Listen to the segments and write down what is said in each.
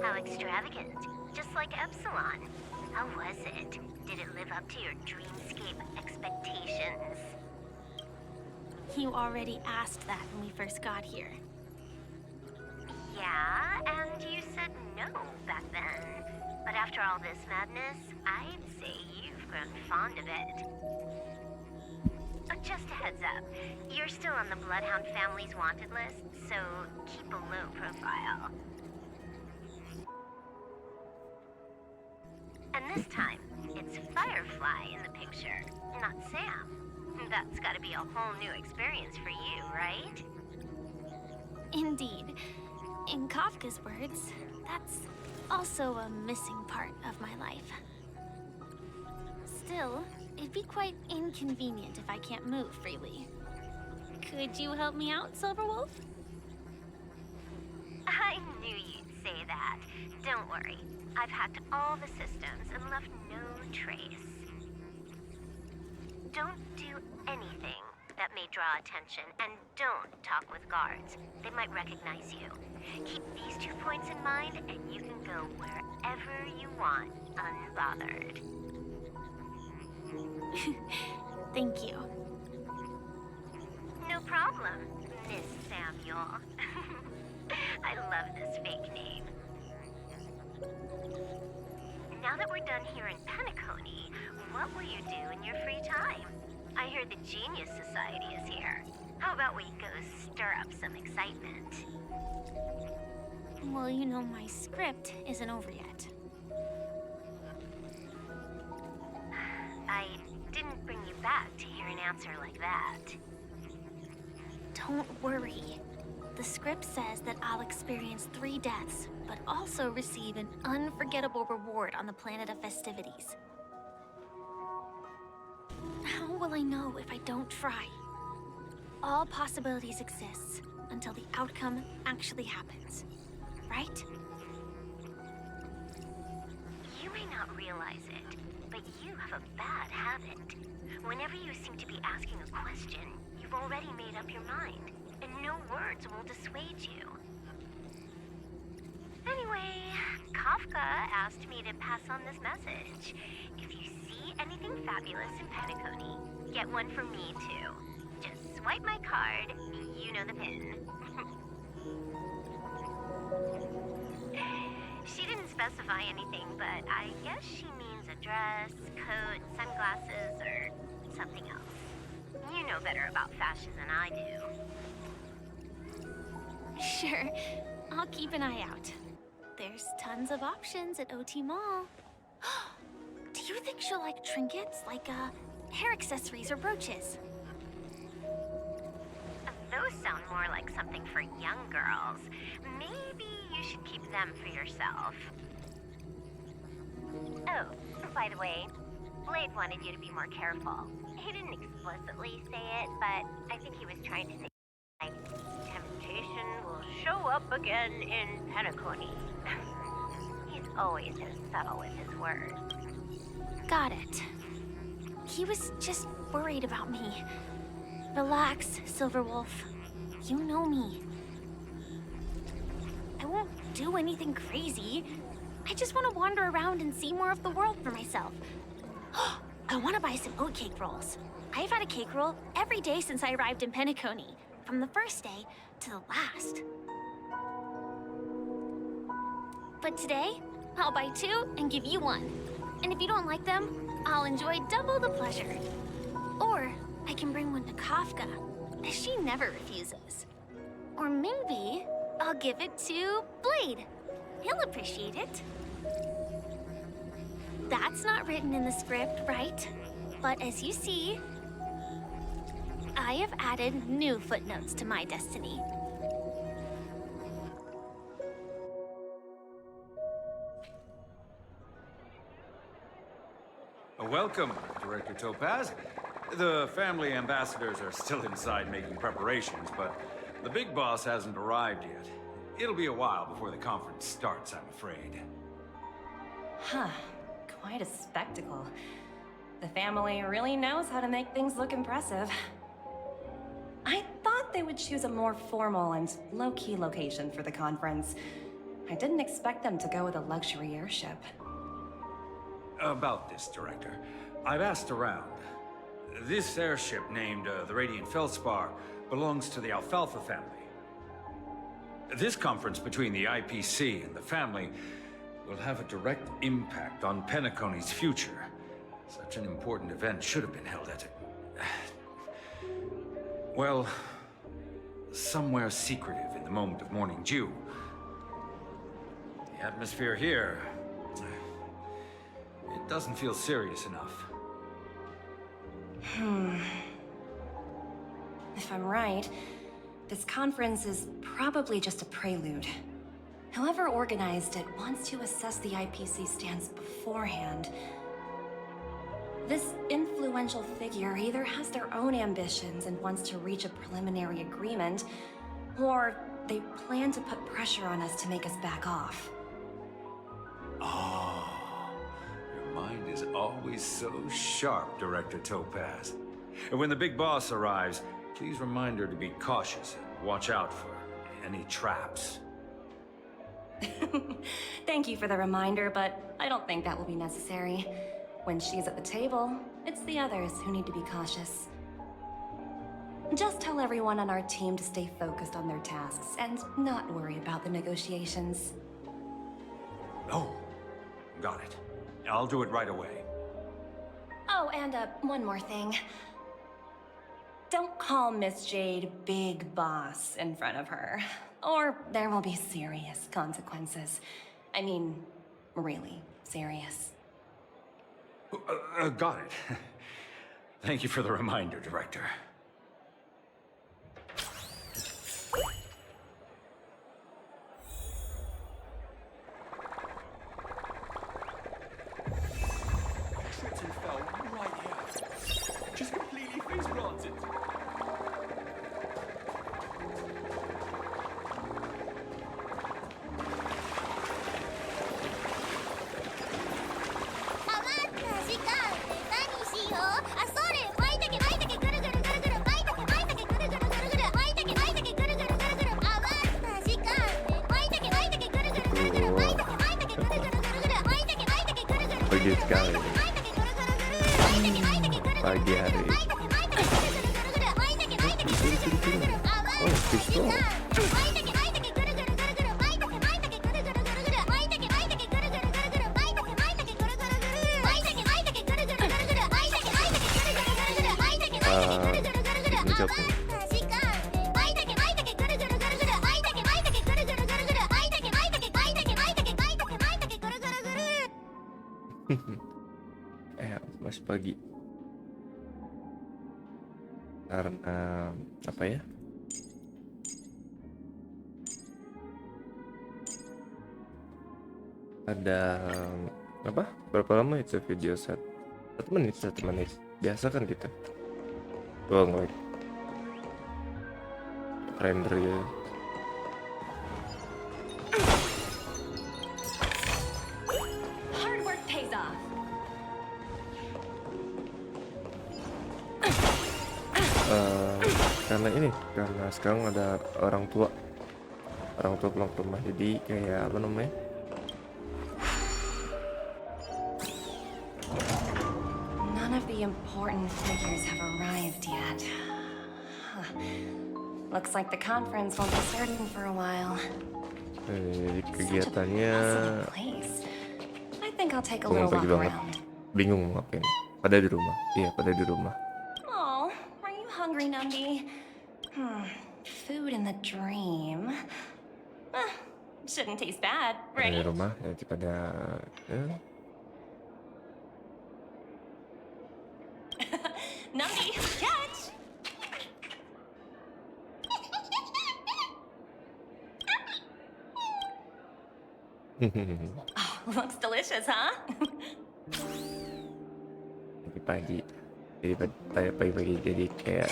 How extravagant. Just like Epsilon. How was it? Did it live up to your dreamscape expectations? You already asked that when we first got here. Yeah, and you said no back then. But after all this madness, I'd say you've grown fond of it. Just a heads up, you're still on the Bloodhound family's wanted list, so keep a low profile. And this time, it's Firefly in the picture, not Sam. That's gotta be a whole new experience for you, right? Indeed. In Kafka's words, that's also a missing part of my life. Still, it'd be quite inconvenient if I can't move freely. Could you help me out, Silverwolf? I knew you'd say that. Don't worry. I've hacked all the systems and left no trace. Don't do anything that may draw attention, and don't talk with guards. They might recognize you. Keep these 2 points in mind, and you can go wherever you want, unbothered. Thank you. No problem, Miss Samuel. I love this fake name. Now that we're done here in Penacony, what will you do in your free time? I heard the Genius Society is here. How about we go stir up some excitement? Well, you know my script isn't over yet. I didn't bring you back to hear an answer like that. Don't worry. The script says that I'll experience 3 deaths, but also receive an unforgettable reward on the planet of festivities. How will I know if I don't try? All possibilities exist until the outcome actually happens, right? You may not realize it, but you have a bad habit. Whenever you seem to be asking a question, you've already made up your mind, and no words will dissuade you. Anyway, Kafka asked me to pass on this message. If you see anything fabulous in Penacony, get one for me too. Just swipe my card, you know the pin. She didn't specify anything, but I guess she means a dress, coat, sunglasses, or something else. You know better about fashion than I do. Sure, I'll keep an eye out. There's tons of options at OT Mall. Do you think she'll like trinkets, like hair accessories or brooches? Those sound more like something for young girls. Maybe you should keep them for yourself. Oh, by the way, Blade wanted you to be more careful. He didn't explicitly say it, but I think he was trying to say, like, temptation will show up again in Penacony. He's always so subtle with his words. Got it. He was just worried about me. Relax, Silverwolf. You know me. I won't do anything crazy. I just want to wander around and see more of the world for myself. I want to buy some oat cake rolls. I've had a cake roll every day since I arrived in Penacony, from the first day to the last. But today, I'll buy 2 and give you 1. And if you don't like them, I'll enjoy double the pleasure. Or I can bring one to Kafka, as she never refuses. Or maybe I'll give it to Blade. He'll appreciate it. That's not written in the script, right? But as you see, I have added new footnotes to my destiny. Welcome, Director Topaz. The family ambassadors are still inside making preparations, but the big boss hasn't arrived yet. It'll be a while before the conference starts, I'm afraid. Huh. Quite a spectacle. The family really knows how to make things look impressive. I thought they would choose a more formal and low-key location for the conference. I didn't expect them to go with a luxury airship. About this, Director. I've asked around. This airship named the Radiant Feldspar belongs to the Alfalfa family. This conference between the IPC and the family will have a direct impact on Penacony's future. Such an important event should have been held at well, somewhere secretive in the moment of morning dew. The atmosphere here, it doesn't feel serious enough. If I'm right, this conference is probably just a prelude. Whoever organized it wants to assess the IPC stance beforehand. This influential figure either has their own ambitions and wants to reach a preliminary agreement, or they plan to put pressure on us to make us back off. Oh, your mind is always so sharp, Director Topaz. And when the big boss arrives, please remind her to be cautious and watch out for any traps. Thank you for the reminder, but I don't think that will be necessary. When she's at the table, it's the others who need to be cautious. Just tell everyone on our team to stay focused on their tasks and not worry about the negotiations. Oh, got it. I'll do it right away. Oh, and one more thing. Don't call Miss Jade Big Boss in front of her, or there will be serious consequences. I mean, really serious. Got it. Thank you for the reminder, Director. Tripped and fell right here. Just completely face planted. Pagi sekali. Pagi hari. Oh, pistol. Ini siapa? Mas pagi. Karena apa ya? Ada apa? Berapa lama itu video set? 1 menit, 1 menit. Biasa kan gitu. Doang like render ya. Hard work pays off. Karena sekarang ada orang tua pulang ke rumah, jadi kayak apa namanya, None of the important figures have arrived yet. Looks like the conference won't be starting for a while. jadi kegiatannya Awesome place. I think I'll take a bangun little pagi walk banget, around. bingung mau ngapain. Pada di rumah, pada di rumah. Oh, are you hungry, Numby? Food in the dream. Shouldn't taste bad, Pada di right? rumah ya, pada ya. Numby, catch! Oh, looks delicious, huh? Pagi-pagi, jadi pagi-pagi jadi kayak,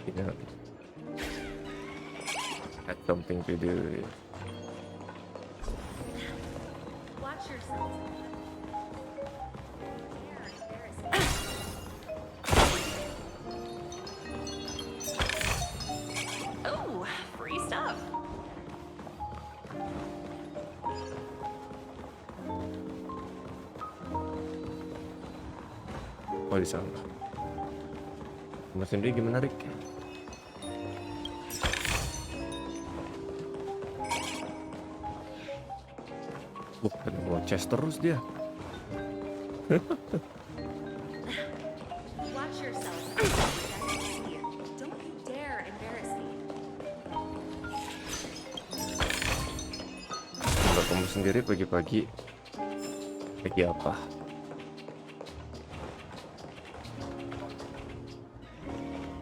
you know, had something to do. Watch yourself. Oh, free stuff. Oh, di sana. Mas sendiri gimana, Rick? Bukan mau chest terus dia. Watch yourself. Don't you dare embarrass me. Kalau kamu sendiri pagi-pagi lagi apa?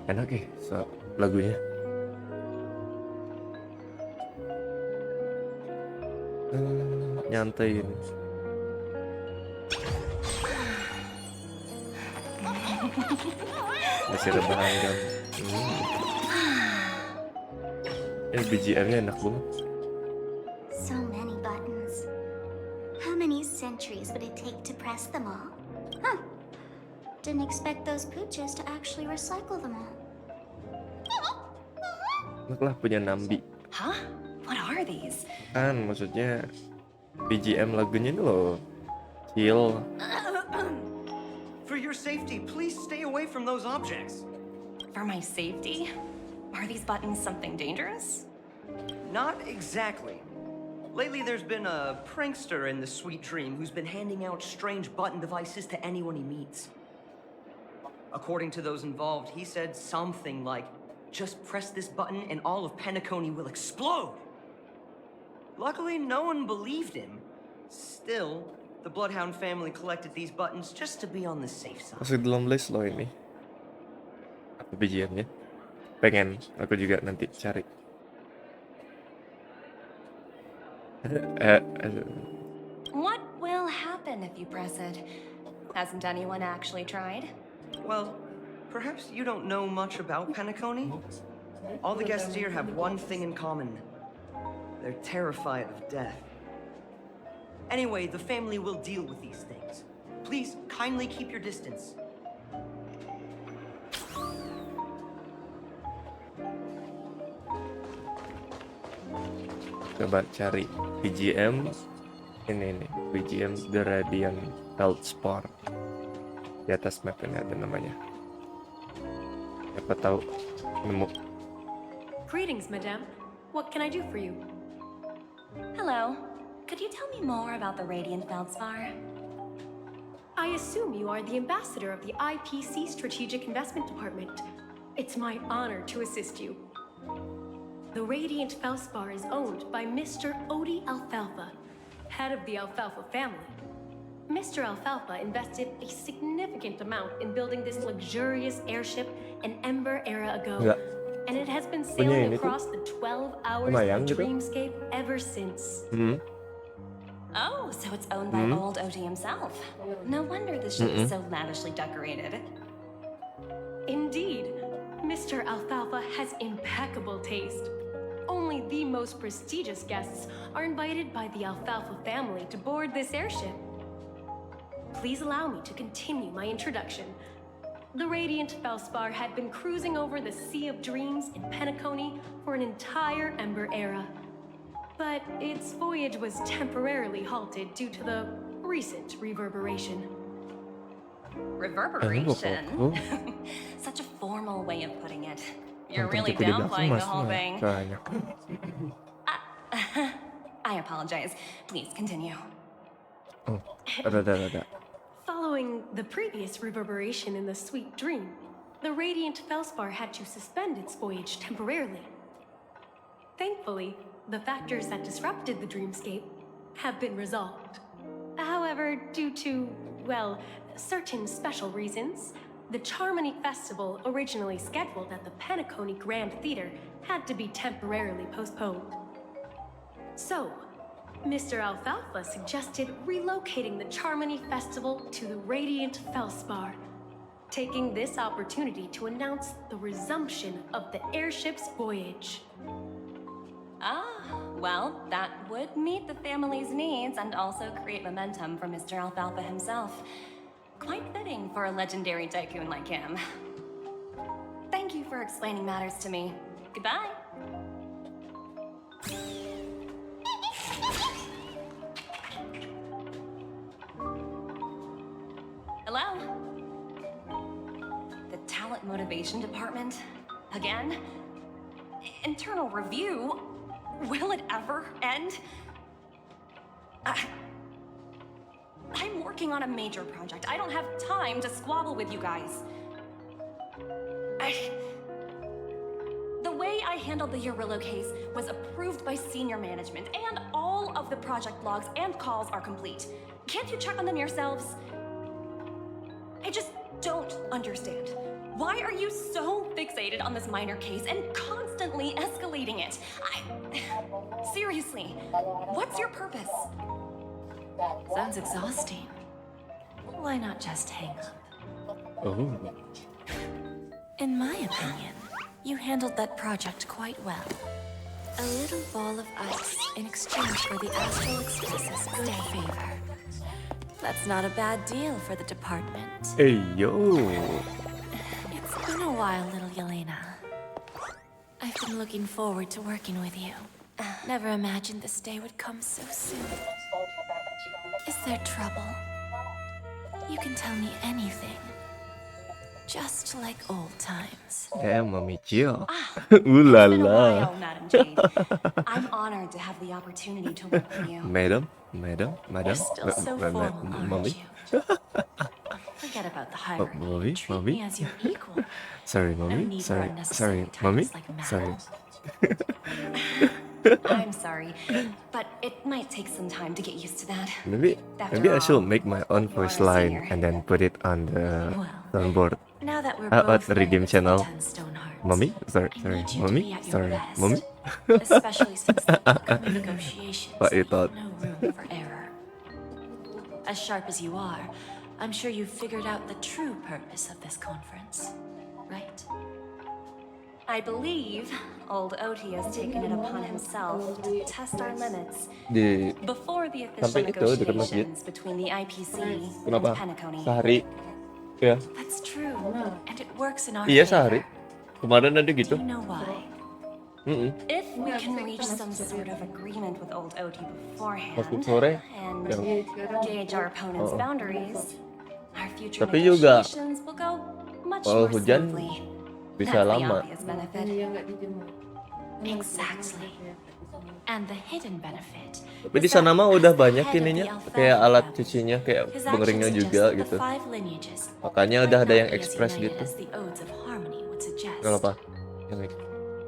Enak ya lagunya. Nyantai ini. Masih rebahan kan. BGM-nya enak banget. So many buttons. How many centuries would it take to press them all? Huh. Didn't expect those pooches to actually recycle them all. Enaklah punya Nambi. Huh? What are these? Kan maksudnya BGM lagunya ini loh. Chill. For your safety, please stay away from those objects. For my safety? Are these buttons something dangerous? Not exactly. Lately, there's been a prankster in the Sweet Dream who's been handing out strange button devices to anyone he meets. According to those involved, he said something like, "Just press this button and all of Penacony will explode." Luckily, no one believed him. Still, the Bloodhound family collected these buttons just to be on the safe side. Masih dalam list loh ini. Apa BGM-nya? Pengen aku juga nanti cari. What will happen if you press it? Hasn't anyone actually tried? Well, perhaps you don't know much about Penacony? All the guests here have one thing in common. They're terrified of death. Anyway, the family will deal with these things. Please, kindly keep your distance. Coba cari BGM ini nih, BGM The Radiant Feldspar. Di atas map ini ada namanya. Siapa tahu nemu. Greetings, madame. What can I do for you? Hello. Could you tell me more about the Radiant Feldspar? I assume you are the ambassador of the IPC Strategic Investment Department. It's my honor to assist you. The Radiant Feldspar is owned by Mr. Odie Alfalfa, head of the Alfalfa family. Mr. Alfalfa invested a significant amount in building this luxurious airship an Ember era ago. Enggak. And it has been Punya sailing ini tuh across the 12 hours lumayan of gitu. Dreamscape ever since. Oh, so it's owned by old Odie himself. No wonder the ship is so lavishly decorated. Indeed, Mr. Alfalfa has impeccable taste. Only the most prestigious guests are invited by the Alfalfa family to board this airship. Please allow me to continue my introduction. The Radiant Feldspar had been cruising over the Sea of Dreams in Penacony for an entire Ember era. But its voyage was temporarily halted due to the recent reverberation. Reverberation? Oh. Such a formal way of putting it. You're Nonton really TV di belakang downplaying the Mas, whole thing. makanya. I apologize. Please continue. Oh, ada. Following the previous reverberation in the Sweet Dream, the Radiant Feldspar had to suspend its voyage temporarily. Thankfully, the factors that disrupted the dreamscape have been resolved. However, due to, well, certain special reasons, the Charmony Festival, originally scheduled at the Penacony Grand Theater, had to be temporarily postponed. So, Mr. Alfalfa suggested relocating the Charmony Festival to the Radiant Feldspar, taking this opportunity to announce the resumption of the airship's voyage. Ah, well, that would meet the family's needs and also create momentum for Mr. Alfalfa himself. Quite fitting for a legendary tycoon like him. Thank you for explaining matters to me. Goodbye. Hello? Motivation department? Again? Internal review? Will it ever end? I'm working on a major project. I don't have time to squabble with you guys. The way I handled the Urillo case was approved by senior management, and all of the project logs and calls are complete. Can't you check on them yourselves? I just don't understand. Why are you so fixated on this minor case and constantly escalating it? Seriously, what's your purpose? Sounds exhausting. Why not just hang up? Oh. In my opinion, you handled that project quite well. A little ball of ice in exchange for the Astral Express's good favor. That's not a bad deal for the department. Hey yo. It's been a while, little Yelena. I've been looking forward to working with you. Never imagined this day would come so soon. Is there trouble? You can tell me anything. Just like old times. Damn, Mommy Jill. It's Ooh la been a la. while, Madam Jade. I'm honored to have the opportunity to work with you. Madam. You're still so formal, aren't Mommy. you? Forget about the hierarchy. Mommy, Treat Mommy. me as your equal. Sorry, No Mommy. need for Sorry, unnecessary Mommy. titles like madam. Sorry. I'm sorry, but it might take some time to get used to that. Maybe I should make my own voice line and then put it on the soundboard. Now that we're At both Redeem layers of channel. 10 stone hearts, Mommy? Sorry, I sorry. need you to Mommy? be at your Sorry. best. Mommy? Especially since the upcoming negotiations What you leave thought? no room for error. As sharp as you are, I'm sure you've figured out the true purpose of this conference, right? I believe old Oti has taken it upon himself to test our limits Di before the Sampai official itu, dekat masjid. negotiations between the IPC Kenapa? and Penacony. Sehari. Ya. That's true, and it works in our Iya favor. sehari. Kemarin ada Do gitu. you know why? If we can reach some sort of agreement with old Oti beforehand Waktu sore. and yang- gauge our opponent's Oh. boundaries, our future Tapi juga, negotiations will go much kalau more hujan smoothly. bisa That's the lama. obvious benefit. Exactly. And the hidden benefit. Tapi di sana mah udah banyak ininya, kayak alat cucinya, kayak His pengeringnya actions juga suggest that gitu. the 5 lineages Makanya might udah ada not yang be as ekspres united gitu. as the odes of harmony would suggest. Nggak apa? Yang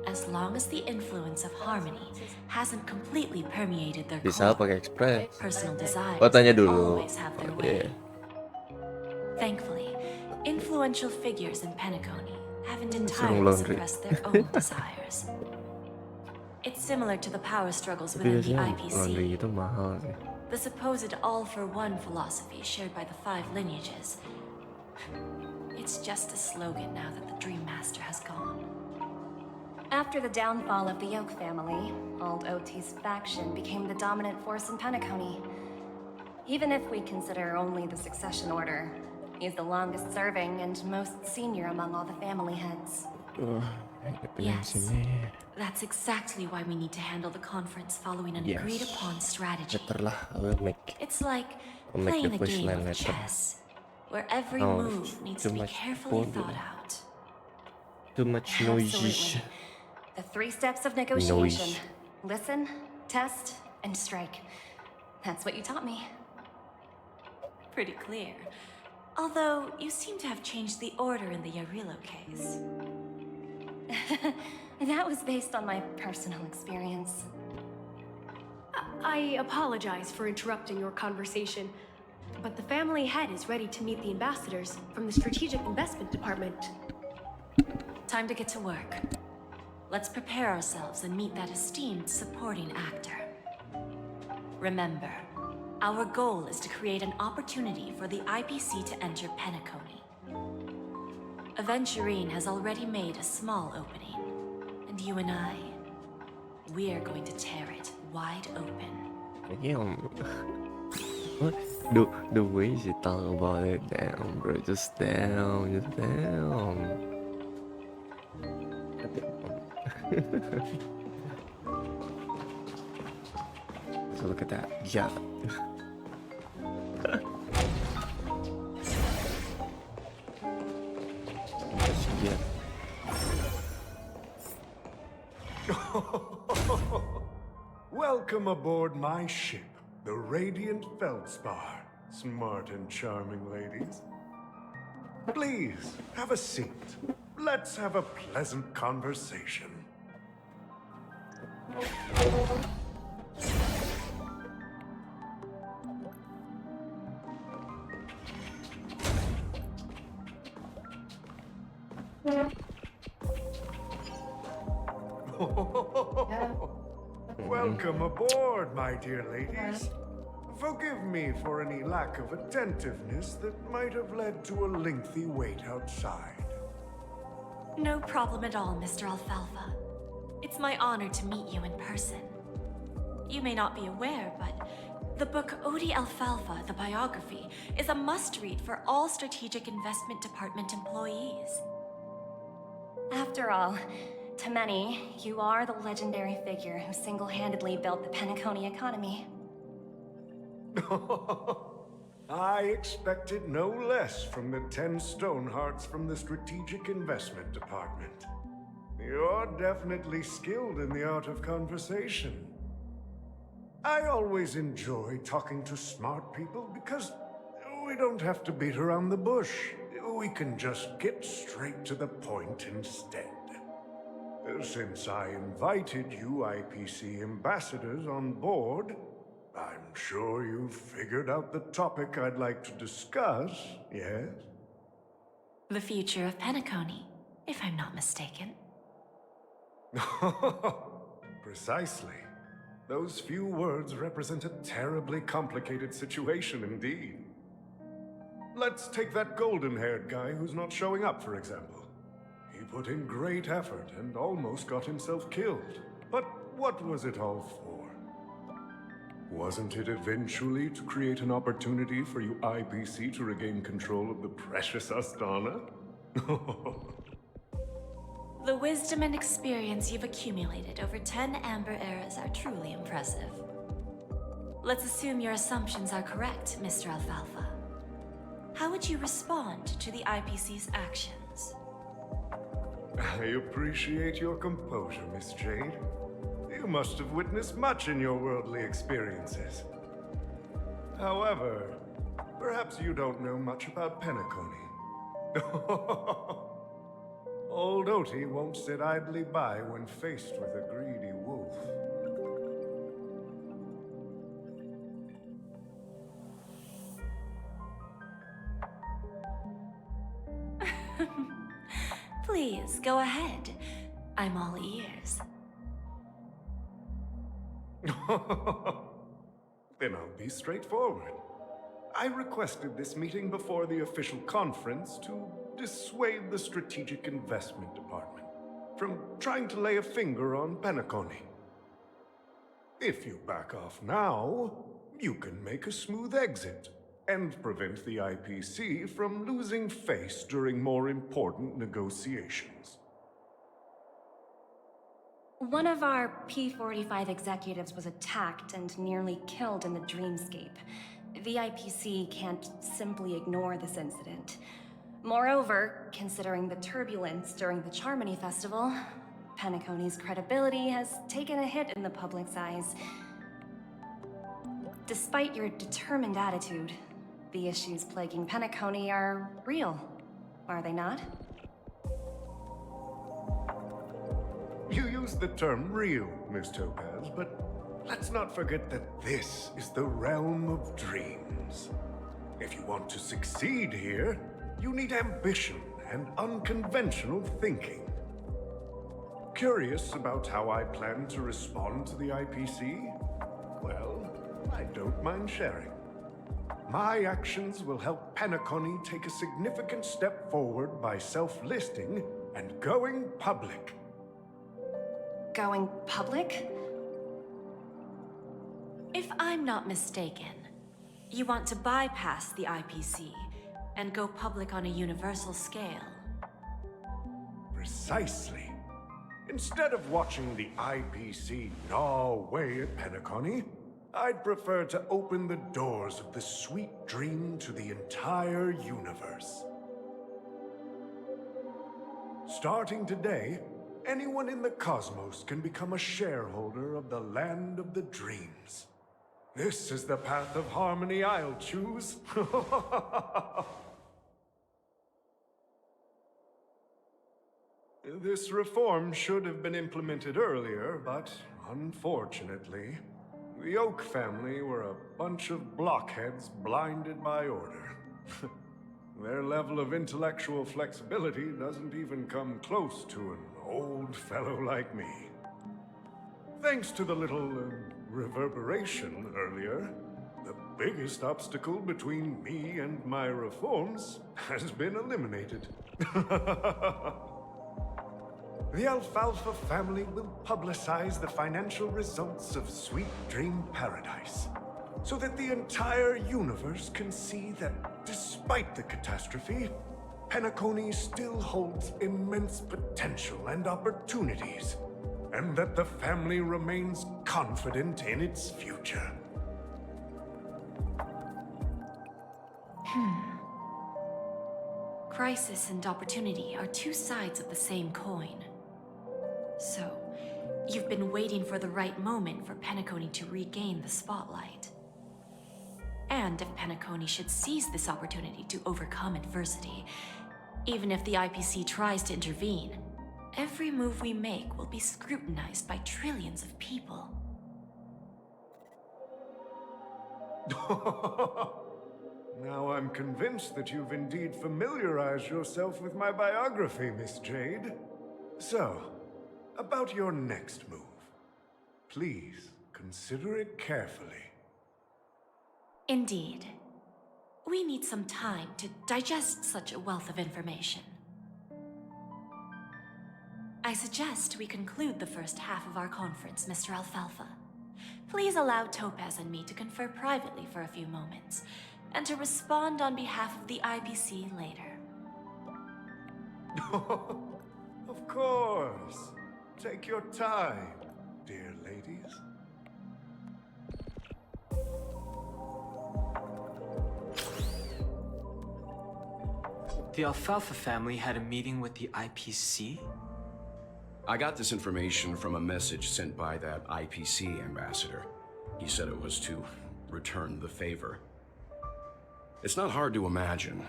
As long as the influence of harmony hasn't completely permeated their bisa core, pakai ekspres. personal desires Oh, tanya dulu. always have their Iya. way. Thankfully, influential figures in Penacony haven't entirely laundry. suppressed their own desires. It's similar to the power struggles Tapi within the biasanya IPC. laundry itu mahal sih. The supposed all-for-one philosophy shared by the 5 lineages. It's just a slogan now that the Dream Master has gone. After the downfall of the Yoke family, old Oti's faction became the dominant force in Penacony. Even if we consider only the succession order, he's the longest serving and most senior among all the family heads. Yes, that's exactly why we need to handle the conference following an Yes. agreed-upon strategy. Better lah, I will make. It's like I'll make playing the a voice game line of later. chess, where every Oh, move needs too to be much carefully volume. thought out. Too much noise. Absolutely. The 3 steps of negotiation. Listen, test, and strike. That's what you taught me. Pretty clear. Although, you seem to have changed the order in the Yarillo case. That was based on my personal experience. I apologize for interrupting your conversation, but the family head is ready to meet the ambassadors from the Strategic Investment Department. Time to get to work. Let's prepare ourselves and meet that esteemed supporting actor. Remember, our goal is to create an opportunity for the IPC to enter Penacony. Aventurine has already made a small opening, and you and I, we are going to tear it wide open. Damn. What? The way she talk about it, damn, bro, just damn. So look at that. Yeah. Yes. Welcome aboard my ship, the Radiant Feldspar. Smart and charming ladies. Please, have a seat. Let's have a pleasant conversation. Welcome aboard, my dear ladies. Forgive me for any lack of attentiveness that might have led to a lengthy wait outside. No problem at all, Mr. Alfalfa. It's my honor to meet you in person. You may not be aware, but the book Odie Alfalfa, the biography, is a must-read for all Strategic Investment Department employees. After all, to many, you are the legendary figure who single-handedly built the Penacony economy. I expected no less from the 10 Stonehearts from the Strategic Investment Department. You're definitely skilled in the art of conversation. I always enjoy talking to smart people because we don't have to beat around the bush. We can just get straight to the point instead. Since I invited you IPC ambassadors on board, I'm sure you've figured out the topic I'd like to discuss, yes? The future of Penacony, if I'm not mistaken. Precisely. Those few words represent a terribly complicated situation indeed. Let's take that golden-haired guy who's not showing up, for example. He put in great effort and almost got himself killed. But what was it all for? Wasn't it eventually to create an opportunity for you IPC to regain control of the precious Astana? The wisdom and experience you've accumulated over 10 Amber Eras are truly impressive. Let's assume your assumptions are correct, Mr. Alfalfa. How would you respond to the IPC's actions? I appreciate your composure, Miss Jade. You must have witnessed much in your worldly experiences. However, perhaps you don't know much about Penacony. Old Oti won't sit idly by when faced with a greedy wolf. Please, go ahead. I'm all ears. Then I'll be straightforward. I requested this meeting before the official conference to dissuade the Strategic Investment Department from trying to lay a finger on Penacony. If you back off now, you can make a smooth exit and prevent the IPC from losing face during more important negotiations. One of our P-45 executives was attacked and nearly killed in the Dreamscape. The IPC can't simply ignore this incident. Moreover, considering the turbulence during the Charmony Festival, Penacony's credibility has taken a hit in the public's eyes. Despite your determined attitude, the issues plaguing Penacony are real, are they not? You used the term real, Miss Topaz, but let's not forget that this is the realm of dreams. If you want to succeed here, you need ambition and unconventional thinking. Curious about how I plan to respond to the IPC? Well, I don't mind sharing. My actions will help Penacony take a significant step forward by self-listing and going public. Going public? If I'm not mistaken, you want to bypass the IPC and go public on a universal scale. Precisely. Instead of watching the IPC gnaw away at Penacony, I'd prefer to open the doors of the sweet dream to the entire universe. Starting today, anyone in the cosmos can become a shareholder of the Land of the Dreams. This is the path of harmony I'll choose. This reform should have been implemented earlier, but unfortunately, the Oak family were a bunch of blockheads blinded by order. Their level of intellectual flexibility doesn't even come close to an old fellow like me. Thanks to the little reverberation earlier, the biggest obstacle between me and my reforms has been eliminated. The Alfalfa family will publicize the financial results of Sweet Dream Paradise, so that the entire universe can see that despite the catastrophe, Penacony still holds immense potential and opportunities, and that the family remains confident in its future. Crisis and opportunity are two sides of the same coin. So, you've been waiting for the right moment for Penacony to regain the spotlight. And if Penacony should seize this opportunity to overcome adversity, even if the IPC tries to intervene, every move we make will be scrutinized by trillions of people. Now I'm convinced that you've indeed familiarized yourself with my biography, Miss Jade. So, about your next move. Please, consider it carefully. Indeed. We need some time to digest such a wealth of information. I suggest we conclude the first half of our conference, Mr. Alfalfa. Please allow Topaz and me to confer privately for a few moments, and to respond on behalf of the IPC later. Of course. Take your time, dear ladies. The Alfalfa family had a meeting with the IPC? I got this information from a message sent by that IPC ambassador. He said it was to return the favor. It's not hard to imagine.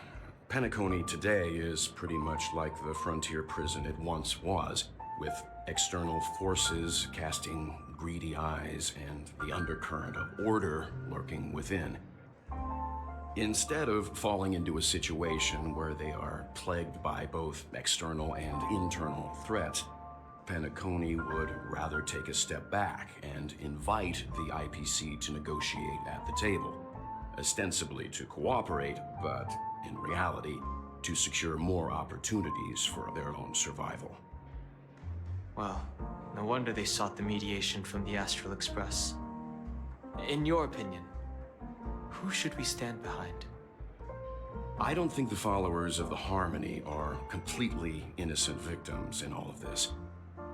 Penacony today is pretty much like the frontier prison it once was, with external forces casting greedy eyes and the undercurrent of order lurking within. Instead of falling into a situation where they are plagued by both external and internal threats, Penacony would rather take a step back and invite the IPC to negotiate at the table, ostensibly to cooperate, but in reality, to secure more opportunities for their own survival. Well, no wonder they sought the mediation from the Astral Express. In your opinion, who should we stand behind? I don't think the followers of the Harmony are completely innocent victims in all of this.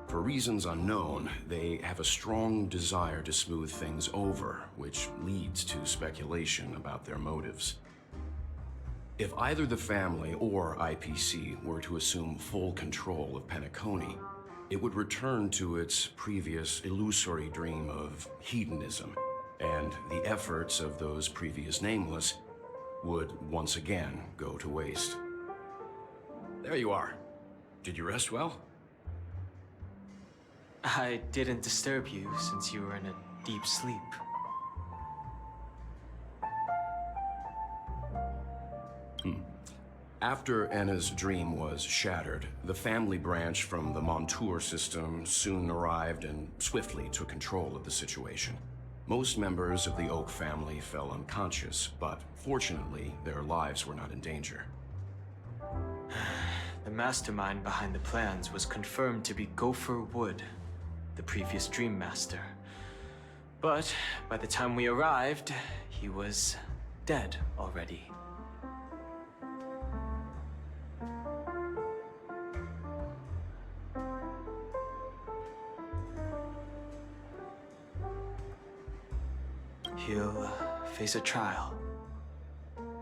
For reasons unknown, they have a strong desire to smooth things over, which leads to speculation about their motives. If either the family or IPC were to assume full control of Penacony, it would return to its previous illusory dream of hedonism, and the efforts of those previous nameless would once again go to waste. There you are. Did you rest well? I didn't disturb you since you were in a deep sleep. After Enna's dream was shattered, the family branch from the Montour system soon arrived and swiftly took control of the situation. Most members of the Oak family fell unconscious, but fortunately, their lives were not in danger. The mastermind behind the plans was confirmed to be Gopher Wood, the previous Dream Master. But by the time we arrived, he was dead already. He'll face a trial.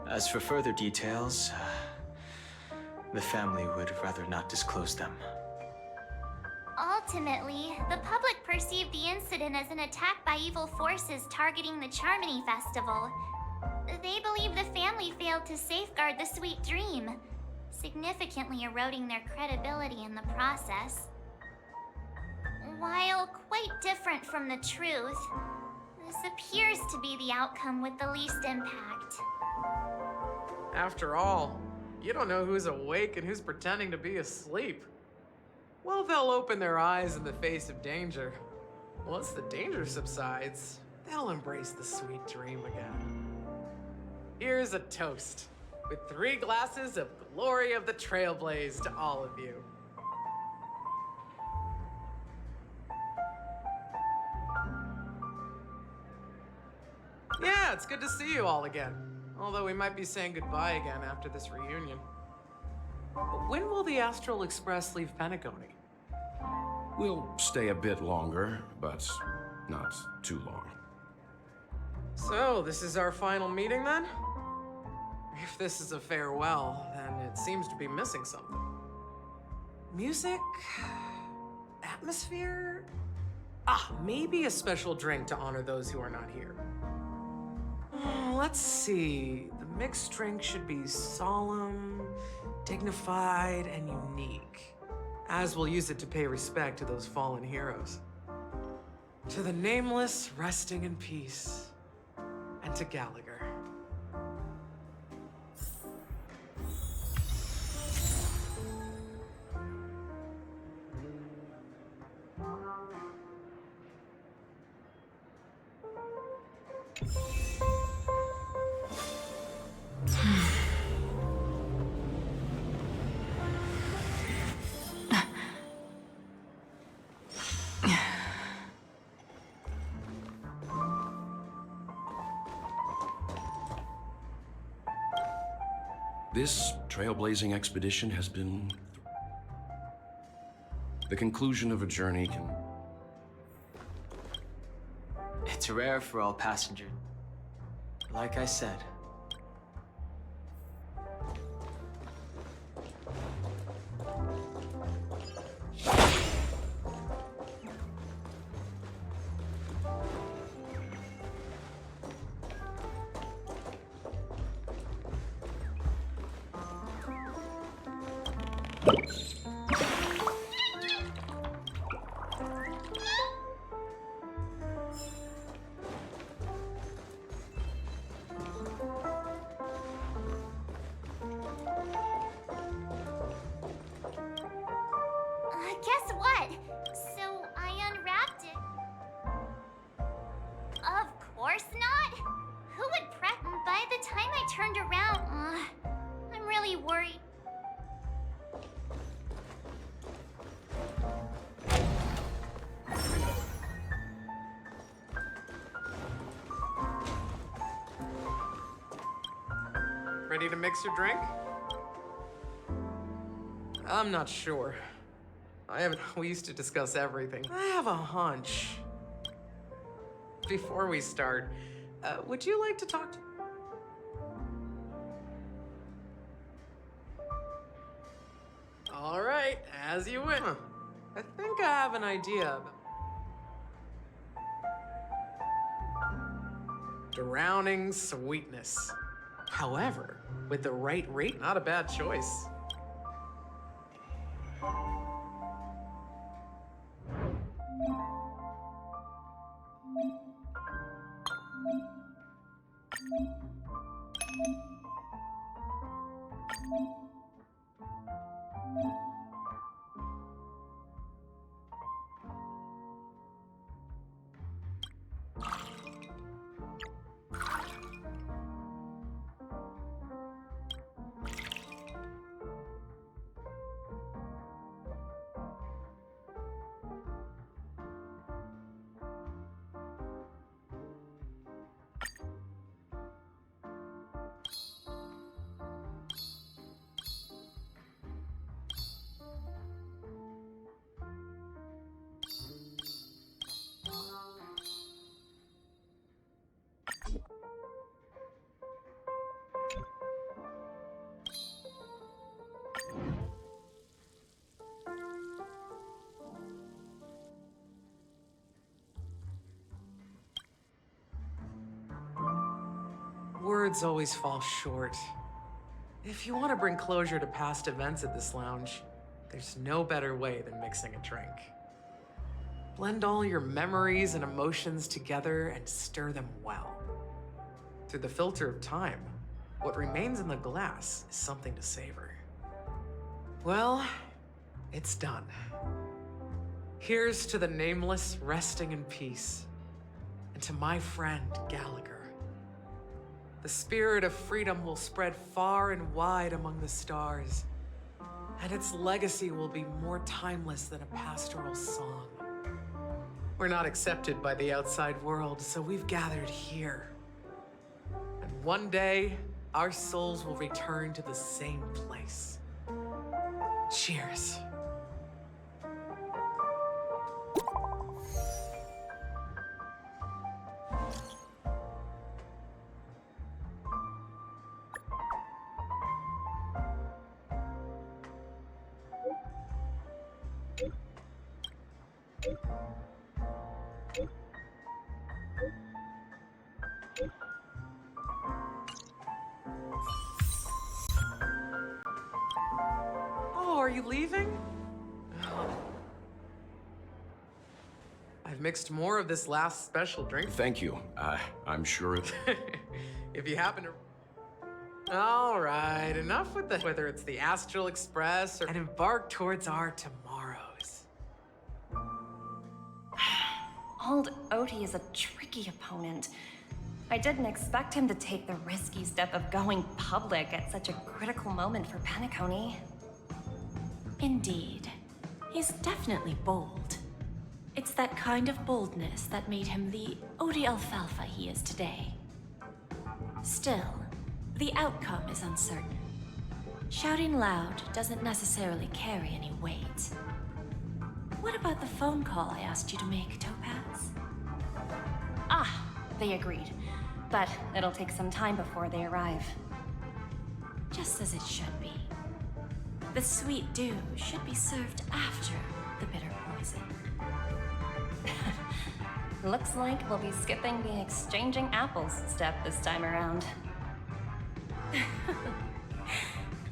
As for further details, the family would rather not disclose them. Ultimately, the public perceived the incident as an attack by evil forces targeting the Charmony Festival. They believe the family failed to safeguard the Sweet Dream, significantly eroding their credibility in the process. While quite different from the truth, this appears to be the outcome with the least impact. After all, you don't know who's awake and who's pretending to be asleep. Well, they'll open their eyes in the face of danger. Once the danger subsides, they'll embrace the sweet dream again. Here's a toast, with 3 glasses of glory of the Trailblaze to all of you. Yeah, it's good to see you all again. Although we might be saying goodbye again after this reunion. When will the Astral Express leave Penacony? We'll stay a bit longer, but not too long. So, this is our final meeting then? If this is a farewell, then it seems to be missing something. Music? Atmosphere? Maybe a special drink to honor those who are not here. Let's see. The mixed drink should be solemn, dignified, and unique, as we'll use it to pay respect to those fallen heroes. To the nameless resting in peace, and to Gallagher. This trailblazing expedition has been the conclusion of a journey can... It's rare for all passengers. Like I said. Guess what? So I unwrapped it. Of course not. Who would prep? By the time I turned around, I'm really worried. Ready to mix your drink? I'm not sure. We used to discuss everything. I have a hunch. Before we start, would you like to talk to... All right, as you wish. I think I have an idea. Drowning sweetness. However, with the right rate, not a bad choice. words always fall short. If you want to bring closure to past events at this lounge, there's no better way than mixing a drink. Blend all your memories and emotions together and stir them well. Through the filter of time, what remains in the glass is something to savor. Well, it's done. Here's to the Nameless resting in peace, and to my friend Gallagher. The spirit of freedom will spread far and wide among the stars, and its legacy will be more timeless than a pastoral song. We're not accepted by the outside world, so we've gathered here. And one day, our souls will return to the same place. Cheers. Oh, are you leaving? I've mixed more of this last special drink. Thank you. I'm sure it... If you happen to... All right, enough with whether it's the Astral Express or... And embark towards our tomorrows. Old Odie is a tricky opponent. I didn't expect him to take the risky step of going public at such a critical moment for Penacony. Indeed. He's definitely bold. It's that kind of boldness that made him the Odie Alfalfa he is today. Still, the outcome is uncertain. Shouting loud doesn't necessarily carry any weight. What about the phone call I asked you to make, Topaz? Ah, they agreed. But it'll take some time before they arrive. Just as it should be. The sweet dew should be served after the bitter poison. Looks like we'll be skipping the exchanging apples step this time around.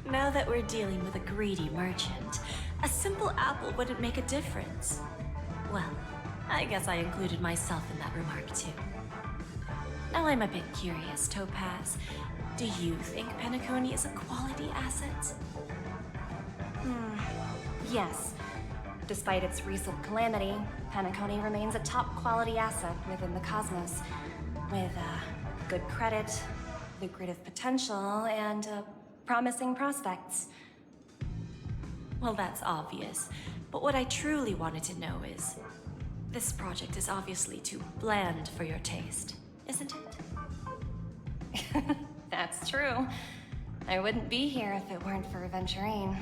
Now that we're dealing with a greedy merchant, a simple apple wouldn't make a difference. Well, I guess I included myself in that remark too. Now I'm a bit curious, Topaz. Do you think Penacony is a quality asset? Yes. Despite its recent calamity, Penacony remains a top-quality asset within the cosmos, with good credit, lucrative potential, and promising prospects. Well, that's obvious. But what I truly wanted to know is, this project is obviously too bland for your taste, isn't it? That's true. I wouldn't be here if it weren't for Aventurine.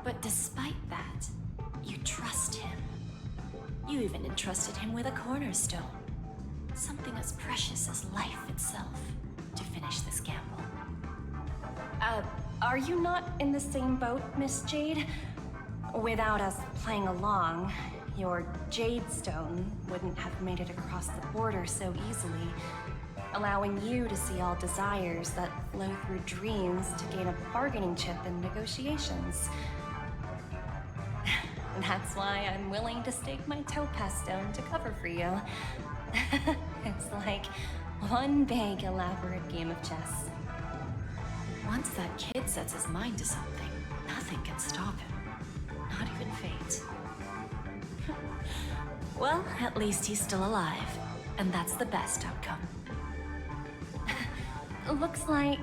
But despite that, you trust him. You even entrusted him with a cornerstone. Something as precious as life itself, to finish this gamble. Are you not in the same boat, Miss Jade? Without us playing along, your Jade Stone wouldn't have made it across the border so easily, allowing you to see all desires that flow through dreams to gain a bargaining chip in negotiations. That's why I'm willing to stake my Topaz Stone to cover for you. It's like one big, elaborate game of chess. Once that kid sets his mind to something, nothing can stop him. Not even fate. Well, at least he's still alive, and that's the best outcome. Looks like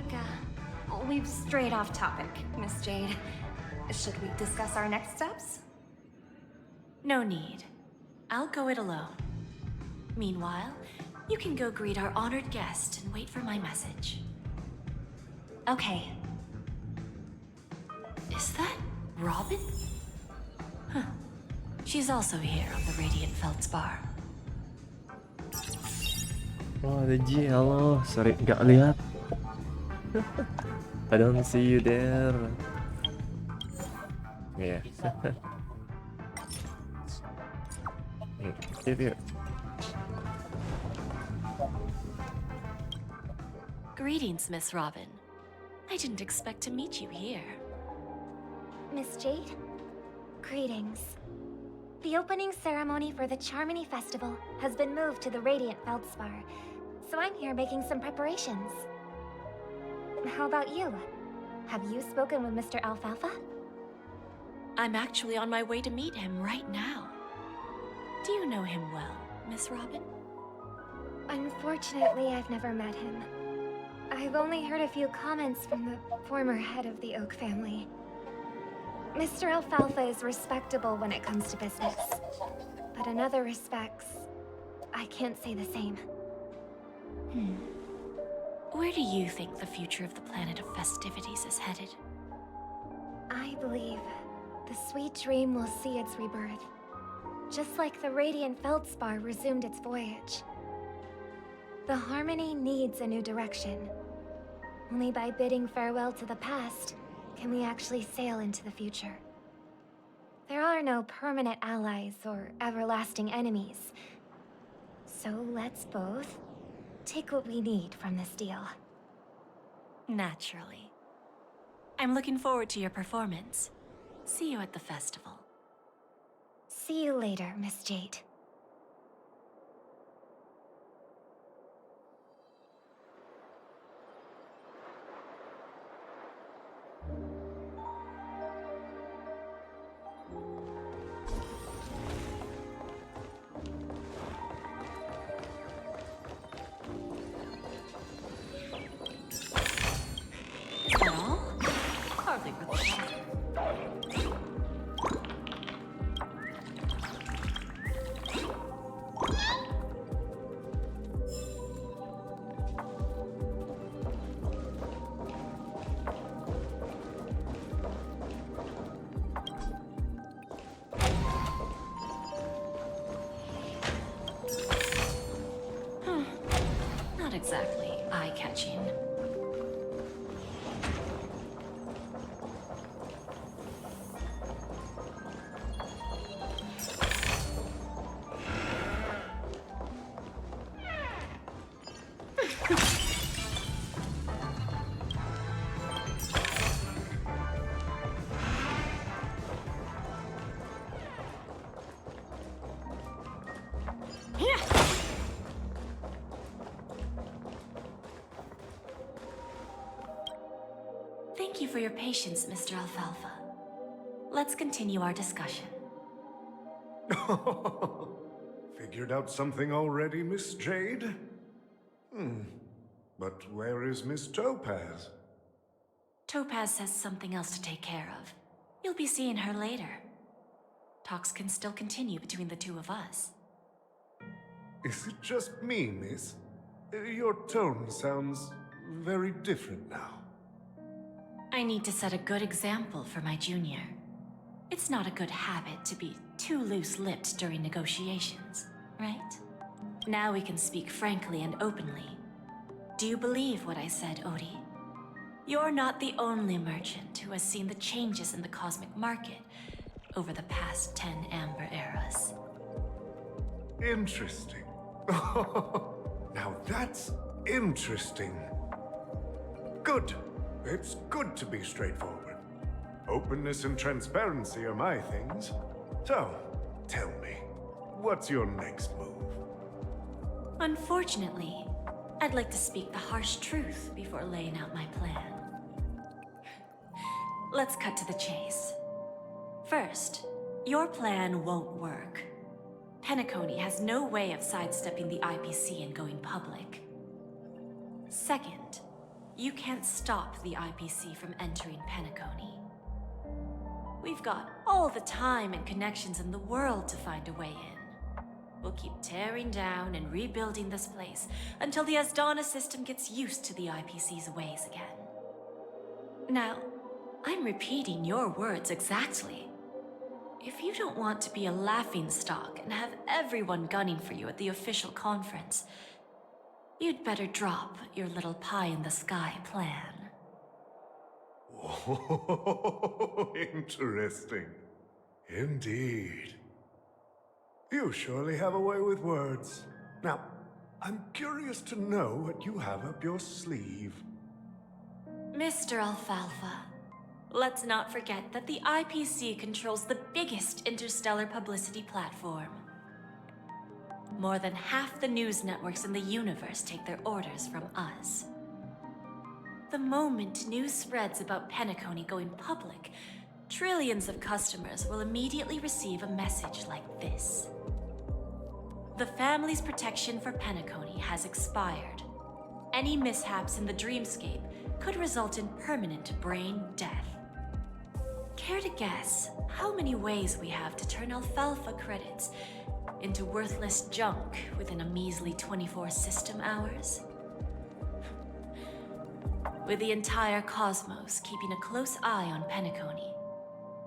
we've strayed off topic, Miss Jade. Should we discuss our next steps? No need. I'll go it alone. Meanwhile, you can go greet our honored guest and wait for my message. Okay. Is that Robin? Huh. She's also here on the Radiant Feldspar. Oh, ada G, halo. Sorry, nggak lihat. I don't see you there. Yeah. Here. Greetings, Miss Robin. I didn't expect to meet you here. Miss Jade, greetings. The opening ceremony for the Charmony Festival has been moved to the Radiant Feldspar, so I'm here making some preparations. How about you? Have you spoken with Mr. Alfalfa? I'm actually on my way to meet him right now. Do you know him well, Miss Robin? Unfortunately, I've never met him. I've only heard a few comments from the former head of the Oak family. Mr. Alfalfa is respectable when it comes to business, but in other respects, I can't say the same. Where do you think the future of the planet of festivities is headed? I believe the sweet dream will see its rebirth, just like the Radiant Feldspar resumed its voyage. The Harmony needs a new direction. Only by bidding farewell to the past can we actually sail into the future. There are no permanent allies or everlasting enemies. So let's both take what we need from this deal. Naturally. I'm looking forward to your performance. See you at the festival. See you later, Miss Jade. Is that all? Hardly worth a shot. Not exactly eye-catching. Thank you for your patience, Mr. Alfalfa. Let's continue our discussion. Figured out something already, Miss Jade? But where is Miss Topaz? Topaz has something else to take care of. You'll be seeing her later. Talks can still continue between the two of us. Is it just me, miss? Your tone sounds very different now. I need to set a good example for my junior. It's not a good habit to be too loose-lipped during negotiations, right? Now we can speak frankly and openly. Do you believe what I said, Odie? You're not the only merchant who has seen the changes in the cosmic market over the past 10 Amber Eras. Interesting. Now that's interesting. Good. It's good to be straightforward. Openness and transparency are my things. So, tell me, what's your next move? Unfortunately, I'd like to speak the harsh truth before laying out my plan. Let's cut to the chase. First, your plan won't work. Penacony has no way of sidestepping the IPC and going public. Second, you can't stop the IPC from entering Penacony. We've got all the time and connections in the world to find a way in. We'll keep tearing down and rebuilding this place until the Asdana system gets used to the IPC's ways again. Now, I'm repeating your words exactly. If you don't want to be a laughingstock and have everyone gunning for you at the official conference, you'd better drop your little pie-in-the-sky plan. Oh, interesting. Indeed. You surely have a way with words. Now, I'm curious to know what you have up your sleeve. Mr. Alfalfa, let's not forget that the IPC controls the biggest interstellar publicity platform. More than half the news networks in the universe take their orders from us. The moment news spreads about Penacony going public, trillions of customers will immediately receive a message like this. The family's protection for Penacony has expired. Any mishaps in the dreamscape could result in permanent brain death. Care to guess how many ways we have to turn Alfalfa credits into worthless junk within a measly 24 system hours? With the entire cosmos keeping a close eye on Penacony,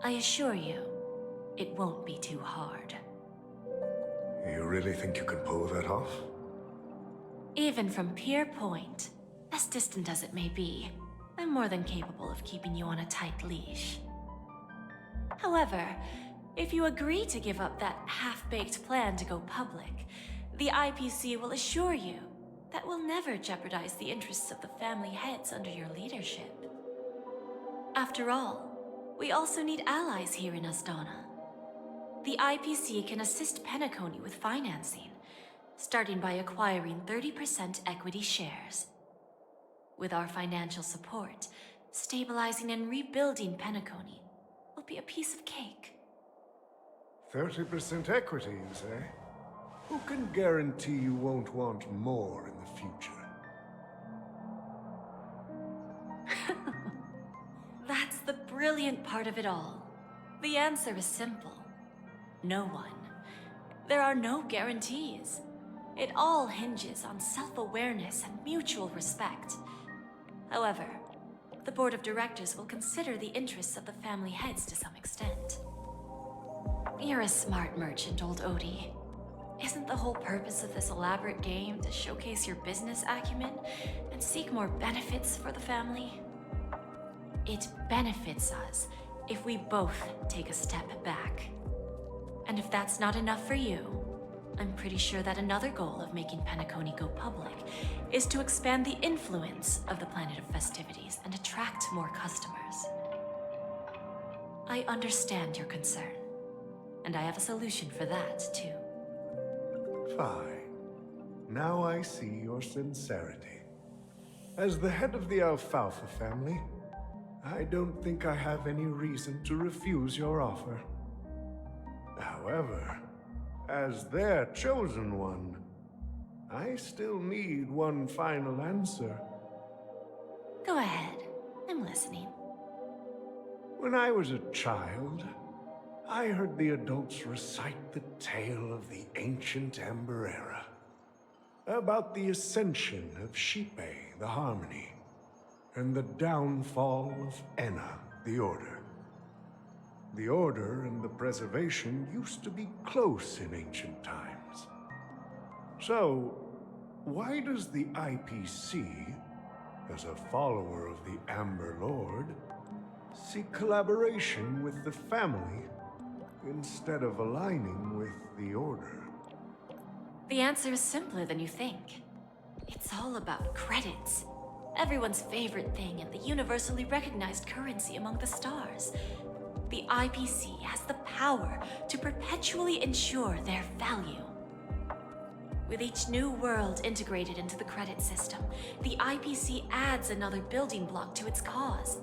I assure you, it won't be too hard. You really think you can pull that off? Even from Pier Point, as distant as it may be, I'm more than capable of keeping you on a tight leash. However, if you agree to give up that half-baked plan to go public, the IPC will assure you that we'll never jeopardize the interests of the family heads under your leadership. After all, we also need allies here in Astana. The IPC can assist Penacony with financing, starting by acquiring 30% equity shares. With our financial support, stabilizing and rebuilding Penacony will be a piece of cake. 30% equities, eh? Who can guarantee you won't want more in the future? That's the brilliant part of it all. The answer is simple. No one. There are no guarantees. It all hinges on self-awareness and mutual respect. However, the board of directors will consider the interests of the family heads to some extent. You're a smart merchant, old Odie. Isn't the whole purpose of this elaborate game to showcase your business acumen and seek more benefits for the family? It benefits us if we both take a step back. And if that's not enough for you, I'm pretty sure that another goal of making Penacony go public is to expand the influence of the Planet of Festivities and attract more customers. I understand your concern, and I have a solution for that, too. Fine. Now I see your sincerity. As the head of the Alfalfa family, I don't think I have any reason to refuse your offer. However, as their chosen one, I still need one final answer. Go ahead. I'm listening. When I was a child, I heard the adults recite the tale of the ancient Amber Era, about the ascension of Xipe, the Harmony, and the downfall of Enna, the Order. The Order and the Preservation used to be close in ancient times. So, why does the IPC, as a follower of the Amber Lord, seek collaboration with the family instead of aligning with the Order? The answer is simpler than you think. It's all about credits. Everyone's favorite thing and the universally recognized currency among the stars. The IPC has the power to perpetually ensure their value. With each new world integrated into the credit system, the IPC adds another building block to its cause.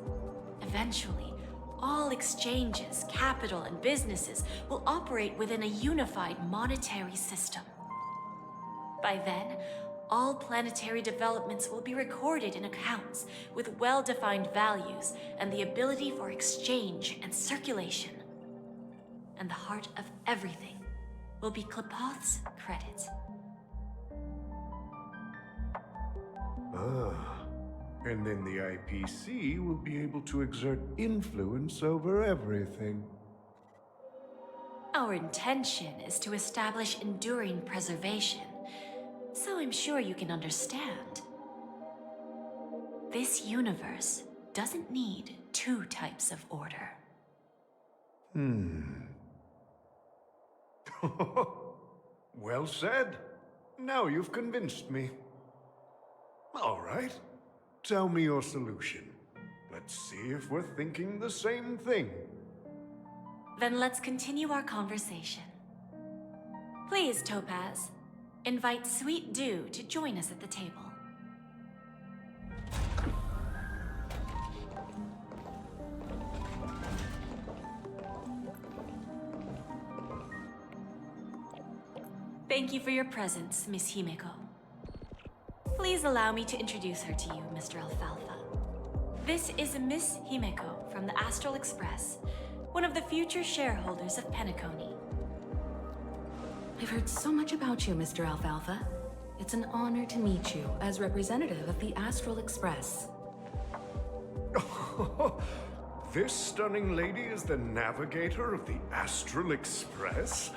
Eventually, all exchanges, capital, and businesses will operate within a unified monetary system. By then, all planetary developments will be recorded in accounts with well-defined values and the ability for exchange and circulation. And the heart of everything will be Qlipoth's credit. And then the IPC will be able to exert influence over everything. Our intention is to establish enduring preservation, so I'm sure you can understand. This universe doesn't need two types of order. Well said. Now you've convinced me. All right. Tell me your solution. Let's see if we're thinking the same thing. Then let's continue our conversation. Please, Topaz, invite Sweet Dew to join us at the table. Thank you for your presence, Miss Himeko. Please allow me to introduce her to you, Mr. Alfalfa. This is Miss Himeko from the Astral Express, one of the future shareholders of Penacony. I've heard so much about you, Mr. Alfalfa. It's an honor to meet you as representative of the Astral Express. This stunning lady is the navigator of the Astral Express?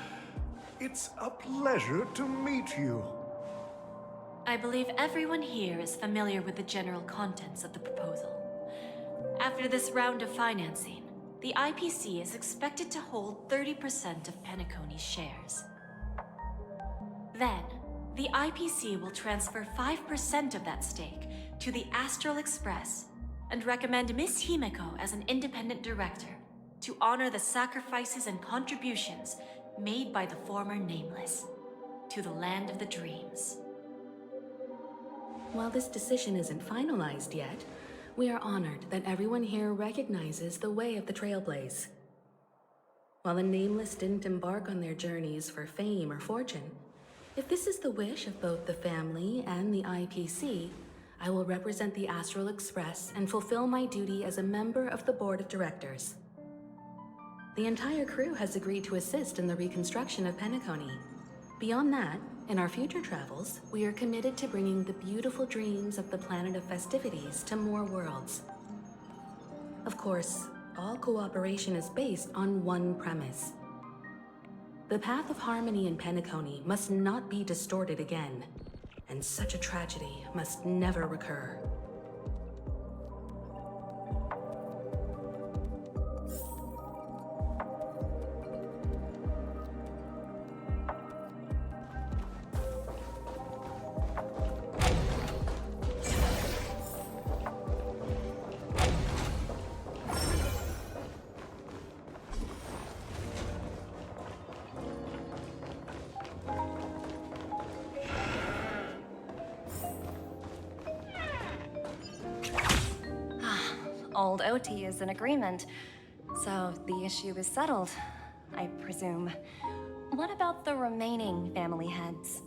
It's a pleasure to meet you. I believe everyone here is familiar with the general contents of the proposal. After this round of financing, the IPC is expected to hold 30% of Penacony's shares. Then, the IPC will transfer 5% of that stake to the Astral Express and recommend Miss Himeko as an independent director to honor the sacrifices and contributions made by the former Nameless to the Land of the Dreams. While this decision isn't finalized yet, we are honored that everyone here recognizes the way of the Trailblaze. While the Nameless didn't embark on their journeys for fame or fortune, if this is the wish of both the family and the IPC, I will represent the Astral Express and fulfill my duty as a member of the board of directors. The entire crew has agreed to assist in the reconstruction of Penacony. Beyond that, in our future travels, we are committed to bringing the beautiful dreams of the Planet of Festivities to more worlds. Of course, all cooperation is based on one premise. The path of harmony in Penacony must not be distorted again, and such a tragedy must never recur. Old OT is in agreement, so the issue is settled, I presume. What about the remaining family heads?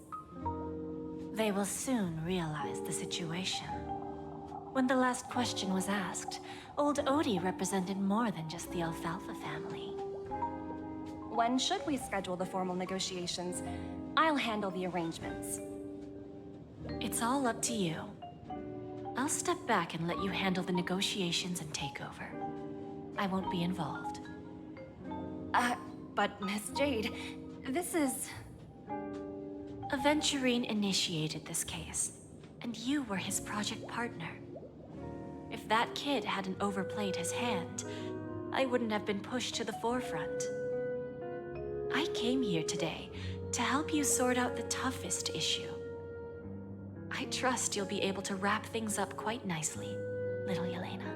They will soon realize the situation. When the last question was asked, old Odie represented more than just the Alfalfa family. When should we schedule the formal negotiations? I'll handle the arrangements. It's all up to you. I'll step back and let you handle the negotiations and takeover. I won't be involved. But Miss Jade, this is... Aventurine initiated this case, and you were his project partner. If that kid hadn't overplayed his hand, I wouldn't have been pushed to the forefront. I came here today to help you sort out the toughest issue. I trust you'll be able to wrap things up quite nicely, little Yelena.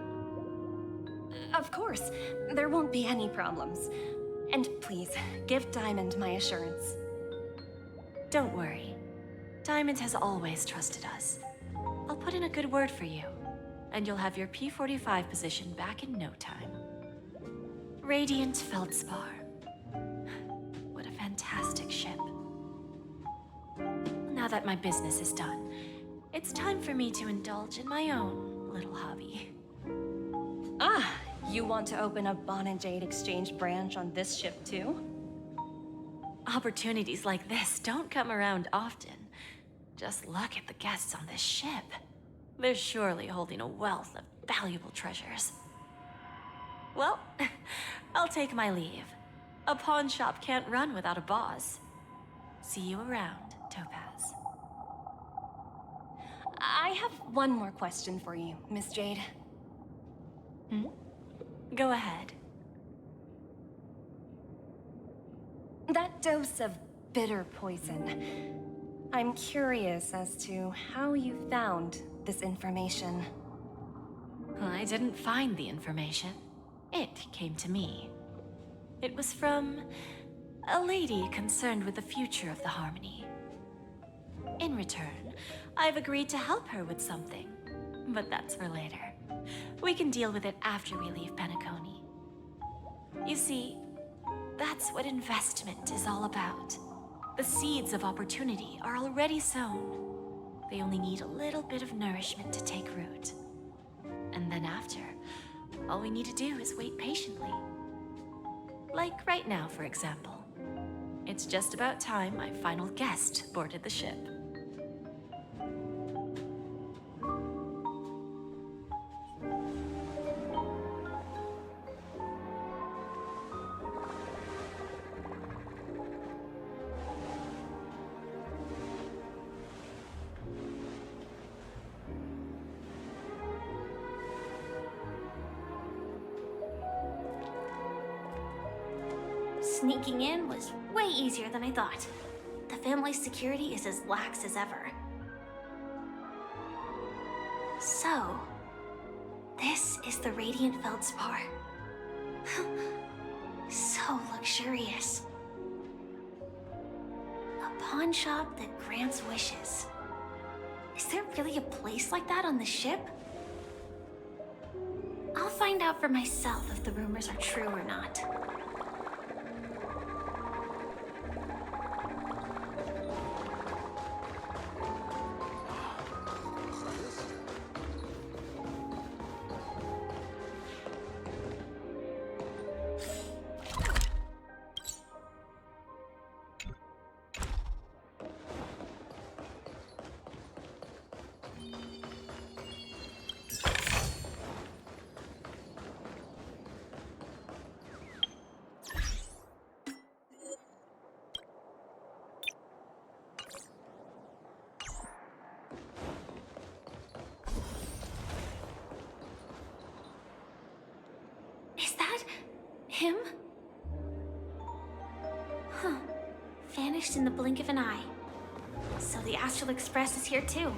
Of course, there won't be any problems. And please, give Diamond my assurance. Don't worry. Diamond has always trusted us. I'll put in a good word for you, and you'll have your P-45 position back in no time. Radiant Feldspar. What a fantastic ship. Now that my business is done, it's time for me to indulge in my own little hobby. Ah, you want to open a Bon and Jade exchange branch on this ship too? Opportunities like this don't come around often. Just look at the guests on this ship. They're surely holding a wealth of valuable treasures. Well, I'll take my leave. A pawn shop can't run without a boss. See you around, Topaz. I have one more question for you, Miss Jade. Go ahead. That dose of bitter poison. I'm curious as to how you found this information. I didn't find the information. It came to me. It was from a lady concerned with the future of the Harmony. In return, I've agreed to help her with something. But that's for later. We can deal with it after we leave Penacony. You see, that's what investment is all about. The seeds of opportunity are already sown. They only need a little bit of nourishment to take root. And then after, all we need to do is wait patiently. Like right now, for example. It's just about time my final guest boarded the ship. Sneaking in was way easier than I thought. The family's security is as lax as ever. So, this is the Radiant Feldspar. So luxurious. A pawn shop that grants wishes. Is there really a place like that on the ship? I'll find out for myself if the rumors are true or not. Him? Huh. Vanished in the blink of an eye. So the Astral Express is here too.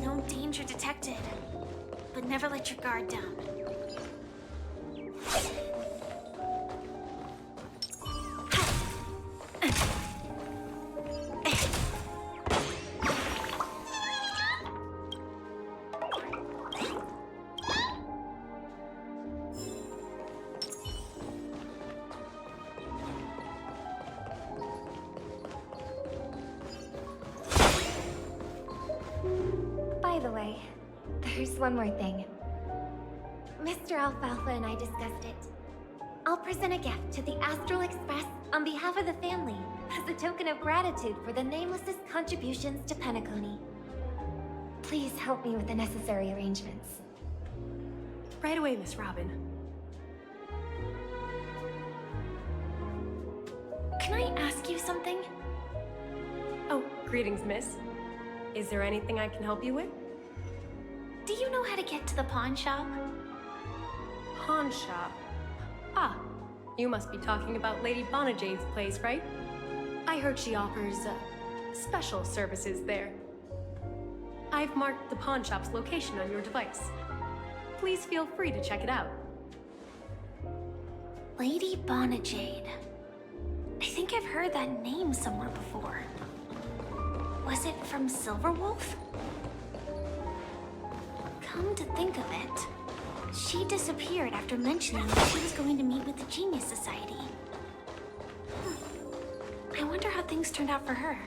No danger detected. But never let your guard down. By the way, there's one more thing. Mr. Alfalfa and I discussed it. I'll present a gift to the Astral Express on behalf of the family as a token of gratitude for the Nameless's contributions to Penacony. Please help me with the necessary arrangements. Right away, Miss Robin. Can I ask you something? Oh, greetings, miss. Is there anything I can help you with? Do you know how to get to the pawn shop? Pawn shop? Ah, you must be talking about Lady Bonajade's place, right? I heard she offers, special services there. I've marked the pawn shop's location on your device. Please feel free to check it out. Lady Bonajade. I think I've heard that name somewhere before. Was it from Silverwolf? Come to think of it, she disappeared after mentioning that she was going to meet with the Genius Society. I wonder how things turned out for her.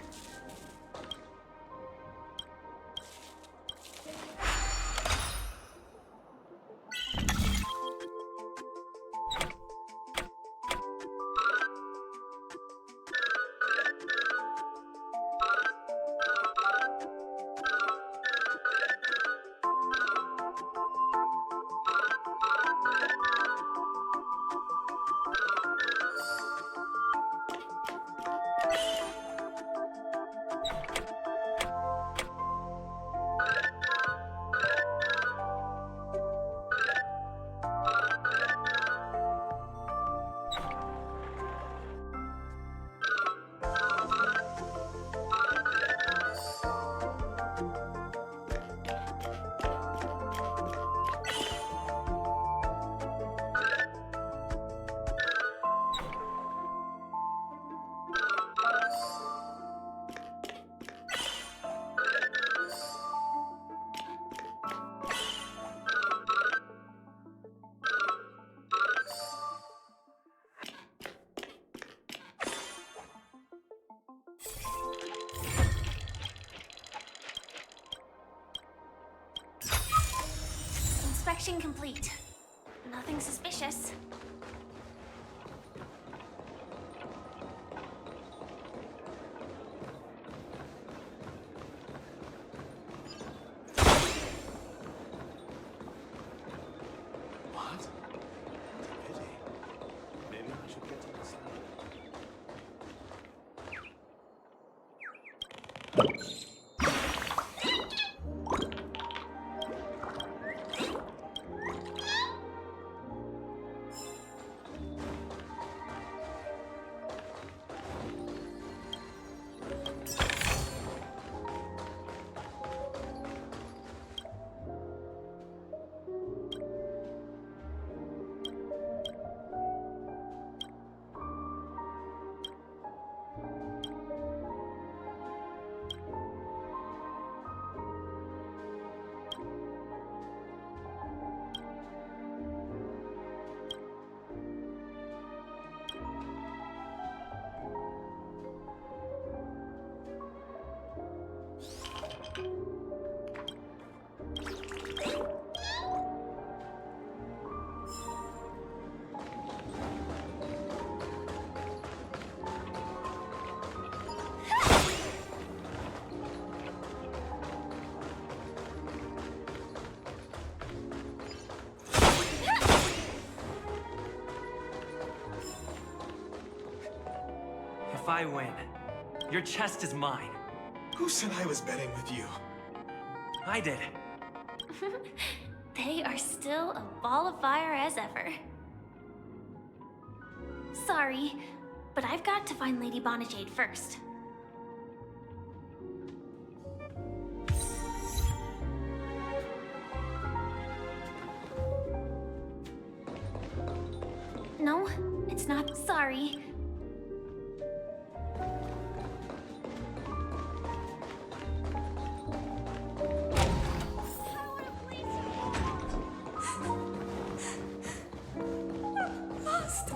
Mission complete. Nothing suspicious. What? Pity. Maybe I should get to the side. If I win, your chest is mine. Who said I was betting with you? I did. They are still a ball of fire as ever. Sorry, but I've got to find Lady Bonajade first. No, it's not. Sorry. Lost.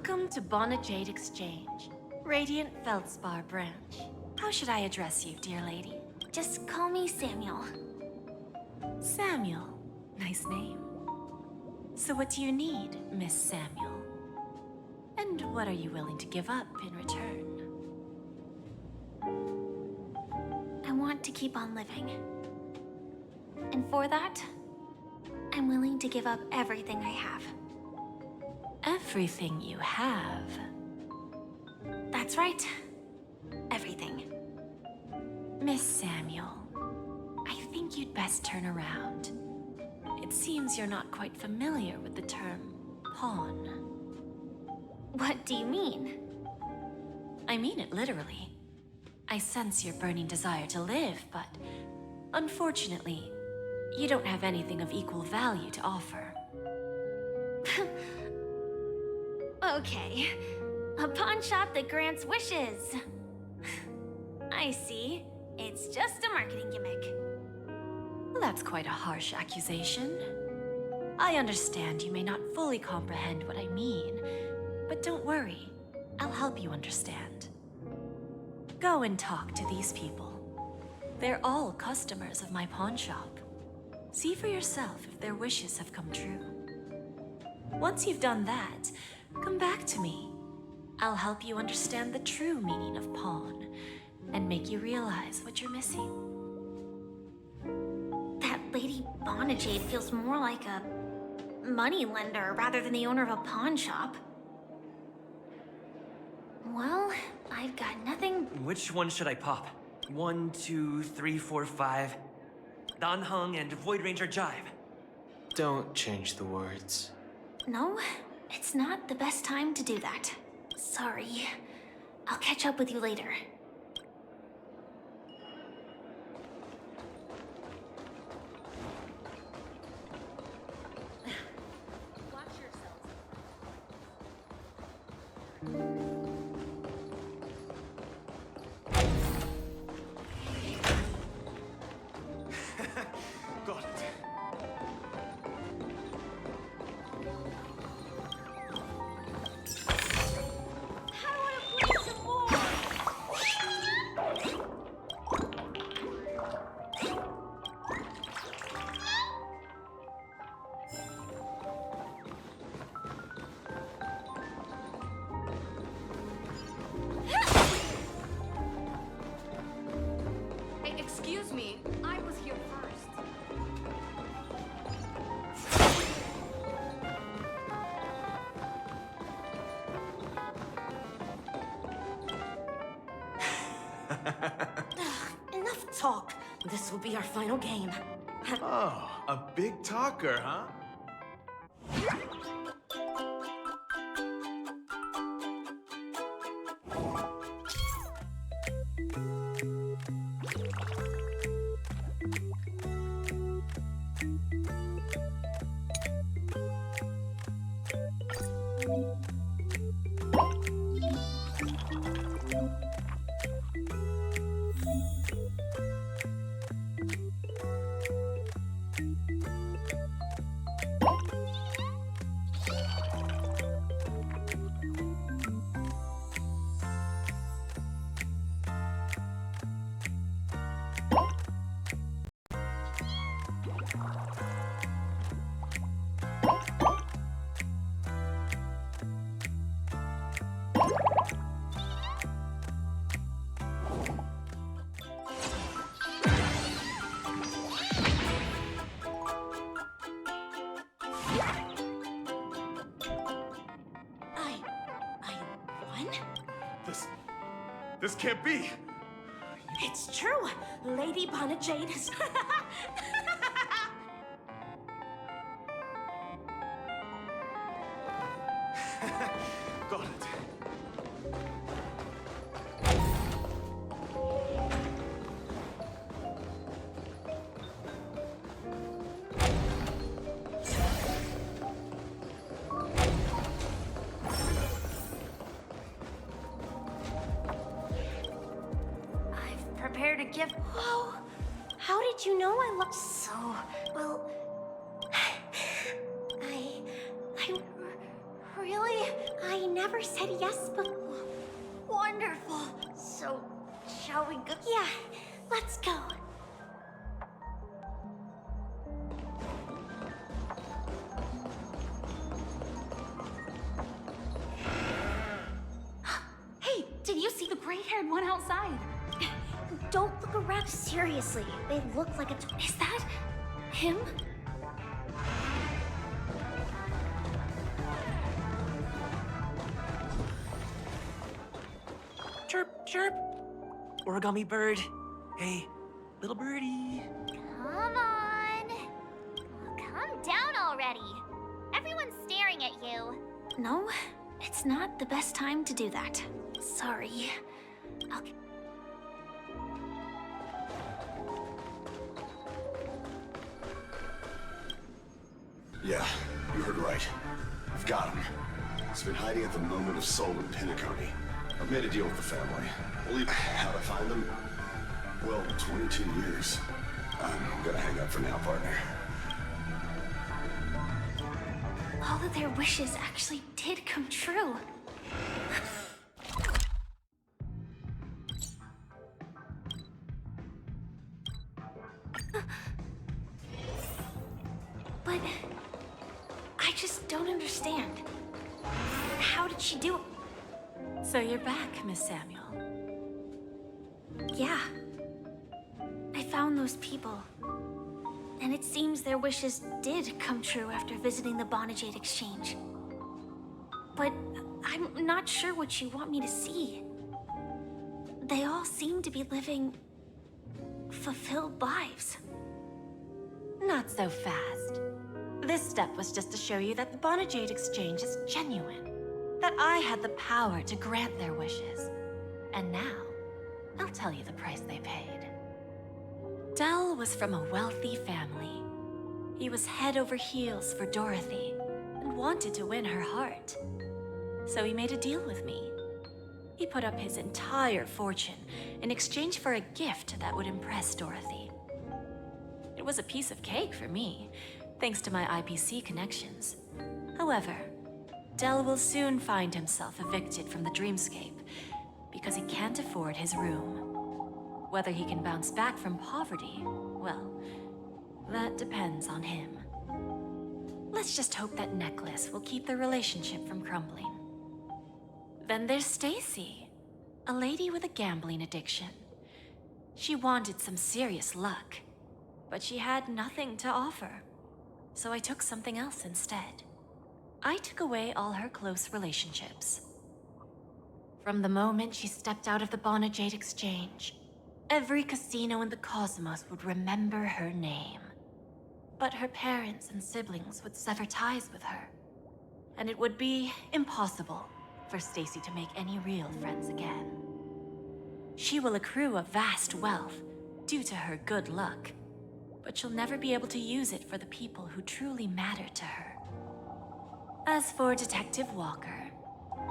Welcome to Bonajade Exchange, Radiant Feldspar branch. How should I address you, dear lady? Just call me Samuel. Samuel. Nice name. So what do you need, Miss Samuel? And what are you willing to give up in return? I want to keep on living. And for that, I'm willing to give up everything I have. Everything you have? That's right. Everything. Miss Samuel, I think you'd best turn around. It seems you're not quite familiar with the term pawn. What do you mean? I mean it literally. I sense your burning desire to live, but unfortunately, you don't have anything of equal value to offer. Okay. A pawn shop that grants wishes. I see. It's just a marketing gimmick. Well, that's quite a harsh accusation. I understand you may not fully comprehend what I mean, but don't worry. I'll help you understand. Go and talk to these people. They're all customers of my pawn shop. See for yourself if their wishes have come true. Once you've done that, come back to me. I'll help you understand the true meaning of pawn and make you realize what you're missing. That Lady Bonajade feels more like a money lender rather than the owner of a pawn shop. Well, I've got nothing. Which one should I pop? 1, 2, 3, 4, 5. Dan Heng and Void Ranger Jive. Don't change the words. No, it's not the best time to do that. Sorry. I'll catch up with you later. Watch yourselves. Got it. Hey, excuse me. I was here first. Enough talk. This will be our final game. Oh, a big talker, huh? I won? This can't be. It's true. Lady Bonajade is... Got it. I've prepared a gift. Whoa! How did you know I looked so... well... I really... I never said yes before. Wonderful. So, shall we go? Yeah, let's go. Hey, did you see the gray-haired one outside? Don't look around. Seriously, they look like a... Is that him? Chirp, chirp. Origami bird. Hey, little birdie. Come on. Calm down already. Everyone's staring at you. No, it's not the best time to do that. Sorry. Okay. Yeah, you heard right. I've got him. He's been hiding at the Moment of Soul in Pinacone. I've made a deal with the family. How'd I find them? Well, 22 years. I'm gonna hang up for now, partner. All of their wishes actually did come true. But I just don't understand. How did she do it? So you're back, Miss Samuel. Yeah. I found those people. And it seems their wishes did come true after visiting the Bonajade Exchange. But I'm not sure what you want me to see. They all seem to be living fulfilled lives. Not so fast. This step was just to show you that the Bonajade Exchange is genuine. That I had the power to grant their wishes. And now, I'll tell you the price they paid. Dell was from a wealthy family. He was head over heels for Dorothy and wanted to win her heart. So he made a deal with me. He put up his entire fortune in exchange for a gift that would impress Dorothy. It was a piece of cake for me, thanks to my IPC connections. However, Dell will soon find himself evicted from the dreamscape because he can't afford his room. Whether he can bounce back from poverty, well, that depends on him. Let's just hope that necklace will keep their relationship from crumbling. Then there's Stacy, a lady with a gambling addiction. She wanted some serious luck, but she had nothing to offer. So I took something else instead. I took away all her close relationships. From the moment she stepped out of the Bonajade Exchange, every casino in the cosmos would remember her name. But her parents and siblings would sever ties with her, and it would be impossible for Stacy to make any real friends again. She will accrue a vast wealth due to her good luck, but she'll never be able to use it for the people who truly matter to her. As for Detective Walker,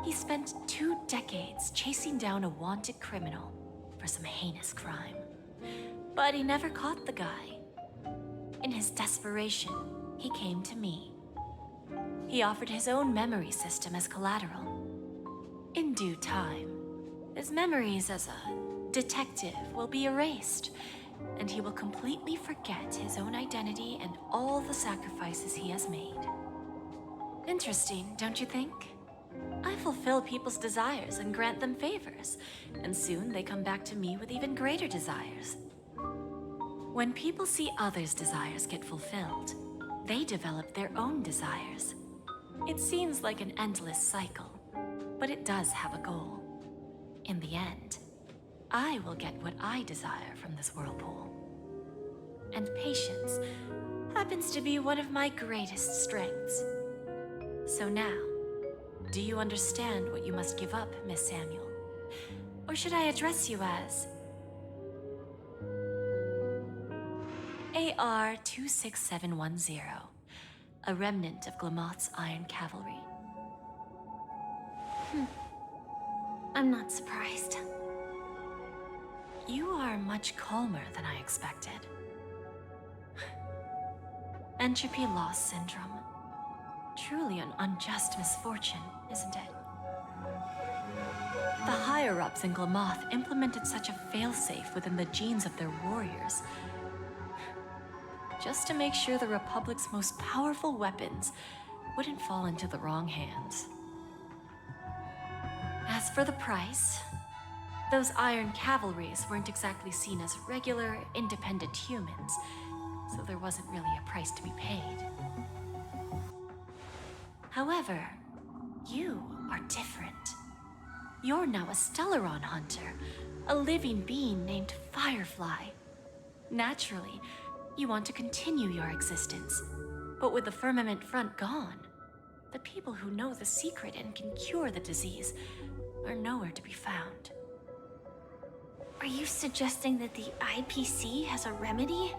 he spent 2 decades chasing down a wanted criminal for some heinous crime. But he never caught the guy. In his desperation, he came to me. He offered his own memory system as collateral. In due time, his memories as a detective will be erased, and he will completely forget his own identity and all the sacrifices he has made. Interesting, don't you think? I fulfill people's desires and grant them favors, and soon they come back to me with even greater desires. When people see others' desires get fulfilled, they develop their own desires. It seems like an endless cycle, but it does have a goal. In the end, I will get what I desire from this whirlpool. And patience happens to be one of my greatest strengths. So now, do you understand what you must give up, Miss Samuel? Or should I address you as AR-26710, a remnant of Glamoth's Iron Cavalry? I'm not surprised. You are much calmer than I expected. Entropy loss syndrome. Truly an unjust misfortune, isn't it? The higher-ups in Glamoth implemented such a failsafe within the genes of their warriors, just to make sure the Republic's most powerful weapons wouldn't fall into the wrong hands. As for the price, those Iron Cavalries weren't exactly seen as regular, independent humans, so there wasn't really a price to be paid. However, you are different. You're now a Stellaron hunter, a living being named Firefly. Naturally, you want to continue your existence, but with the Firmament Front gone, the people who know the secret and can cure the disease are nowhere to be found. Are you suggesting that the IPC has a remedy?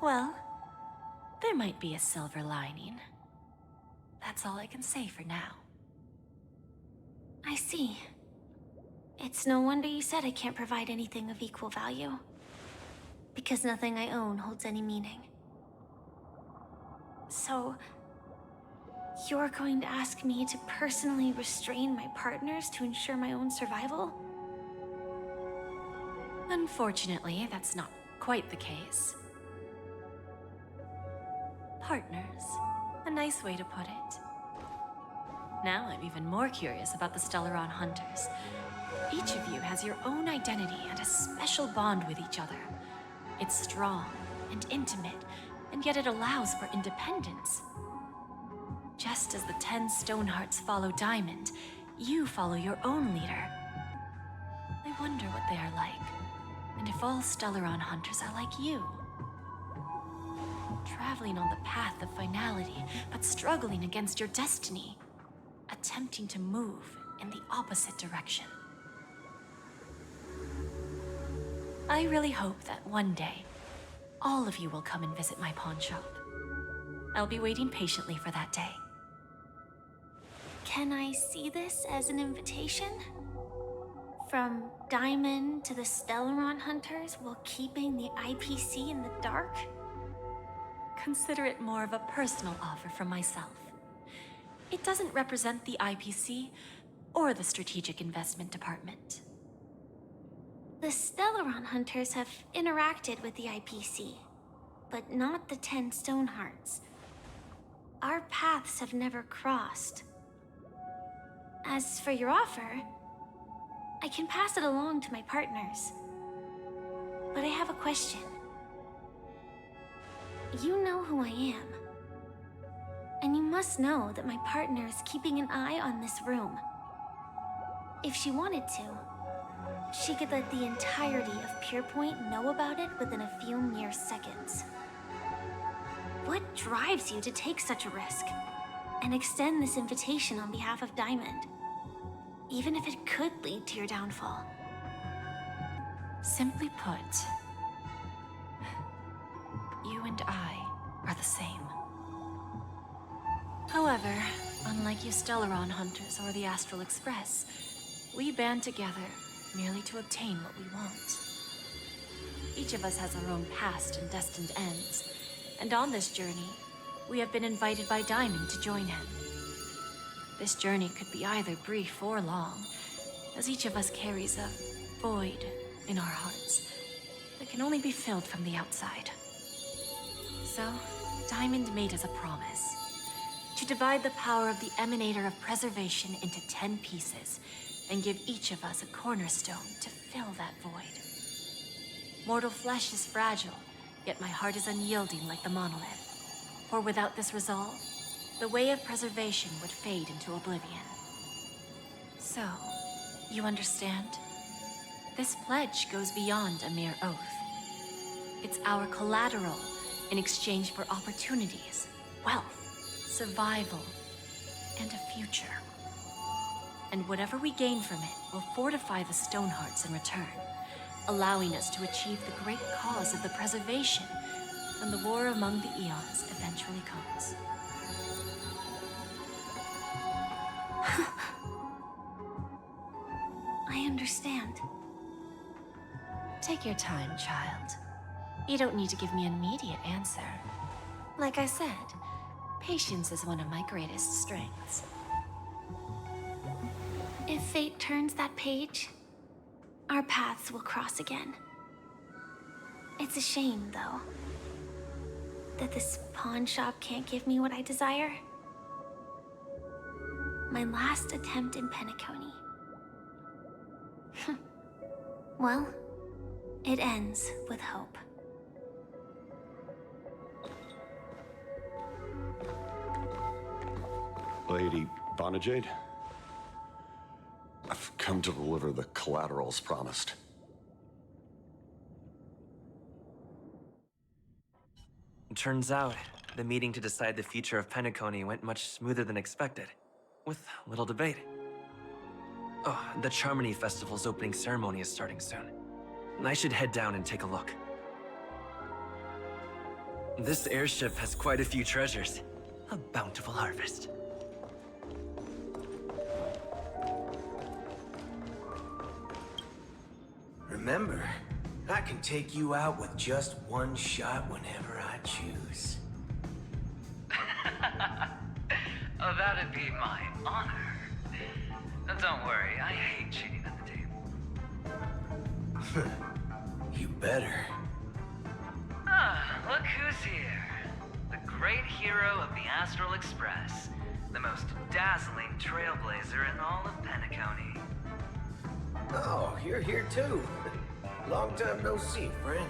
Well, there might be a silver lining. That's all I can say for now. I see. It's no wonder you said I can't provide anything of equal value. Because nothing I own holds any meaning. So, you're going to ask me to personally restrain my partners to ensure my own survival? Unfortunately, that's not quite the case. Partners. A nice way to put it. Now I'm even more curious about the Stellaron Hunters. Each of you has your own identity and a special bond with each other. It's strong and intimate, and yet it allows for independence. Just as the 10 Stonehearts follow Diamond, you follow your own leader. I wonder what they are like, and if all Stellaron Hunters are like you. Traveling on the path of finality, but struggling against your destiny. Attempting to move in the opposite direction. I really hope that one day, all of you will come and visit my pawn shop. I'll be waiting patiently for that day. Can I see this as an invitation? From Diamond to the Stellaron Hunters while keeping the IPC in the dark? Consider it more of a personal offer from myself. It doesn't represent the IPC or the Strategic Investment Department. The Stellaron Hunters have interacted with the IPC, but not the 10 Stonehearts. Our paths have never crossed. As for your offer, I can pass it along to my partners. But I have a question. You know who I am. And you must know that my partner is keeping an eye on this room. If she wanted to, she could let the entirety of Purepoint know about it within a few mere seconds. What drives you to take such a risk and extend this invitation on behalf of Diamond, even if it could lead to your downfall? Simply put, you and I are the same. However, unlike you Stellaron Hunters or the Astral Express, we band together merely to obtain what we want. Each of us has our own past and destined ends, and on this journey, we have been invited by Diamond to join him. This journey could be either brief or long, as each of us carries a void in our hearts that can only be filled from the outside. So, Diamond made us a promise. To divide the power of the Emanator of Preservation into 10 pieces, and give each of us a cornerstone to fill that void. Mortal flesh is fragile, yet my heart is unyielding like the monolith. For without this resolve, the way of preservation would fade into oblivion. So, you understand? This pledge goes beyond a mere oath. It's our collateral in exchange for opportunities, wealth, survival, and a future. And whatever we gain from it will fortify the Stonehearts in return, allowing us to achieve the great cause of the preservation when the war among the Eons eventually comes. I understand. Take your time, child. You don't need to give me an immediate answer. Like I said, patience is one of my greatest strengths. If fate turns that page, our paths will cross again. It's a shame, though, that this pawn shop can't give me what I desire. My last attempt in Penacony. Well, it ends with hope. Lady Bonajade? I've come to deliver the collaterals promised. Turns out, the meeting to decide the future of Penacony went much smoother than expected, with little debate. Oh, the Charmony Festival's opening ceremony is starting soon. I should head down and take a look. This airship has quite a few treasures. A bountiful harvest. Remember, I can take you out with just one shot whenever I choose. Oh, that'd be my honor. Don't worry, I hate cheating at the table. You better. Ah, look who's here. The great hero of the Astral Express. The most dazzling trailblazer in all of Penacony. Oh, you're here too. Long time no see, friend.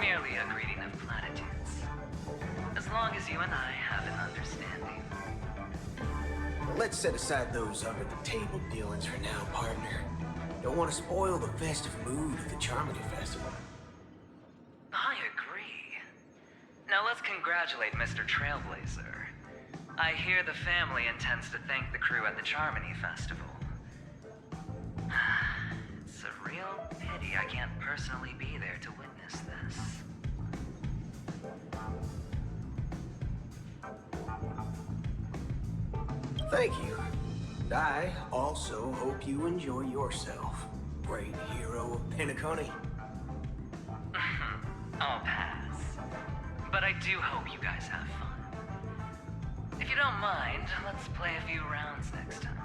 Merely a greeting of platitudes. As long as you and I have an understanding. Let's set aside those under-the-table dealings for now, partner. Don't want to spoil the festive mood of the Charmony Festival. I agree. Now let's congratulate Mr. Trailblazer. I hear the family intends to thank the crew at the Charmony Festival. It's a real pity I can't personally be there to witness this. Thank you. And I also hope you enjoy yourself, great hero of Penacony. I'll pass. But I do hope you guys have fun. If you don't mind, let's play a few rounds next time.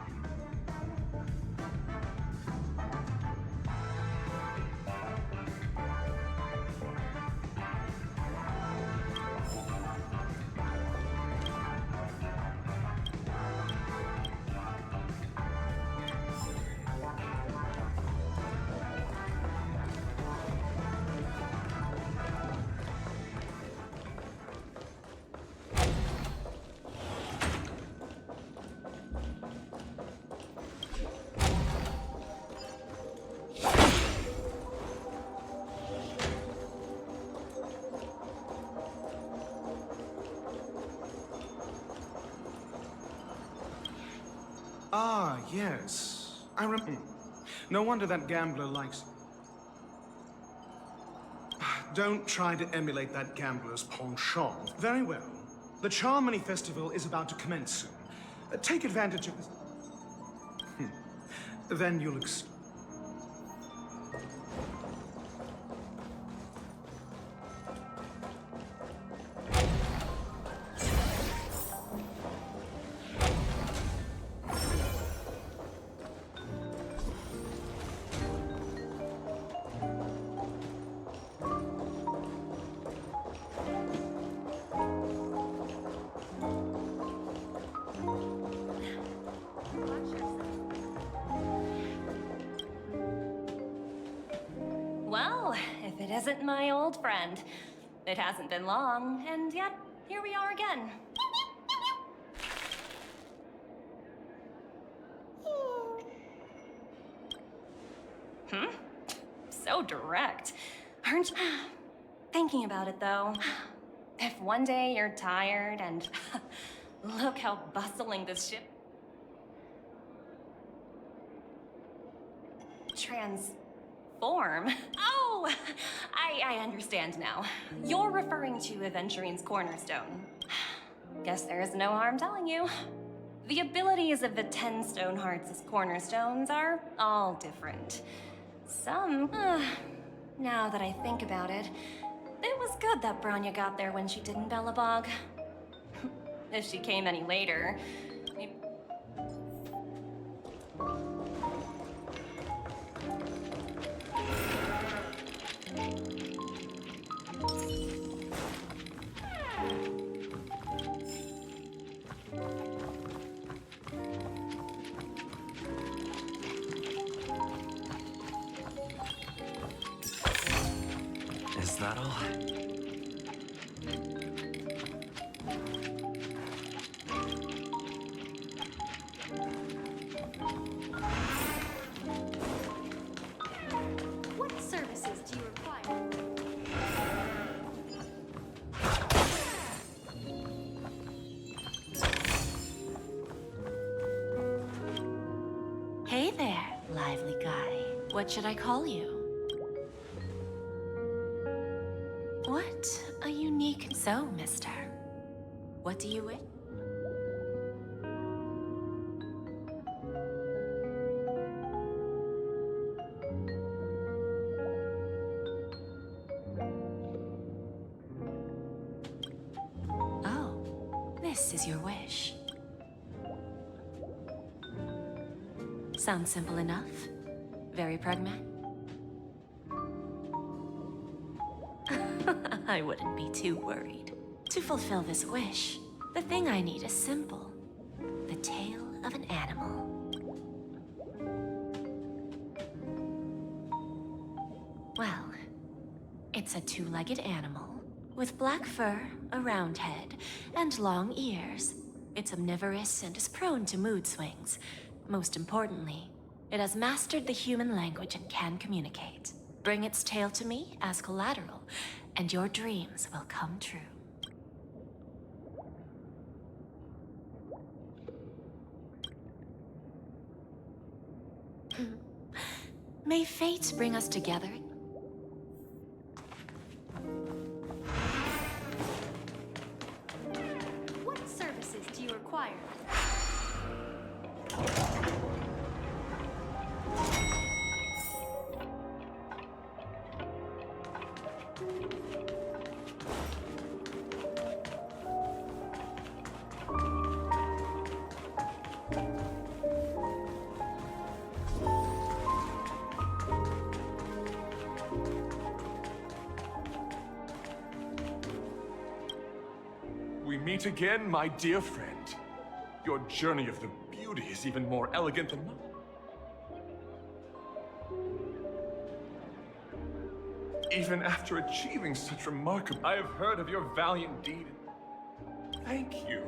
Ah, yes. I remember. No wonder that gambler likes... Don't try to emulate that gambler's penchant. Very well. The Charmony Festival is about to commence soon. Take advantage of this... Then you'll... Well, if it isn't my old friend. It hasn't been long, and yet, here we are again. So direct. Aren't you? Thinking about it, though. If one day you're tired and look how bustling this ship... Transform? Oh! Oh, I understand now. You're referring to Aventurine's Cornerstone. Guess there is no harm telling you. The abilities of the 10 Stonehearts' cornerstones are all different. Some, now that I think about it, it was good that Bronya got there when she did in Belobog. If she came any later, Is that all? What services do you require? Hey there, lively guy. What should I call you? What a unique... So, mister, what do you wish? Oh, this is your wish. Sounds simple enough. Very pragmatic. I wouldn't be too worried. To fulfill this wish, the thing I need is simple. The tail of an animal. Well, it's a two-legged animal with black fur, a round head, and long ears. It's omnivorous and is prone to mood swings. Most importantly, it has mastered the human language and can communicate. Bring its tail to me as collateral, and your dreams will come true. May fate bring us together. What services do you require? We meet again, my dear friend. Your journey of the beauty is even more elegant than mine. Even after achieving such remarkable... I have heard of your valiant deed. Thank you.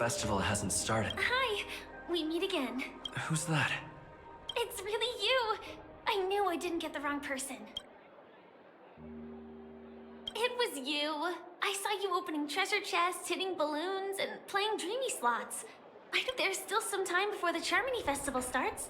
festival hasn't started. Hi, we meet again. Who's that? It's really you. I knew I didn't get the wrong person. It was you. I saw you opening treasure chests, hitting balloons, and playing dreamy slots. I know there's still some time before the Charmony Festival starts.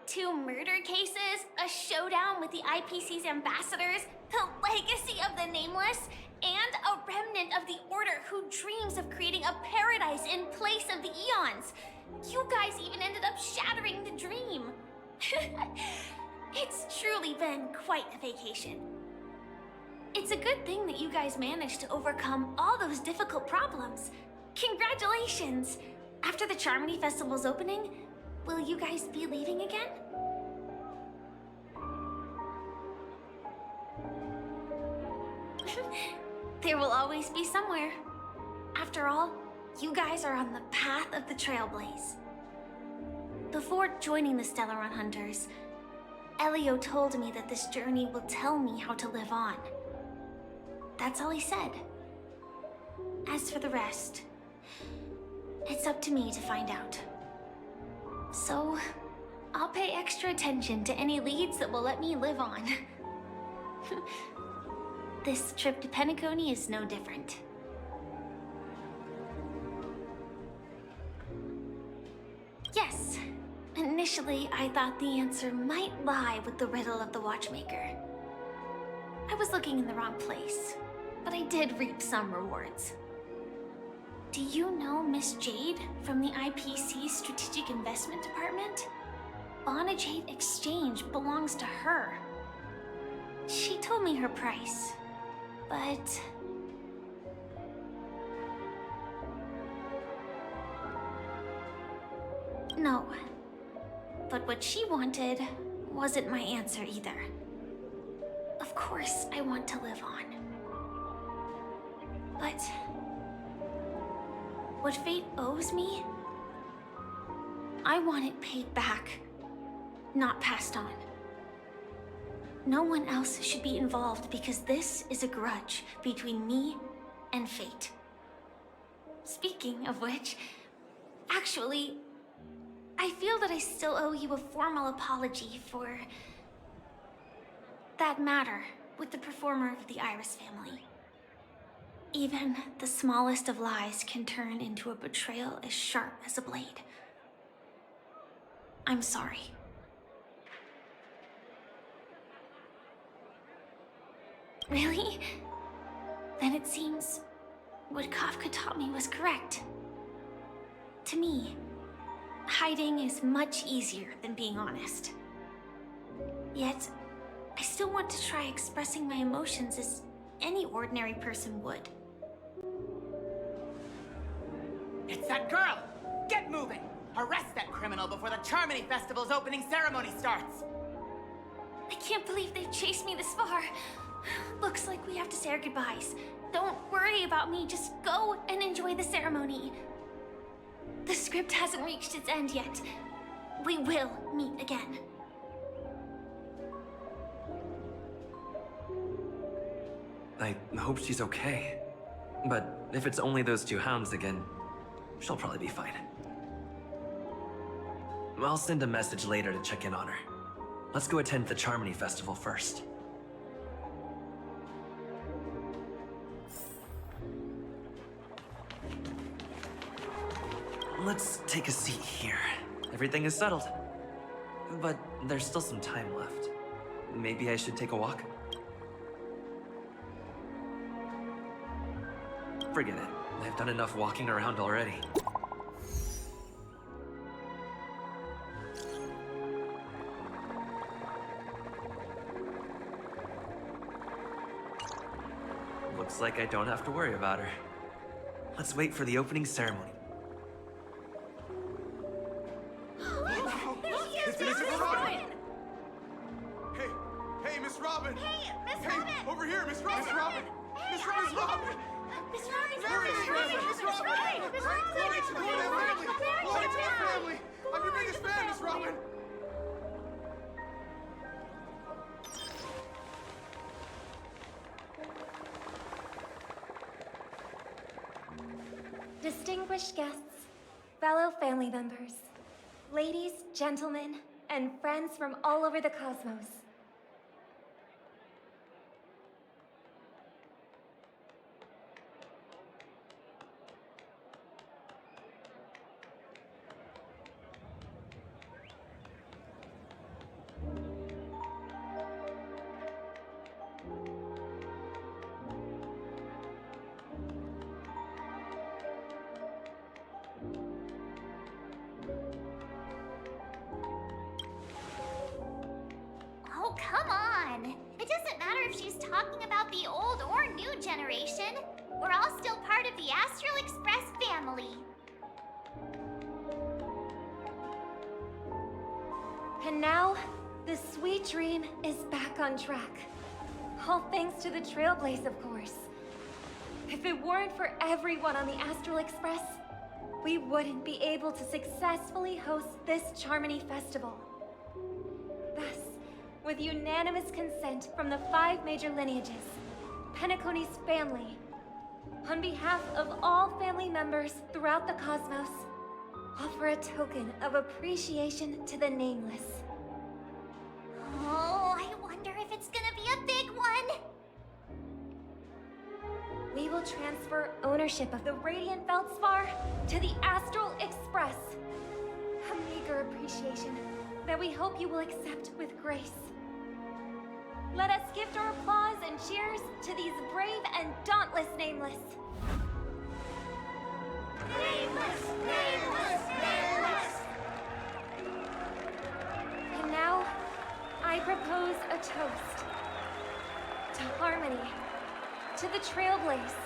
Two murder cases, a showdown with the IPC's ambassadors, the legacy of the Nameless, and a remnant of the Order who dreams of creating a paradise in place of the Eons. You guys even ended up shattering the dream. It's truly been quite a vacation. It's a good thing that you guys managed to overcome all those difficult problems. Congratulations! After the Charmony Festival's opening, will you guys be leaving again? There will always be somewhere. After all, you guys are on the path of the Trailblaze. Before joining the Stellaron Hunters, Elio told me that this journey will tell me how to live on. That's all he said. As for the rest, it's up to me to find out. So, I'll pay extra attention to any leads that will let me live on. This trip to Penacony is no different. Yes, initially I thought the answer might lie with the riddle of the Watchmaker. I was looking in the wrong place, but I did reap some rewards. Do you know Miss Jade from the IPC Strategic Investment Department? Bonajade Exchange belongs to her. She told me her price, but... No. But what she wanted wasn't my answer either. Of course, I want to live on. But... what fate owes me, I want it paid back, not passed on. No one else should be involved because this is a grudge between me and fate. Speaking of which, actually, I feel that I still owe you a formal apology for that matter with the performer of the Iris family. Even the smallest of lies can turn into a betrayal as sharp as a blade. I'm sorry. Really? Then it seems what Kafka taught me was correct. To me, hiding is much easier than being honest. Yet, I still want to try expressing my emotions as any ordinary person would. It's that girl! Get moving! Arrest that criminal before the Charmony Festival's opening ceremony starts! I can't believe they've chased me this far. Looks like we have to say our goodbyes. Don't worry about me, just go and enjoy the ceremony. The script hasn't reached its end yet. We will meet again. I hope she's okay. But if it's only those two hounds again, she'll probably be fine. I'll send a message later to check in on her. Let's go attend the Charmony Festival first. Let's take a seat here. Everything is settled. But there's still some time left. Maybe I should take a walk? Forget it. I've done enough walking around already. Looks like I don't have to worry about her. Let's wait for the opening ceremony. It's Miss Robin! Hey, Miss Robin! Hey, Miss Robin! Over here, Miss Robin! Miss Robin! Miss Robin! Miss Robin! Miss Robin! Mary! Miss Robin! Glory to the family! Glory to the family! I'm your biggest fan, Miss Robin! distinguished guests, fellow family members, ladies, gentlemen, and friends from all over the cosmos. Oh, come on! It doesn't matter if she's talking about the old or new generation. We're all still part of the Astral Express family. And now, the sweet dream is back on track. All thanks to the Trailblaze, of course. If it weren't for everyone on the Astral Express, we wouldn't be able to successfully host this Charmony Festival. Thus, with unanimous consent from the 5 major lineages, Penacony's family, on behalf of all family members throughout the cosmos, offer a token of appreciation to the Nameless. Oh, I wonder if it's gonna be a big one. We will transfer ownership of the Radiant Feldspar to the Astral Express. A meager appreciation that we hope you will accept with grace. Let us gift our applause and cheers to these brave and dauntless Nameless. Nameless! Nameless! Nameless! And now, I propose a toast. To harmony, to the Trailblaze,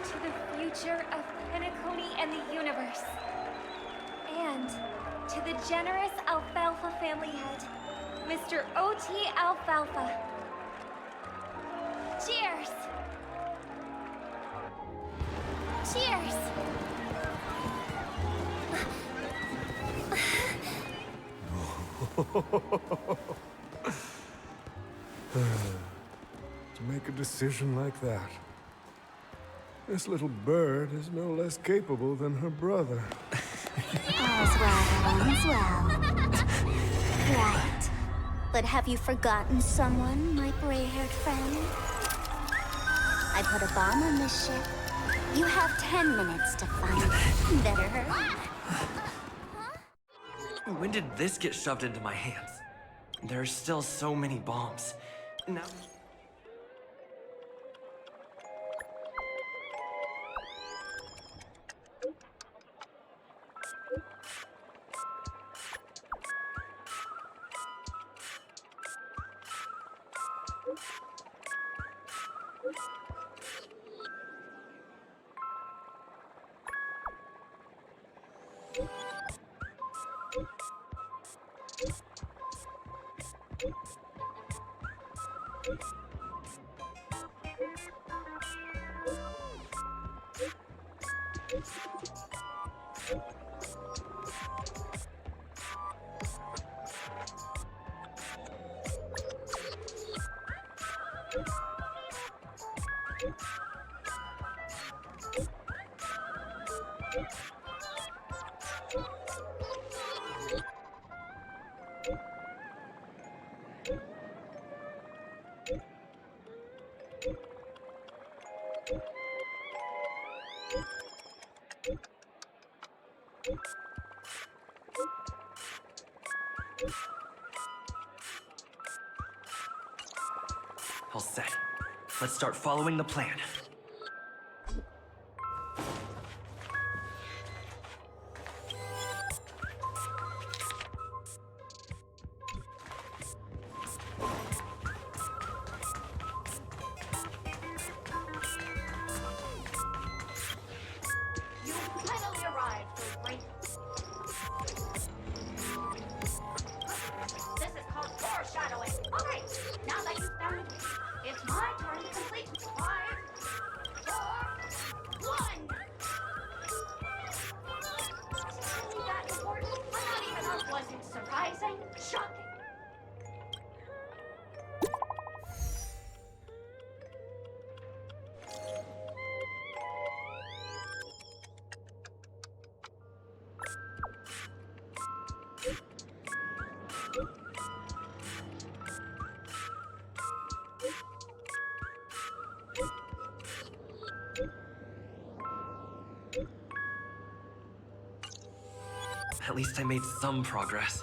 to the future of Penacony and the universe, and to the generous Alfalfa family head, Mr. O.T. Alfalfa. Cheers! Cheers! To make a decision like that. This little bird is no less capable than her brother. All's well, all's well. Right. But have you forgotten someone, my gray-haired friend? I put a bomb on this ship. You have 10 minutes to find it. Better hurry. When did this get shoved into my hands? There are still so many bombs. Now... All set. Let's start following the plan. You finally arrived, Fruitly. This is called foreshadowing. Alright, now that you've found me, it's my turn to complete 5 At least I made some progress.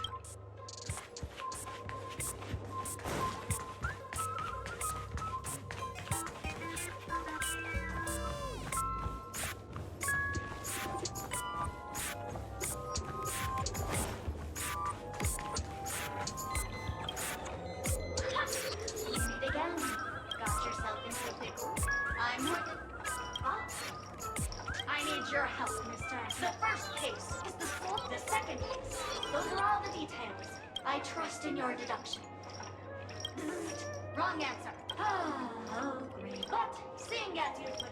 You meet again. Got yourself into a pickle. I'm more than... Oh. I need your help, mister. The first case is the second case. Those are all the details. I trust in your deduction. Wrong answer. Oh, great. But seeing as you put it...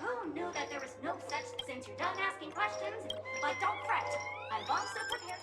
Who knew that there was no such since you're done asking questions? But don't fret. I've also prepared...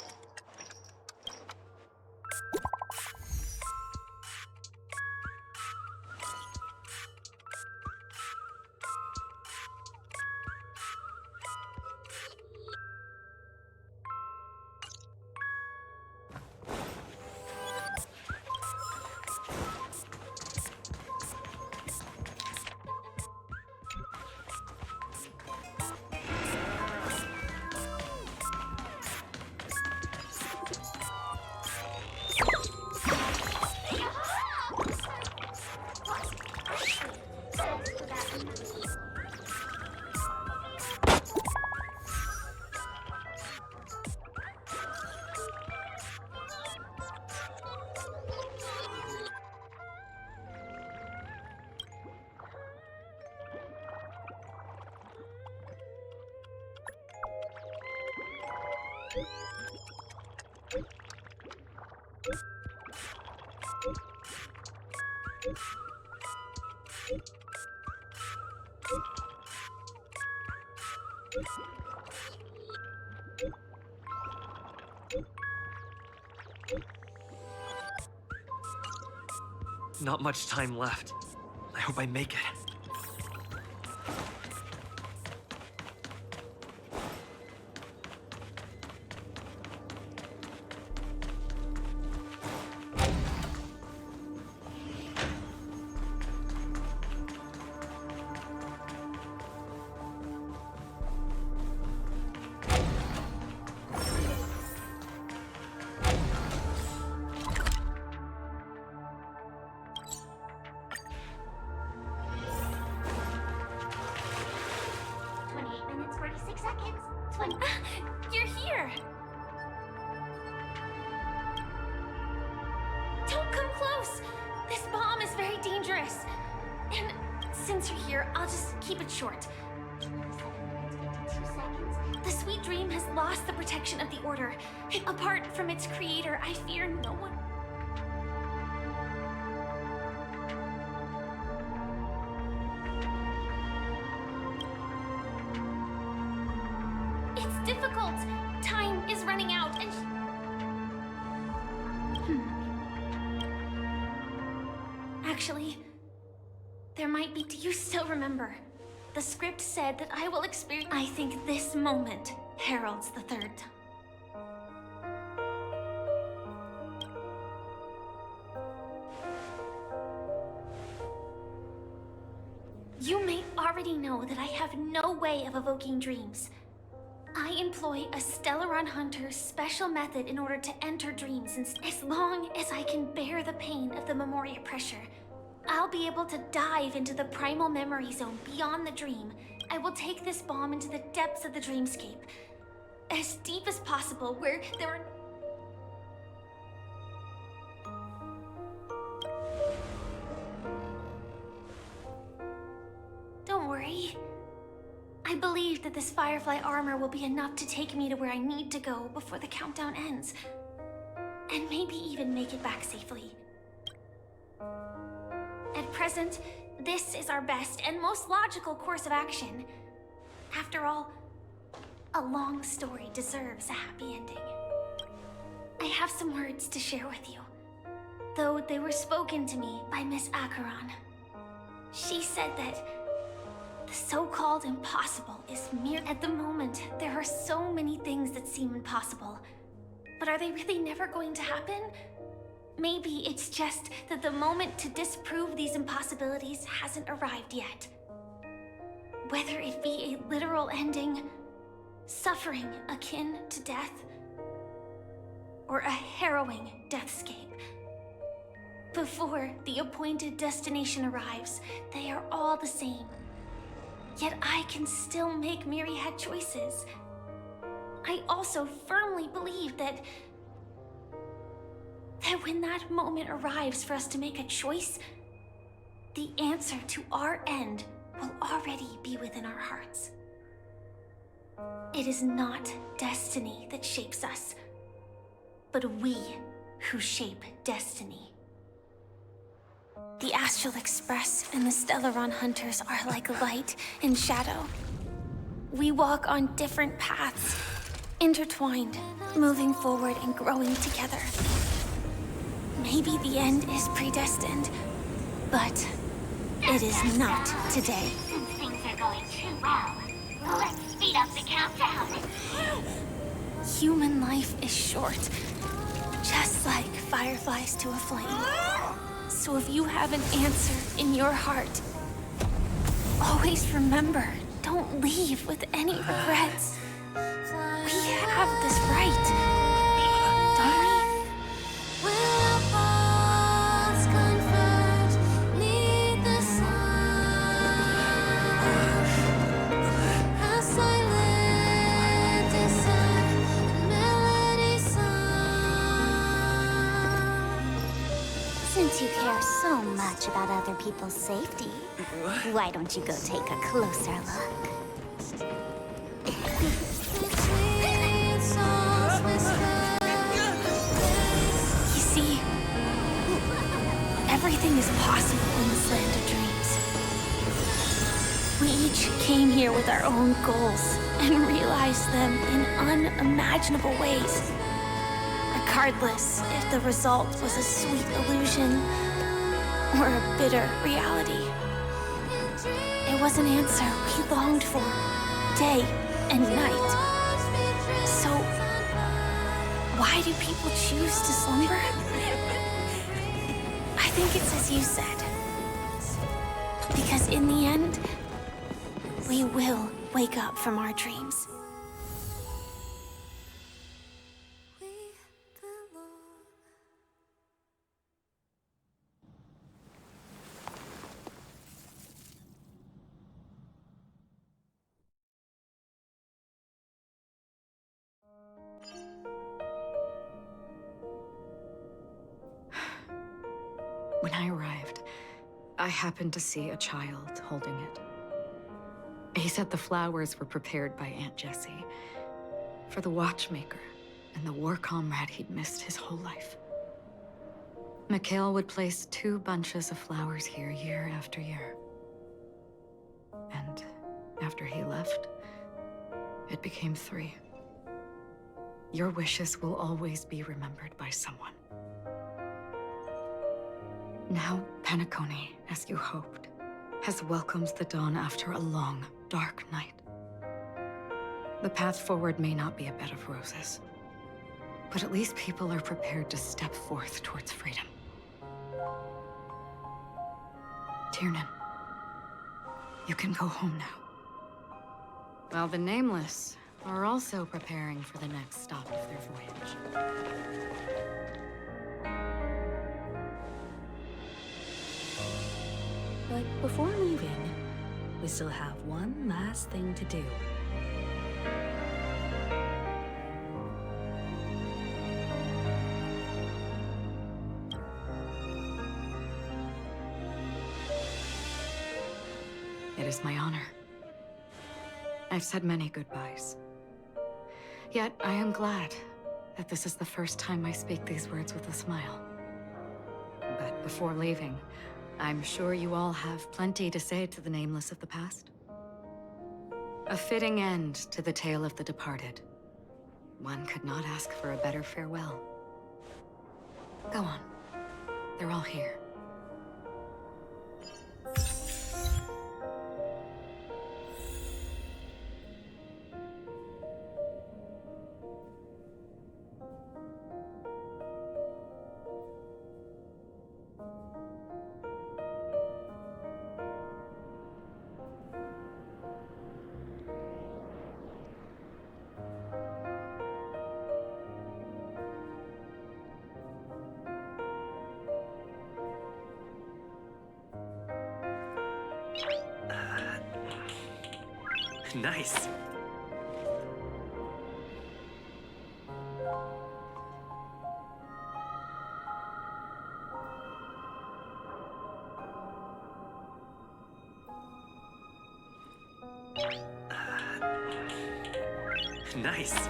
Not much time left. I hope I make it. You're here! Don't come close! This bomb is very dangerous. And since you're here, I'll just keep it short. The Sweet Dream has lost the protection of the Order. Apart from its creator, I fear no one... Harold! Time is running out and... Actually, there might be... Do you still remember? The script said that I will experience... I think this moment heralds the third time. You may already know that I have no way of evoking dreams. I employ a Stellaron Hunter's special method in order to enter dreams, and as long as I can bear the pain of the Memoria pressure, I'll be able to dive into the primal memory zone beyond the dream. I will take this bomb into the depths of the dreamscape, as deep as possible, where there are... Don't worry. I believe that this Firefly armor will be enough to take me to where I need to go before the countdown ends. And maybe even make it back safely. At present, this is our best and most logical course of action. After all, a long story deserves a happy ending. I have some words to share with you, though they were spoken to me by Miss Acheron. She said that the so-called impossible is mere... At the moment, there are so many things that seem impossible. But are they really never going to happen? Maybe it's just that the moment to disprove these impossibilities hasn't arrived yet. Whether it be a literal ending, suffering akin to death, or a harrowing deathscape. Before the appointed destination arrives, they are all the same. Yet I can still make myriad choices. I also firmly believe that when that moment arrives for us to make a choice, the answer to our end will already be within our hearts. It is not destiny that shapes us, but we who shape destiny. The Astral Express and the Stellaron Hunters are like light and shadow. We walk on different paths, intertwined, moving forward and growing together. Maybe the end is predestined, but it is not today. Since things are going too well, let's speed up the countdown. Human life is short, just like fireflies to a flame. So if you have an answer in your heart, always remember, don't leave with any regrets. We have this right, don't we? Since you care so much about other people's safety, why don't you go take a closer look? You see, everything is possible in this land of dreams. We each came here with our own goals and realized them in unimaginable ways. Regardless if the result was a sweet illusion or a bitter reality. It was an answer we longed for, day and night. So, why do people choose to slumber? I think it's as you said. Because in the end, we will wake up from our dreams. When I arrived, I happened to see a child holding it. He said the flowers were prepared by Aunt Jessie for the watchmaker and the war comrade he'd missed his whole life. Mikhail would place 2 bunches of flowers here year after year. And after he left, it became 3. your wishes will always be remembered by someone. Now, Penacony, as you hoped, has welcomed the dawn after a long, dark night. The path forward may not be a bed of roses, but at least people are prepared to step forth towards freedom. Tiernan, you can go home now. While the Nameless are also preparing for the next stop of their voyage. But before leaving, we still have one last thing to do. It is my honor. I've said many goodbyes. Yet I am glad that this is the first time I speak these words with a smile. But before leaving, I'm sure you all have plenty to say to the Nameless of the past. A fitting end to the tale of the departed. One could not ask for a better farewell. Go on. They're all here. Nice. Nice.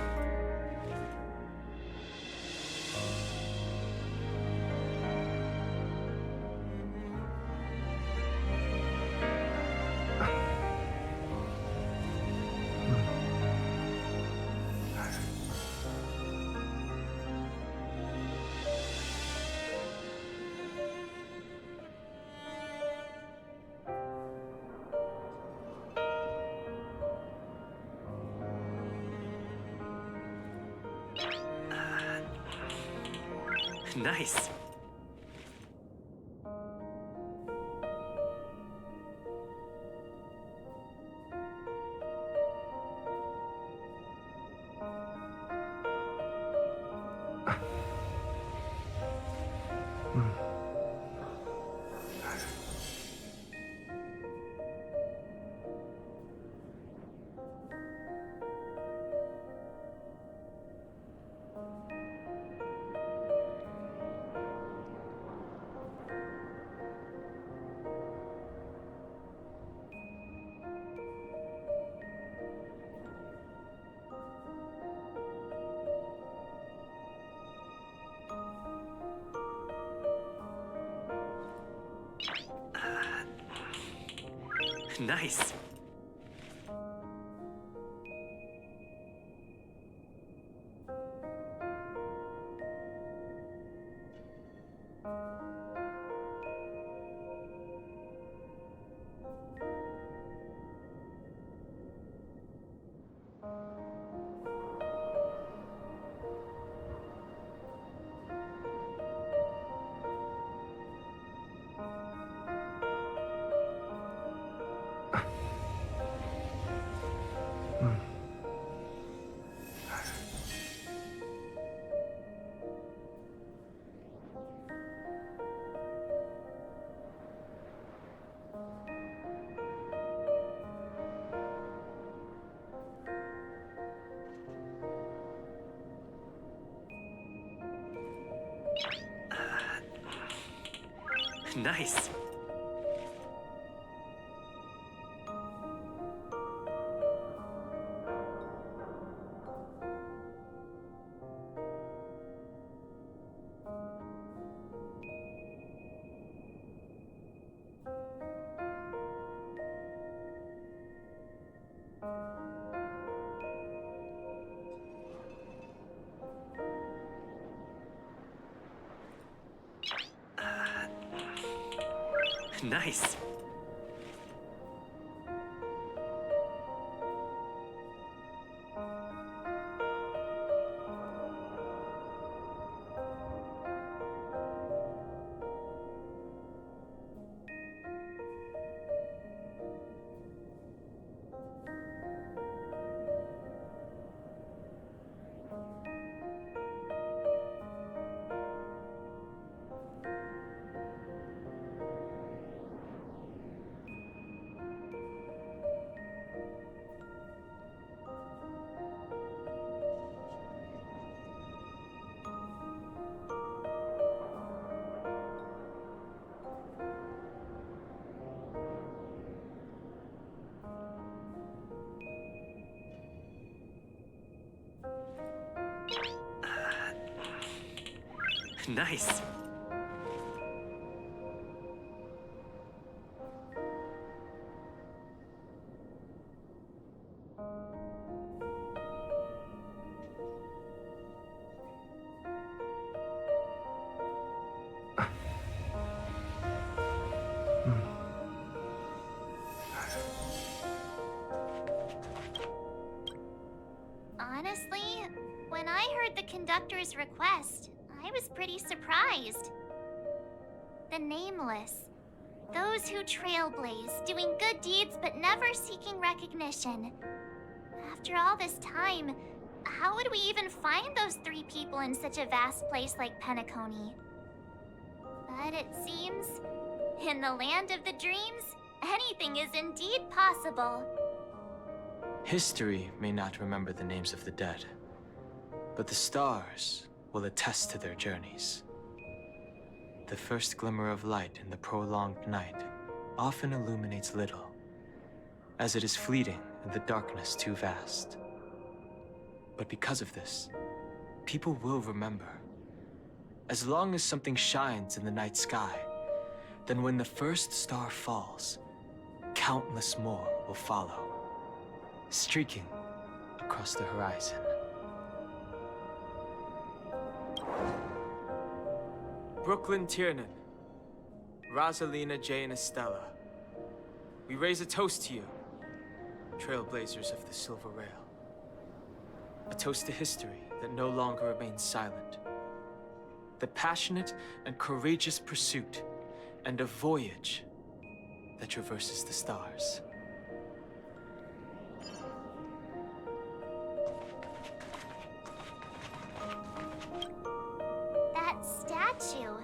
Nice. Nice. Nice. Nice. Nice. Honestly, when I heard the conductor's request, I was pretty surprised. The Nameless. Those who trailblaze, doing good deeds but never seeking recognition. After all this time, how would we even find those 3 people in such a vast place like Penacony? But it seems, in the land of the dreams, anything is indeed possible. History may not remember the names of the dead, but the stars will attest to their journeys. The first glimmer of light in the prolonged night often illuminates little, as it is fleeting and the darkness too vast. But because of this, people will remember. As long as something shines in the night sky, then when the first star falls, countless more will follow, streaking across the horizon. Brooklyn Tiernan, Rosalina Jane Estella, we raise a toast to you, trailblazers of the Silver Rail. A toast to history that no longer remains silent. The passionate and courageous pursuit, and a voyage that traverses the stars. That statue.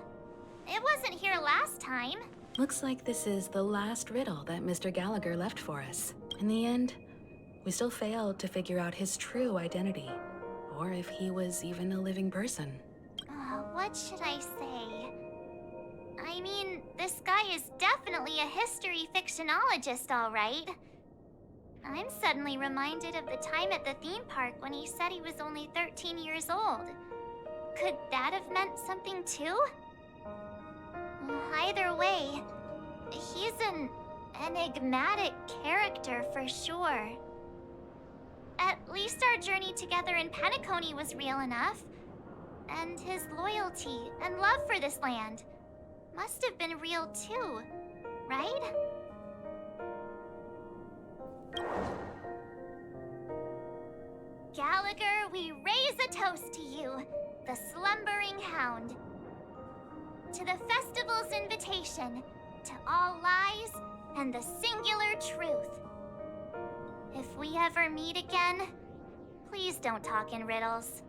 It wasn't here last time. Looks like this is the last riddle that Mr. Gallagher left for us. In the end, we still failed to figure out his true identity, or if he was even a living person. What should I say? I mean, this guy is definitely a history fictionologist, all right. I'm suddenly reminded of the time at the theme park when he said he was only 13 years old. Could that have meant something too? Either way, he's an enigmatic character for sure. At least our journey together in Penacony was real enough. And his loyalty and love for this land must have been real too, right? Gallagher, we raise a toast to you, the slumbering hound. To the festival's invitation, to all lies and the singular truth. If we ever meet again, please don't talk in riddles.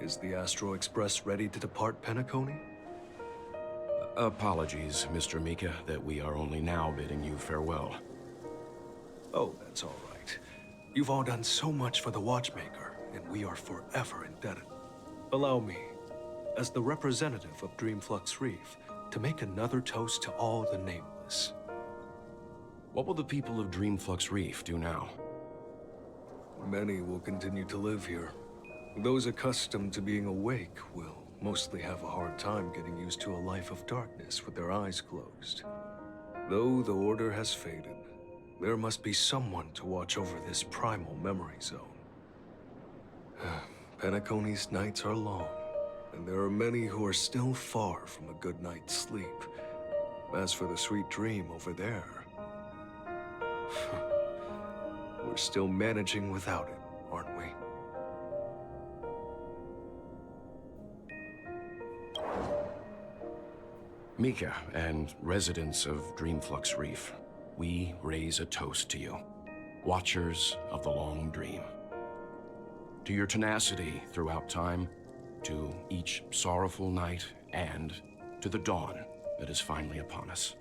Is the Astro Express ready to depart Penacony? Apologies, Mr. Mika, that we are only now bidding you farewell. Oh, that's all right. You've all done so much for the Watchmaker, and we are forever indebted. Allow me, as the representative of Dreamflux Reef, to make another toast to all the nameless. What will the people of Dreamflux Reef do now? Many will continue to live here. Those accustomed to being awake will mostly have a hard time getting used to a life of darkness with their eyes closed. Though the order has faded, there must be someone to watch over this primal memory zone. Penacony's nights are long, and there are many who are still far from a good night's sleep. As for the sweet dream over there, we're still managing without it, aren't we? Mika and residents of Dreamflux Reef, we raise a toast to you, Watchers of the Long Dream. To your tenacity throughout time, to each sorrowful night, and to the dawn that is finally upon us.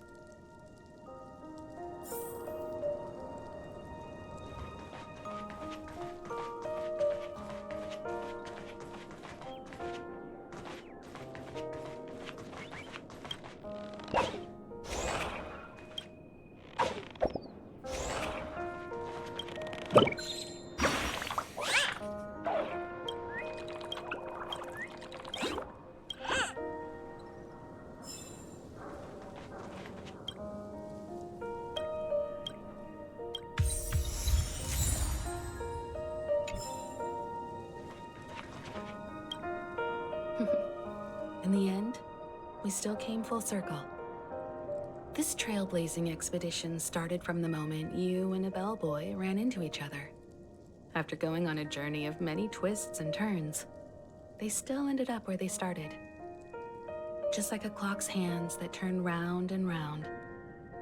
In the end, we still came full circle. This trailblazing expedition started from the moment you and a bellboy ran into each other. After going on a journey of many twists and turns, they still ended up where they started. Just like a clock's hands that turn round and round,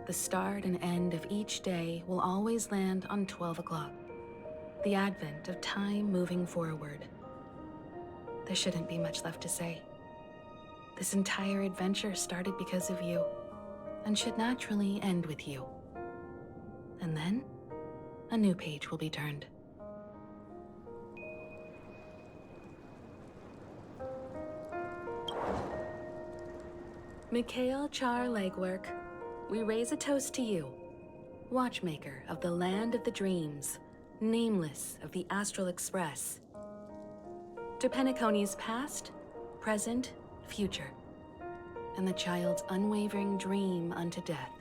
the start and end of each day will always land on 12 o'clock. The advent of time moving forward. There shouldn't be much left to say. This entire adventure started because of you, and should naturally end with you. And then, a new page will be turned. Mikhail Char Legwork, we raise a toast to you, Watchmaker of the Land of the Dreams, Nameless of the Astral Express. To Penacony's past, present, future, and the child's unwavering dream unto death.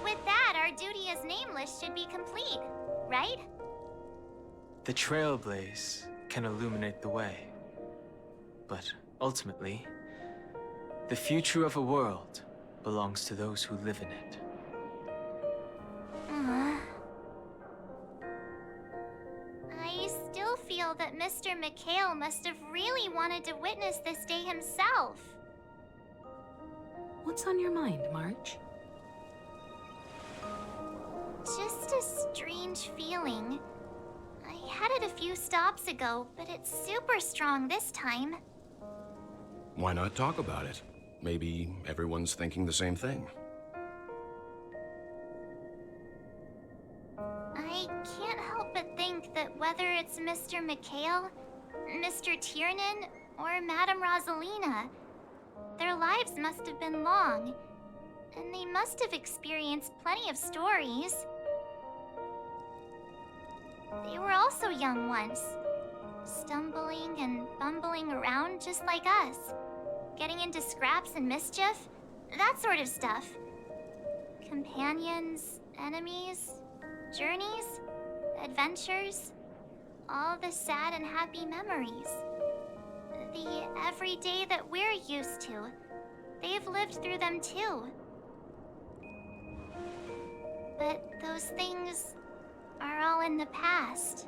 With that, our duty as Nameless should be complete, right? The Trailblaze can illuminate the way. But ultimately, the future of a world belongs to those who live in it. I still feel that Mr. Mikhail must have really wanted to witness this day himself. What's on your mind, March? Just a strange feeling. I had it a few stops ago, but it's super strong this time. Why not talk about it? Maybe everyone's thinking the same thing. I can't help but think that whether it's Mr. Mikhail, Mr. Tiernan, or Madame Rosalina, their lives must have been long, and they must have experienced plenty of stories. They were also young once, stumbling and bumbling around just like us, getting into scraps and mischief, that sort of stuff. Companions, enemies, journeys, adventures, all the sad and happy memories. The everyday that we're used to, they've lived through them too. But those things are all in the past.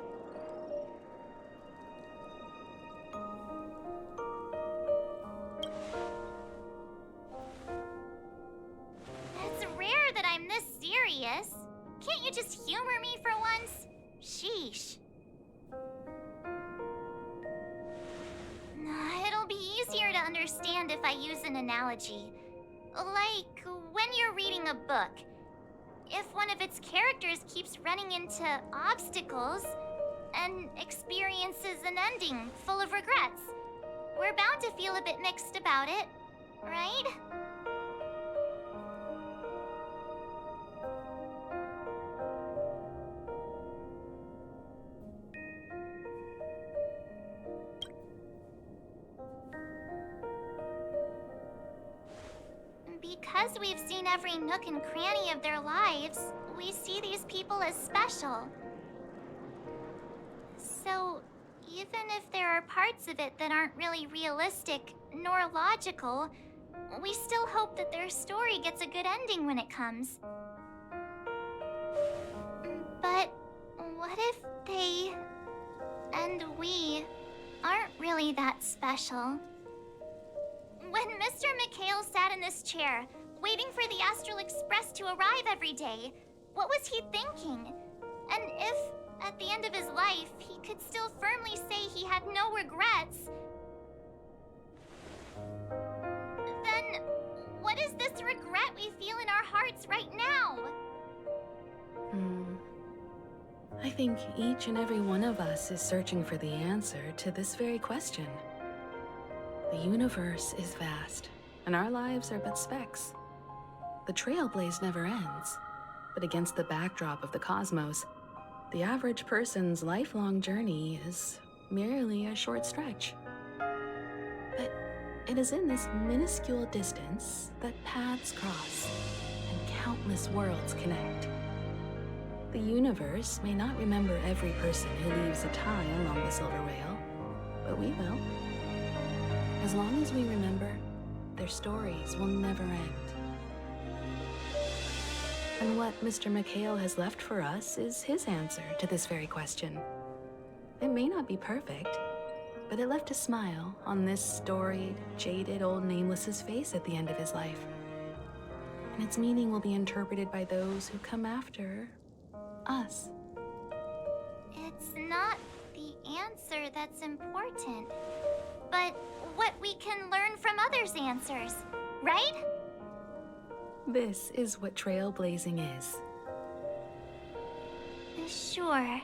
It's rare that I'm this serious. Can't you just humor me for once? Sheesh. It'll be easier to understand if I use an analogy. Like when you're reading a book. if one of its characters keeps running into obstacles and experiences an ending full of regrets. We're bound to feel a bit mixed about it, right? Because we've seen every nook and cranny of their lives, we see these people as special. So, even if there are parts of it that aren't really realistic nor logical, we still hope that their story gets a good ending when it comes. But what if they and we aren't really that special? When Mr. McHale sat in this chair, waiting for the Astral Express to arrive every day, what was he thinking? And if, at the end of his life, he could still firmly say he had no regrets, then what is this regret we feel in our hearts right now? I think each and every one of us is searching for the answer to this very question. The universe is vast, and our lives are but specks. The Trailblaze never ends, but against the backdrop of the cosmos, the average person's lifelong journey is merely a short stretch. But it is in this minuscule distance that paths cross and countless worlds connect. The universe may not remember every person who leaves a tie along the Silver Rail, but we will. As long as we remember, their stories will never end. And what Mr. McHale has left for us is his answer to this very question. It may not be perfect, but it left a smile on this storied, jaded old Nameless's face at the end of his life. And its meaning will be interpreted by those who come after us. It's not the answer that's important, but what we can learn from others' answers, right? This is what trailblazing is. Sure.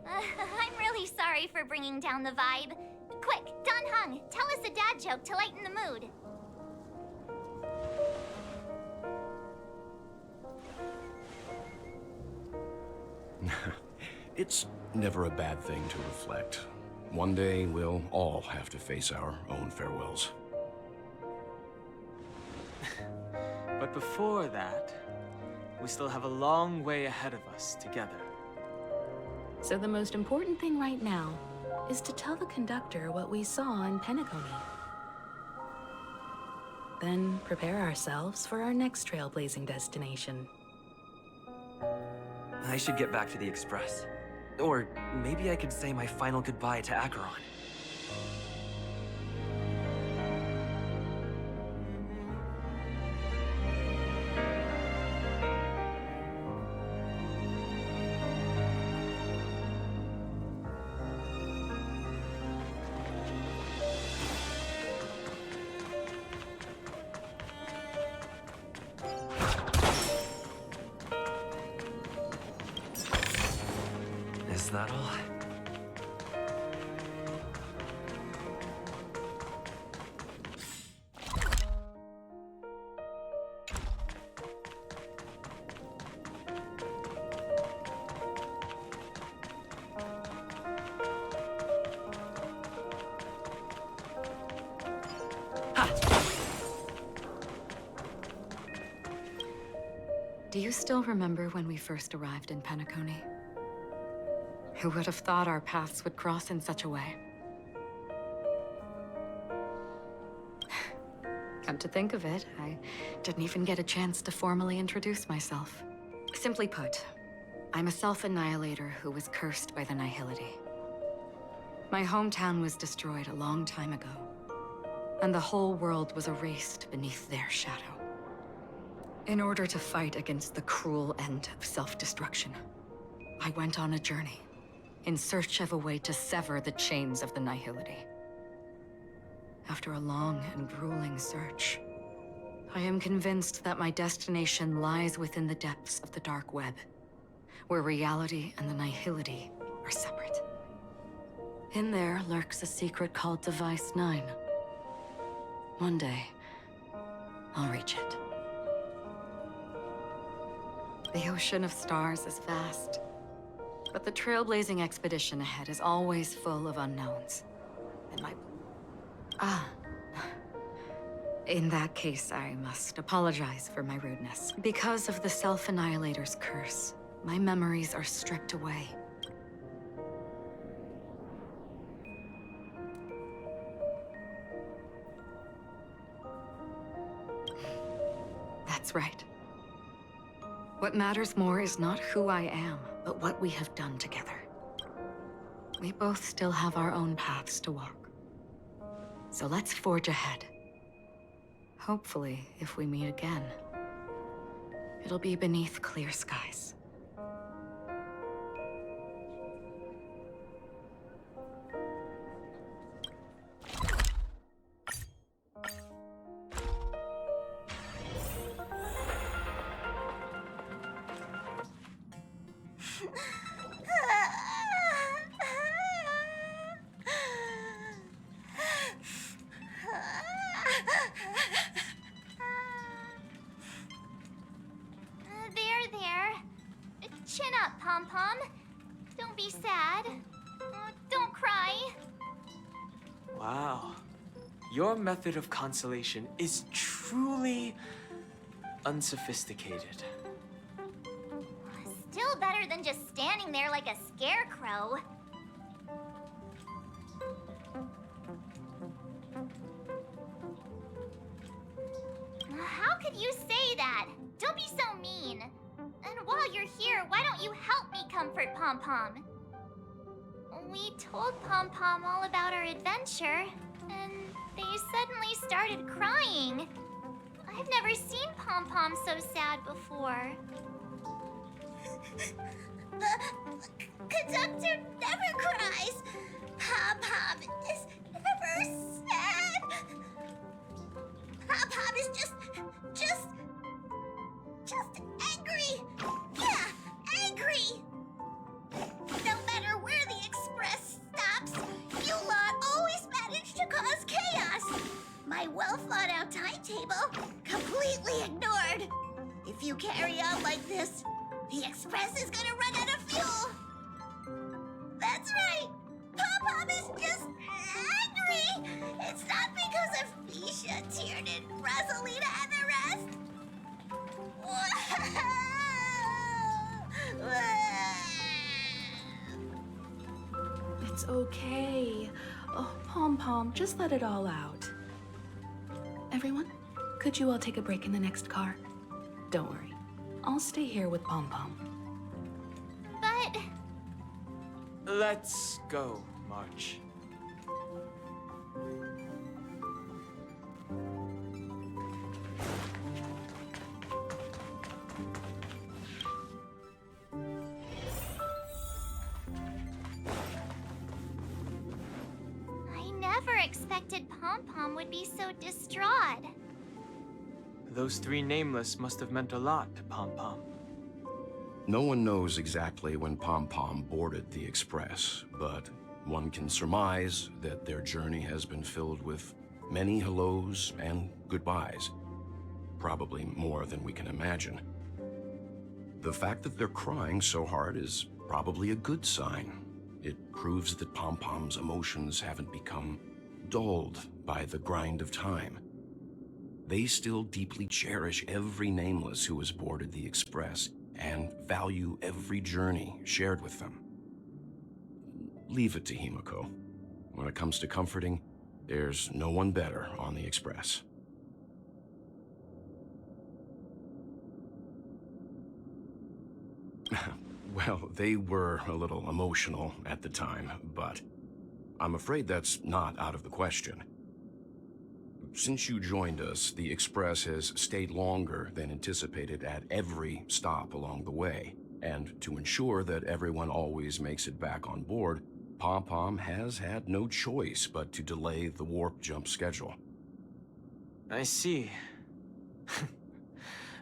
I'm really sorry for bringing down the vibe. Quick, Dan Heng, tell us a dad joke to lighten the mood. It's never a bad thing to reflect. One day, we'll all have to face our own farewells. But before that, we still have a long way ahead of us together. So the most important thing right now is to tell the conductor what we saw in Penacony. Then prepare ourselves for our next trailblazing destination. I should get back to the Express. Or maybe I could say my final goodbye to Acheron. Is that all? Do you still remember when we first arrived in Penacony? Who would have thought our paths would cross in such a way? Come to think of it, I didn't even get a chance to formally introduce myself. Simply put, I'm a self-annihilator who was cursed by the Nihility. My hometown was destroyed a long time ago, and the whole world was erased beneath their shadow. In order to fight against the cruel end of self-destruction, I went on a journey in search of a way to sever the chains of the Nihility. After a long and grueling search, I am convinced that my destination lies within the depths of the dark web, where reality and the nihility are separate. In there lurks a secret called Device 9. One day, I'll reach it. The ocean of stars is vast, but the trailblazing expedition ahead is always full of unknowns. And in that case, I must apologize for my rudeness. Because of the Self-Annihilator's curse, my memories are stripped away. That's right. What matters more is not who I am, but what we have done together. We both still have our own paths to walk. So let's forge ahead. Hopefully, if we meet again, it'll be beneath clear skies. Chin up, Pom-Pom. Don't be sad. Don't cry. Wow. Your method of consolation is truly unsophisticated. Still better than just standing there like a scarecrow. How could you say that? Don't be so mean. And while you're here, why don't you help me comfort Pom-Pom? We told Pom-Pom all about our adventure, and they suddenly started crying. I've never seen Pom-Pom so sad before. The conductor never cries. Pom-Pom is never sad. Pom-Pom is just angry. Yeah, angry. No matter where the express stops, you lot always manage to cause chaos. My well-thought-out timetable completely ignored. If you carry on like this, the express is gonna run out of fuel. That's right. Pom-Pom is just angry. It's not because of Misha, Tiernan, Rosalina, and the rest. It's okay. Oh, Pom-Pom, just let it all out. Everyone, could you all take a break in the next car? Don't worry. I'll stay here with Pom-Pom. But... Let's go, March. I never expected Pom-Pom would be so distraught. Those three nameless must have meant a lot to Pom-Pom. No one knows exactly when Pom-Pom boarded the Express, but one can surmise that their journey has been filled with many hellos and goodbyes. Probably more than we can imagine. The fact that they're crying so hard is probably a good sign. It proves that Pom-Pom's emotions haven't become dulled by the grind of time. They still deeply cherish every nameless who has boarded the Express and value every journey shared with them. Leave it to Himiko. When it comes to comforting, there's no one better on the Express. Well, they were a little emotional at the time, but I'm afraid that's not out of the question. Since you joined us, the Express has stayed longer than anticipated at every stop along the way. And to ensure that everyone always makes it back on board, Pom-Pom has had no choice but to delay the warp jump schedule. I see.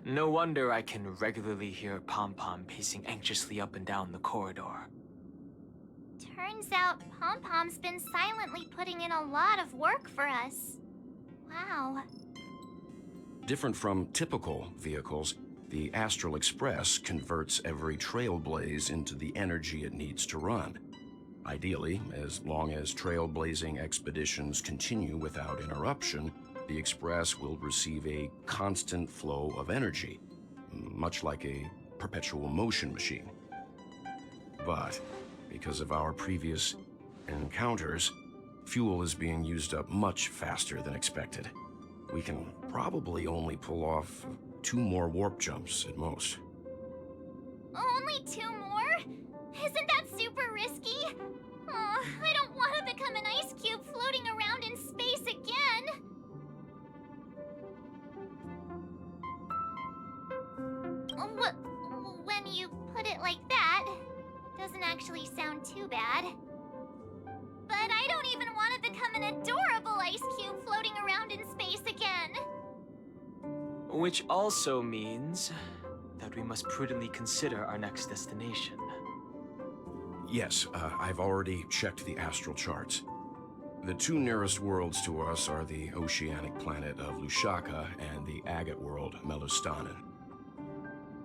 No wonder I can regularly hear Pom-Pom pacing anxiously up and down the corridor. Turns out Pom-Pom's been silently putting in a lot of work for us. Wow. Different from typical vehicles, the Astral Express converts every trailblaze into the energy it needs to run. Ideally, as long as trailblazing expeditions continue without interruption, the Express will receive a constant flow of energy, much like a perpetual motion machine. But because of our previous encounters, fuel is being used up much faster than expected. We can probably only pull off 2 more warp jumps at most. Only 2 more? Isn't that super risky? Oh, I don't want to become an ice cube floating around in space again. When you put it like that, doesn't actually sound too bad. But I don't even want to become an adorable ice cube floating around in space again. Which also means that we must prudently consider our next destination. Yes, I've already checked the astral charts. The 2 nearest worlds to us are the oceanic planet of Lushaka and the agate world, Melustanen.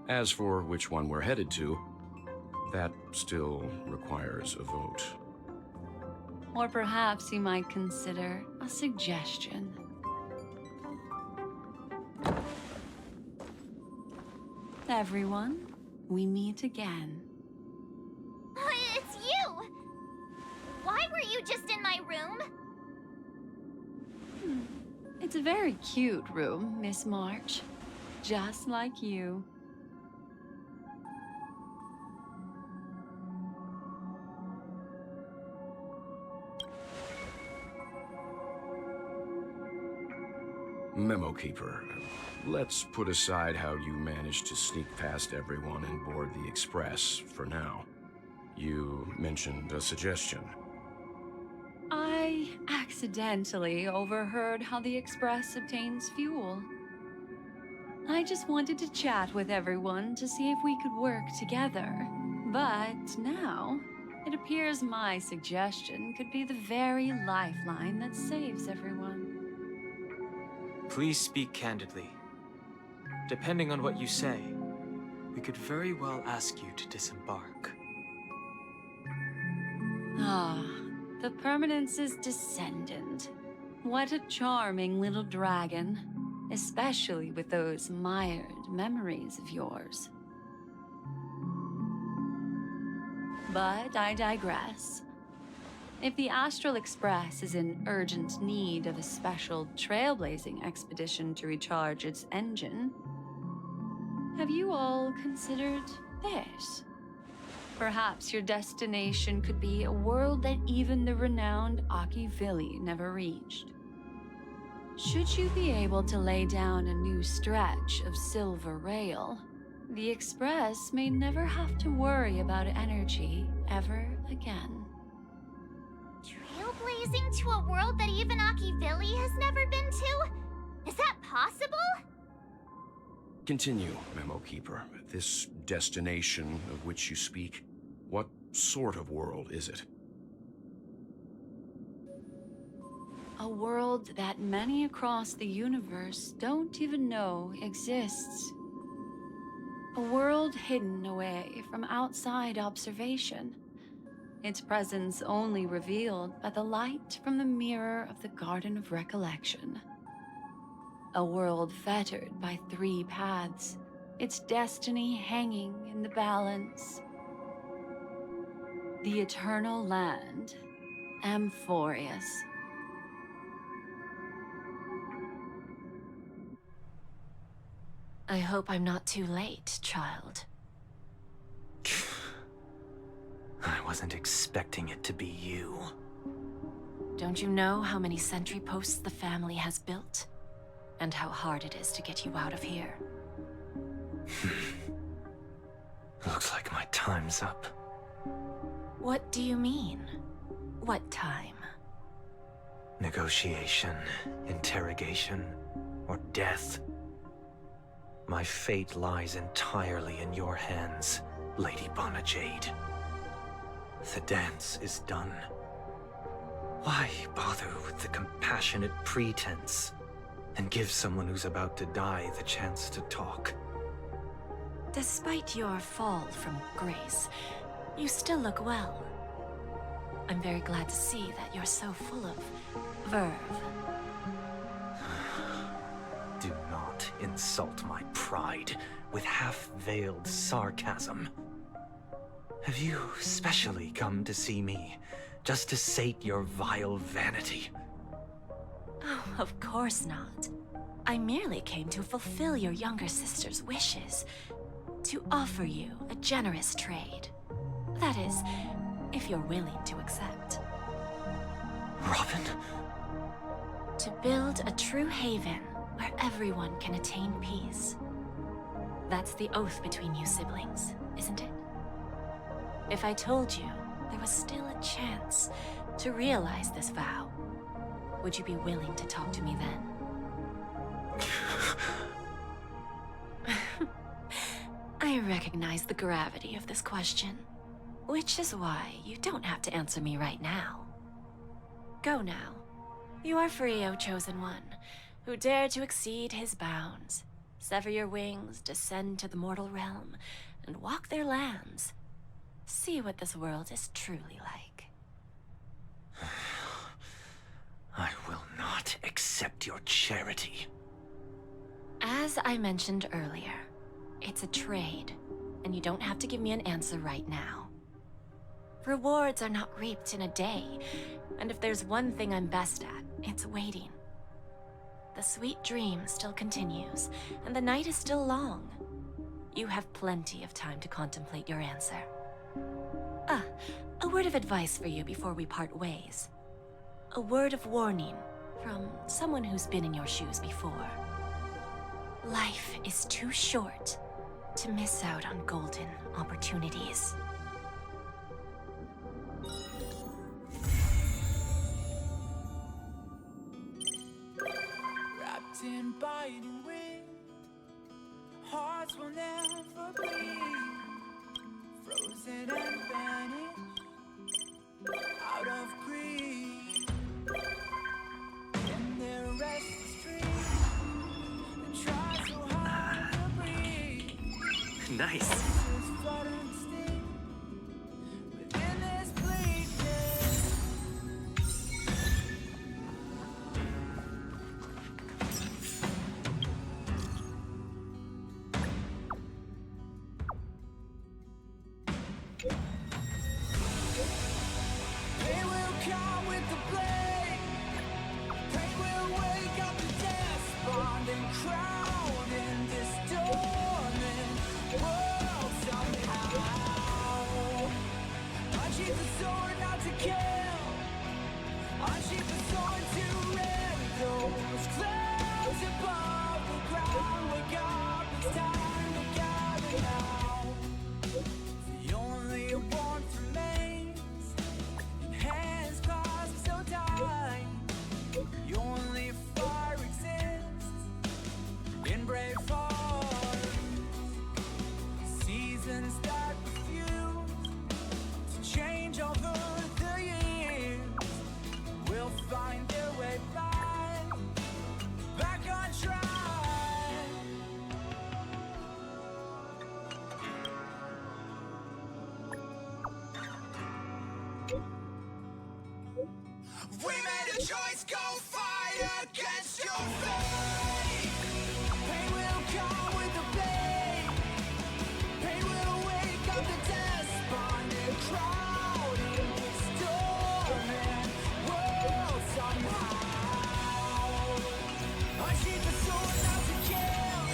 As for which one we're headed to, that still requires a vote. Or perhaps you might consider a suggestion. Everyone, we meet again. It's you! Why were you just in my room? It's a very cute room, Miss March. Just like you. Memo Keeper, let's put aside how you managed to sneak past everyone and board the Express for now. You mentioned a suggestion. I accidentally overheard how the Express obtains fuel. I just wanted to chat with everyone to see if we could work together. But now, it appears my suggestion could be the very lifeline that saves everyone. Please speak candidly. Depending on what you say, we could very well ask you to disembark. Ah, the Permanence's descendant. What a charming little dragon, especially with those mired memories of yours. But I digress. If the Astral Express is in urgent need of a special trailblazing expedition to recharge its engine, have you all considered this? Perhaps your destination could be a world that even the renowned Aki Vili never reached. Should you be able to lay down a new stretch of silver rail, the Express may never have to worry about energy ever again. Trailblazing to a world that even Aki Vili has never been to? Is that possible? Continue, Memo Keeper. This destination of which you speak, what sort of world is it? A world that many across the universe don't even know exists. A world hidden away from outside observation. Its presence only revealed by the light from the mirror of the Garden of Recollection. A world fettered by 3 paths, its destiny hanging in the balance. The Eternal Land, Amphorius. I hope I'm not too late, child. I wasn't expecting it to be you. Don't you know how many sentry posts the family has built? And how hard it is to get you out of here? Looks like my time's up. What do you mean? What time? Negotiation, interrogation, or death. My fate lies entirely in your hands, Lady Bonajade. The dance is done. Why bother with the compassionate pretense and give someone who's about to die the chance to talk? Despite your fall from grace, you still look well. I'm very glad to see that you're so full of verve. Do not insult my pride with half-veiled sarcasm. Have you specially come to see me just to sate your vile vanity? Oh, of course not. I merely came to fulfill your younger sister's wishes. To offer you a generous trade. That is, if you're willing to accept. Robin? To build a true haven where everyone can attain peace. That's the oath between you siblings, isn't it? If I told you there was still a chance to realize this vow, would you be willing to talk to me then? I recognize the gravity of this question, which is why you don't have to answer me right now. Go now. You are free, O Chosen One, who dare to exceed his bounds, sever your wings, descend to the mortal realm, and walk their lands. See what this world is truly like. I will not accept your charity. As I mentioned earlier, it's a trade, and you don't have to give me an answer right now. Rewards are not reaped in a day, and if there's one thing I'm best at, it's waiting. The sweet dream still continues, and the night is still long. You have plenty of time to contemplate your answer. A word of advice for you before we part ways. A word of warning from someone who's been in your shoes before. Life is too short to miss out on golden opportunities. Wrapped in biting wind, hearts will never bleed. Frozen and vanished out of greed. In their restless dream, they try so hard to breathe. Nice. We made a choice, go fight against your fate. Pain will come with the blade. Pain will wake up the despondent crowd in this storming world somehow. Unsheath the sword not to kill.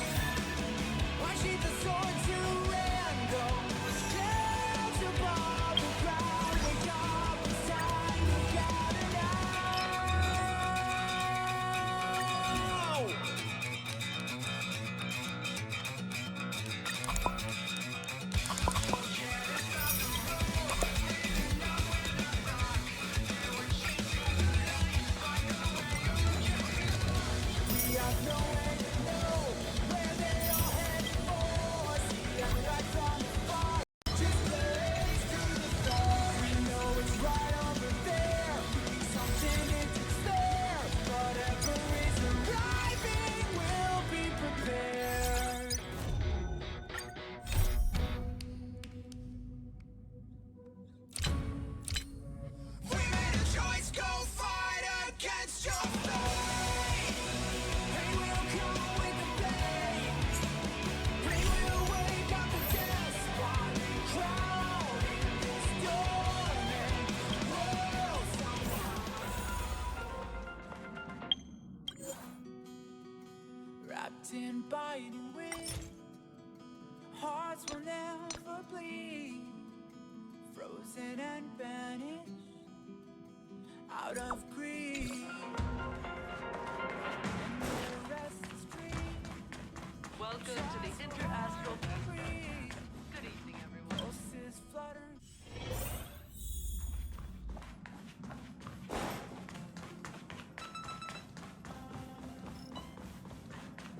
Unsheath the sword to end those clouds above the ground. Wake up, it's time to gather now. in biting wind. Hearts will never bleed, frozen and vanished out of greed. Welcome to the Interastral Good evening, everyone. Pulses flutter.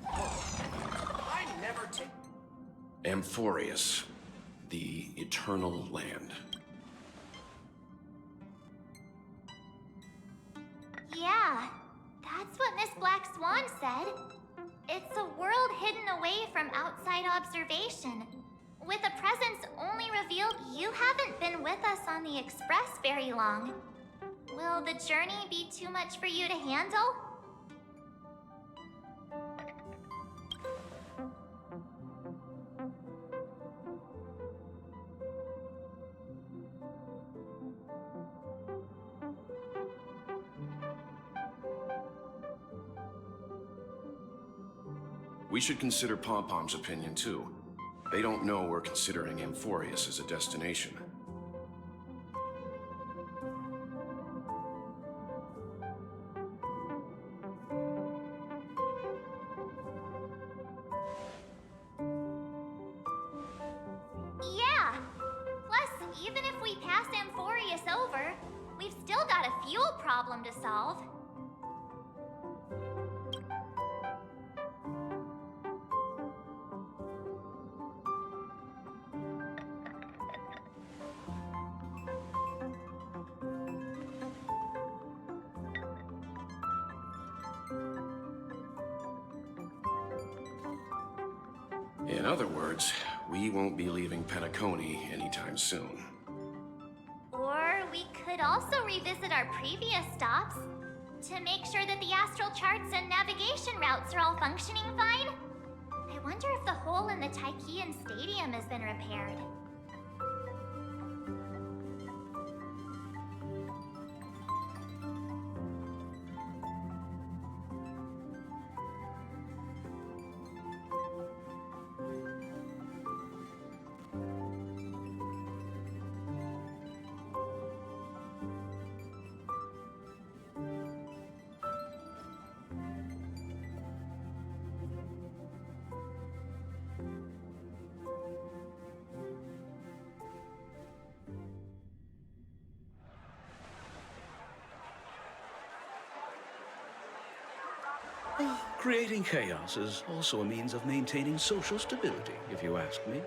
I never take. Amphorius, the Eternal Land. Yeah, that's what Miss Black Swan said. It's a world hidden away from outside observation, with a presence only revealed. You haven't been with us on the Express very long. Will the journey be too much for you to handle? We should consider Pom-Pom's opinion, too. They don't know we're considering Amphorius as a destination. Yeah! Plus, even if we pass Amphorius over, we've still got a fuel problem to solve. In other words, we won't be leaving Penacony anytime soon. Or we could also revisit our previous stops to make sure that the astral charts and navigation routes are all functioning fine. I wonder if the hole in the Tychean Stadium has been repaired. Creating chaos is also a means of maintaining social stability, if you ask me.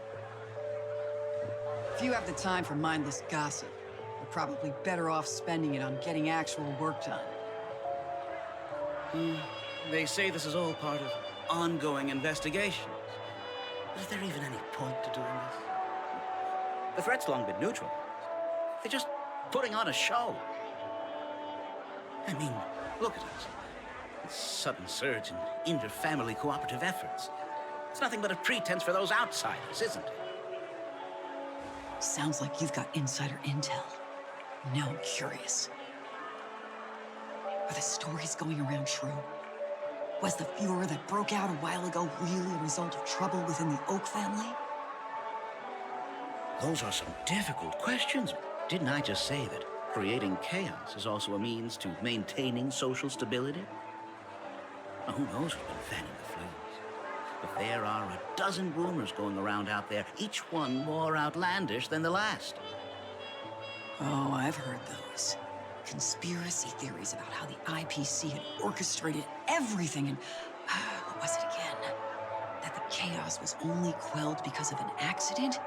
If you have the time for mindless gossip, you're probably better off spending it on getting actual work done. They say this is all part of ongoing investigations. Is there even any point to doing this? The threat's long been neutral. They're just putting on a show. I mean, look at us. This sudden surge in inter-family cooperative efforts. It's nothing but a pretense for those outsiders, isn't it? Sounds like you've got insider intel. Now I'm curious. Are the stories going around true? Was the furor that broke out a while ago really a result of trouble within the Oak family? Those are some difficult questions. Didn't I just say that creating chaos is also a means to maintaining social stability? Now, who knows who's been fanning the flames? But there are a dozen rumors going around out there, each one more outlandish than the last. Oh, I've heard those. Conspiracy theories about how the IPC had orchestrated everything and... what was it again? That the chaos was only quelled because of an accident?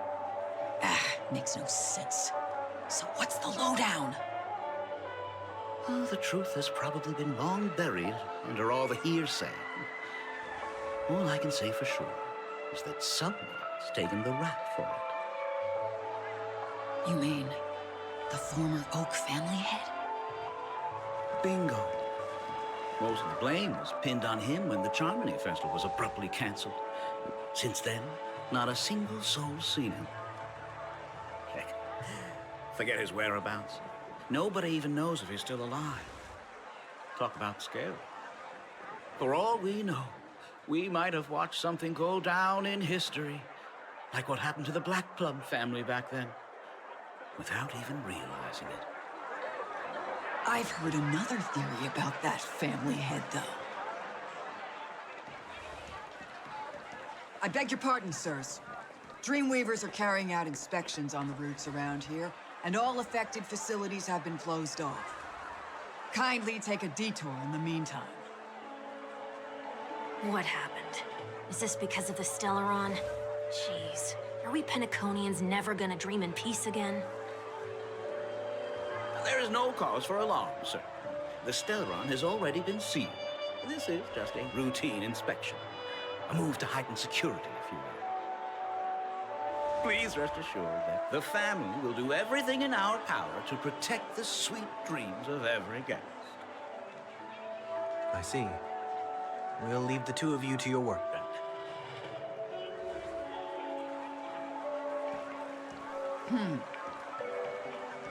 Makes no sense. So what's the lowdown? Oh, the truth has probably been long buried under all the hearsay. All I can say for sure is that someone's taken the rap for it. You mean the former Oak family head? Bingo. Most of the blame was pinned on him when the Charmony Festival was abruptly canceled. Since then, not a single soul's seen him. Heck, forget his whereabouts. Nobody even knows if he's still alive. Talk about scary. For all we know, we might have watched something go down in history, like what happened to the Black Plum family back then, without even realizing it. I've heard another theory about that family head, though. I beg your pardon, sirs. Dreamweavers are carrying out inspections on the routes around here, and all affected facilities have been closed off. Kindly take a detour in the meantime. What happened? Is this because of the Stellaron? Jeez, are we Penaconians never gonna dream in peace again? There is no cause for alarm, sir. The Stellaron has already been sealed. This is just a routine inspection. A move to heighten security, if you will. Please rest assured that the family will do everything in our power to protect the sweet dreams of every guest. I see. We'll leave the two of you to your work then.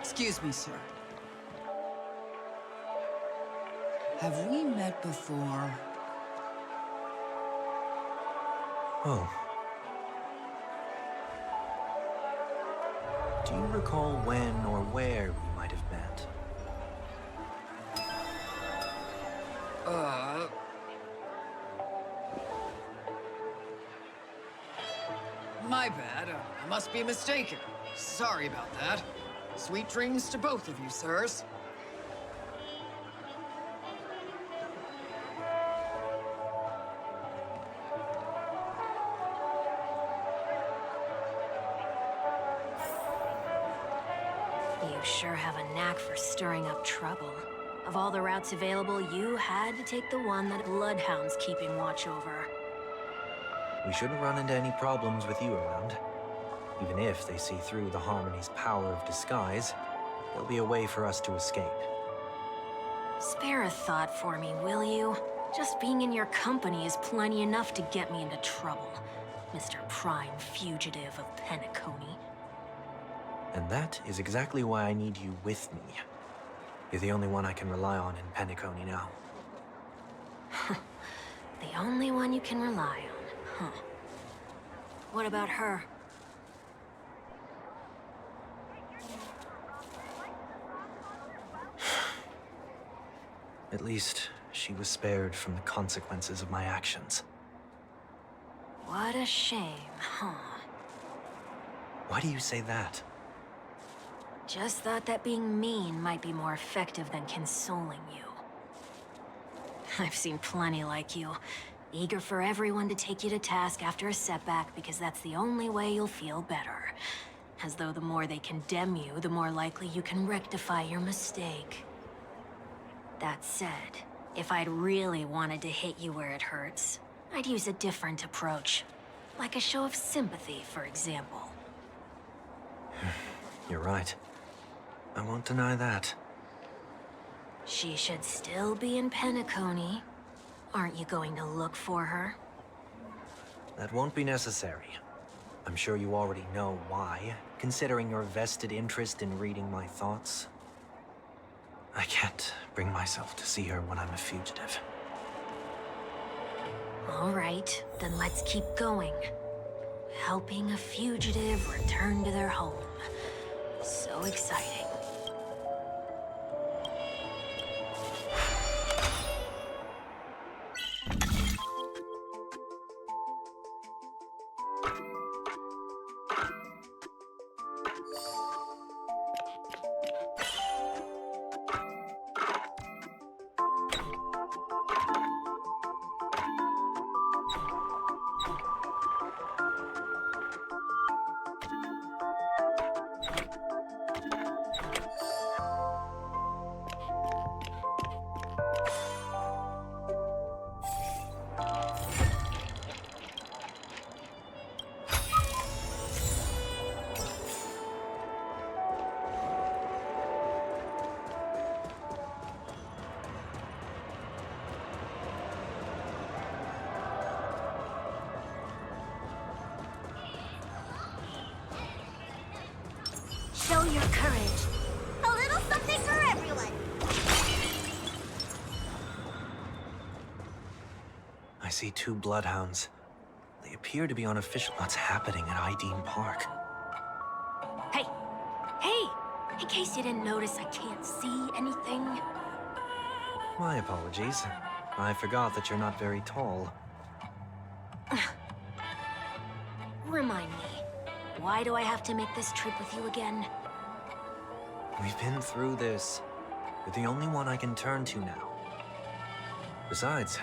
Excuse me, sir. Have we met before? Oh. Do you recall when or where we might have met? My bad. I must be mistaken. Sorry about that. Sweet dreams to both of you, sirs. You sure have a knack for stirring up trouble. Of all the routes available, you had to take the one that Bloodhound's keeping watch over. We shouldn't run into any problems with you around. Even if they see through the Harmony's power of disguise, there'll be a way for us to escape. Spare a thought for me, will you? Just being in your company is plenty enough to get me into trouble, Mr. Prime Fugitive of Penacony. And that is exactly why I need you with me. You're the only one I can rely on in Penacony now. The only one you can rely on, huh? What about her? At least, she was spared from the consequences of my actions. What a shame, huh? Why do you say that? Just thought that being mean might be more effective than consoling you. I've seen plenty like you, eager for everyone to take you to task after a setback because that's the only way you'll feel better. As though the more they condemn you, the more likely you can rectify your mistake. That said, if I'd really wanted to hit you where it hurts, I'd use a different approach. Like a show of sympathy, for example. You're right. I won't deny that. She should still be in Penacony. Aren't you going to look for her? That won't be necessary. I'm sure you already know why, considering your vested interest in reading my thoughts. I can't bring myself to see her when I'm a fugitive. All right, then let's keep going. Helping a fugitive return to their home. So exciting. Show your courage. A little something for everyone. I I see 2 bloodhounds. They appear to be unofficial. What's happening at Ideen Park? Hey! Hey! In case you didn't notice, I can't see anything. My apologies. I forgot that you're not very tall. Remind me, why do I have to make this trip with you again? We've been through this. You're the only one I can turn to now. Besides,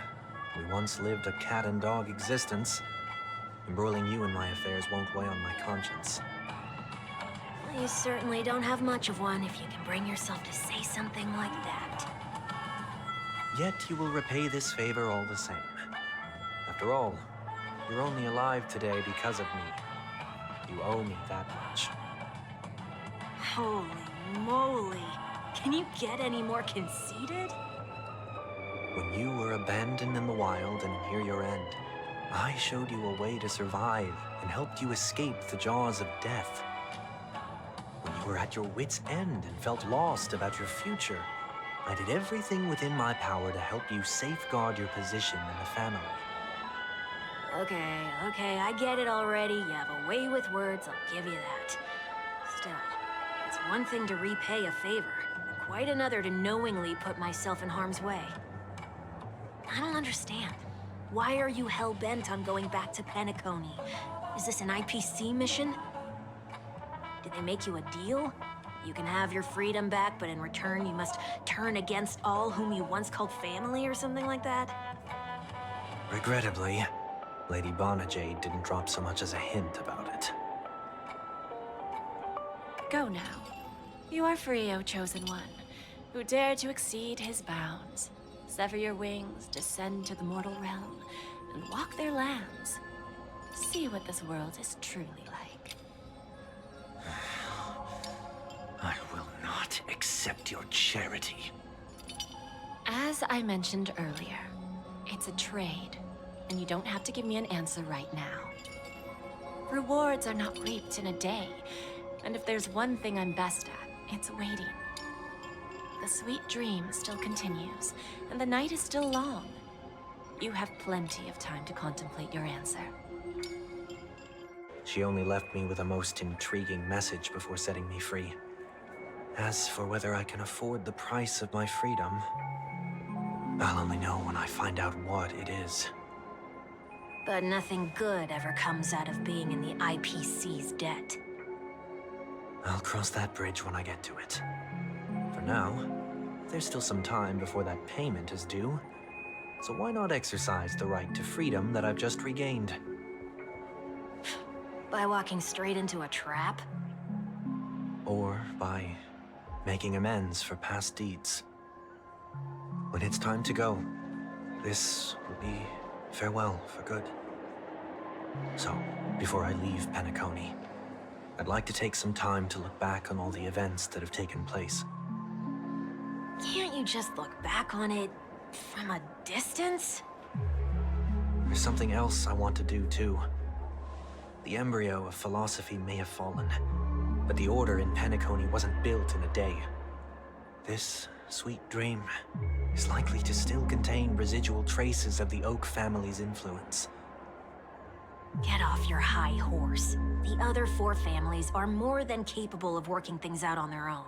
we once lived a cat-and-dog existence. Embroiling you in my affairs won't weigh on my conscience. Well, you certainly don't have much of one if you can bring yourself to say something like that. Yet you will repay this favor all the same. After all, you're only alive today because of me. You owe me that much. Holy moly! Can you get any more conceited? When you were abandoned in the wild and near your end, I showed you a way to survive and helped you escape the jaws of death. When you were at your wit's end and felt lost about your future, I did everything within my power to help you safeguard your position in the family. Okay, I get it already. You have a way with words, I'll give you that. Still, it's one thing to repay a favor, and quite another to knowingly put myself in harm's way. I don't understand. Why are you hell-bent on going back to Penacony? Is this an IPC mission? Did they make you a deal? You can have your freedom back, but in return you must turn against all whom you once called family or something like that? Regrettably, Lady Bonajade didn't drop so much as a hint about it. Go now. You are free, O Chosen One, who dare to exceed his bounds. Sever your wings, descend to the mortal realm, and walk their lands. See what this world is truly like. I will not accept your charity. As I mentioned earlier, it's a trade, and you don't have to give me an answer right now. Rewards are not reaped in a day, and if there's one thing I'm best at, it's waiting. The sweet dream still continues, and the night is still long. You have plenty of time to contemplate your answer. She only left me with a most intriguing message before setting me free. As for whether I can afford the price of my freedom, I'll only know when I find out what it is. But nothing good ever comes out of being in the IPC's debt. I'll cross that bridge when I get to it. For now, there's still some time before that payment is due. So why not exercise the right to freedom that I've just regained? By walking straight into a trap? Or by making amends for past deeds. When it's time to go, this will be farewell for good. So, before I leave Penacony, I'd like to take some time to look back on all the events that have taken place. Can't you just look back on it from a distance? There's something else I want to do too. The embryo of philosophy may have fallen, but the order in Penacony wasn't built in a day. This sweet dream is likely to still contain residual traces of the Oak family's influence. Get off your high horse. The other 4 families are more than capable of working things out on their own.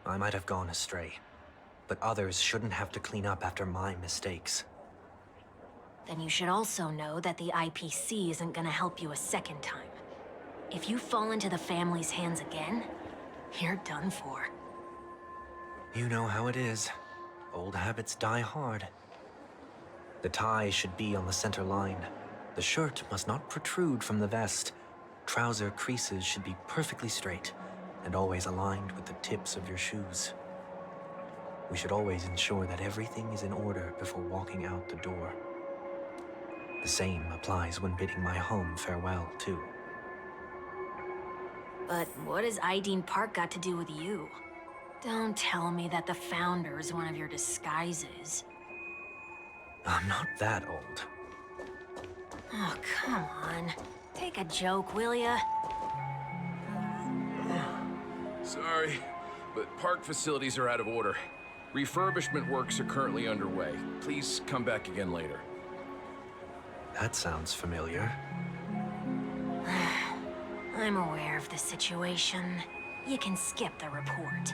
I might have gone astray, but others shouldn't have to clean up after my mistakes. Then you should also know that the IPC isn't gonna help you a second time. If you fall into the family's hands again, you're done for. You know how it is. Old habits die hard. The tie should be on the center line. The shirt must not protrude from the vest. Trouser creases should be perfectly straight and always aligned with the tips of your shoes. We should always ensure that everything is in order before walking out the door. The same applies when bidding my home farewell, too. But what has Ideen Park got to do with you? Don't tell me that the Founder is one of your disguises. I'm not that old. Oh, come on. Take a joke, will ya? Sorry, but park facilities are out of order. Refurbishment works are currently underway. Please come back again later. That sounds familiar. I'm aware of the situation. You can skip the report.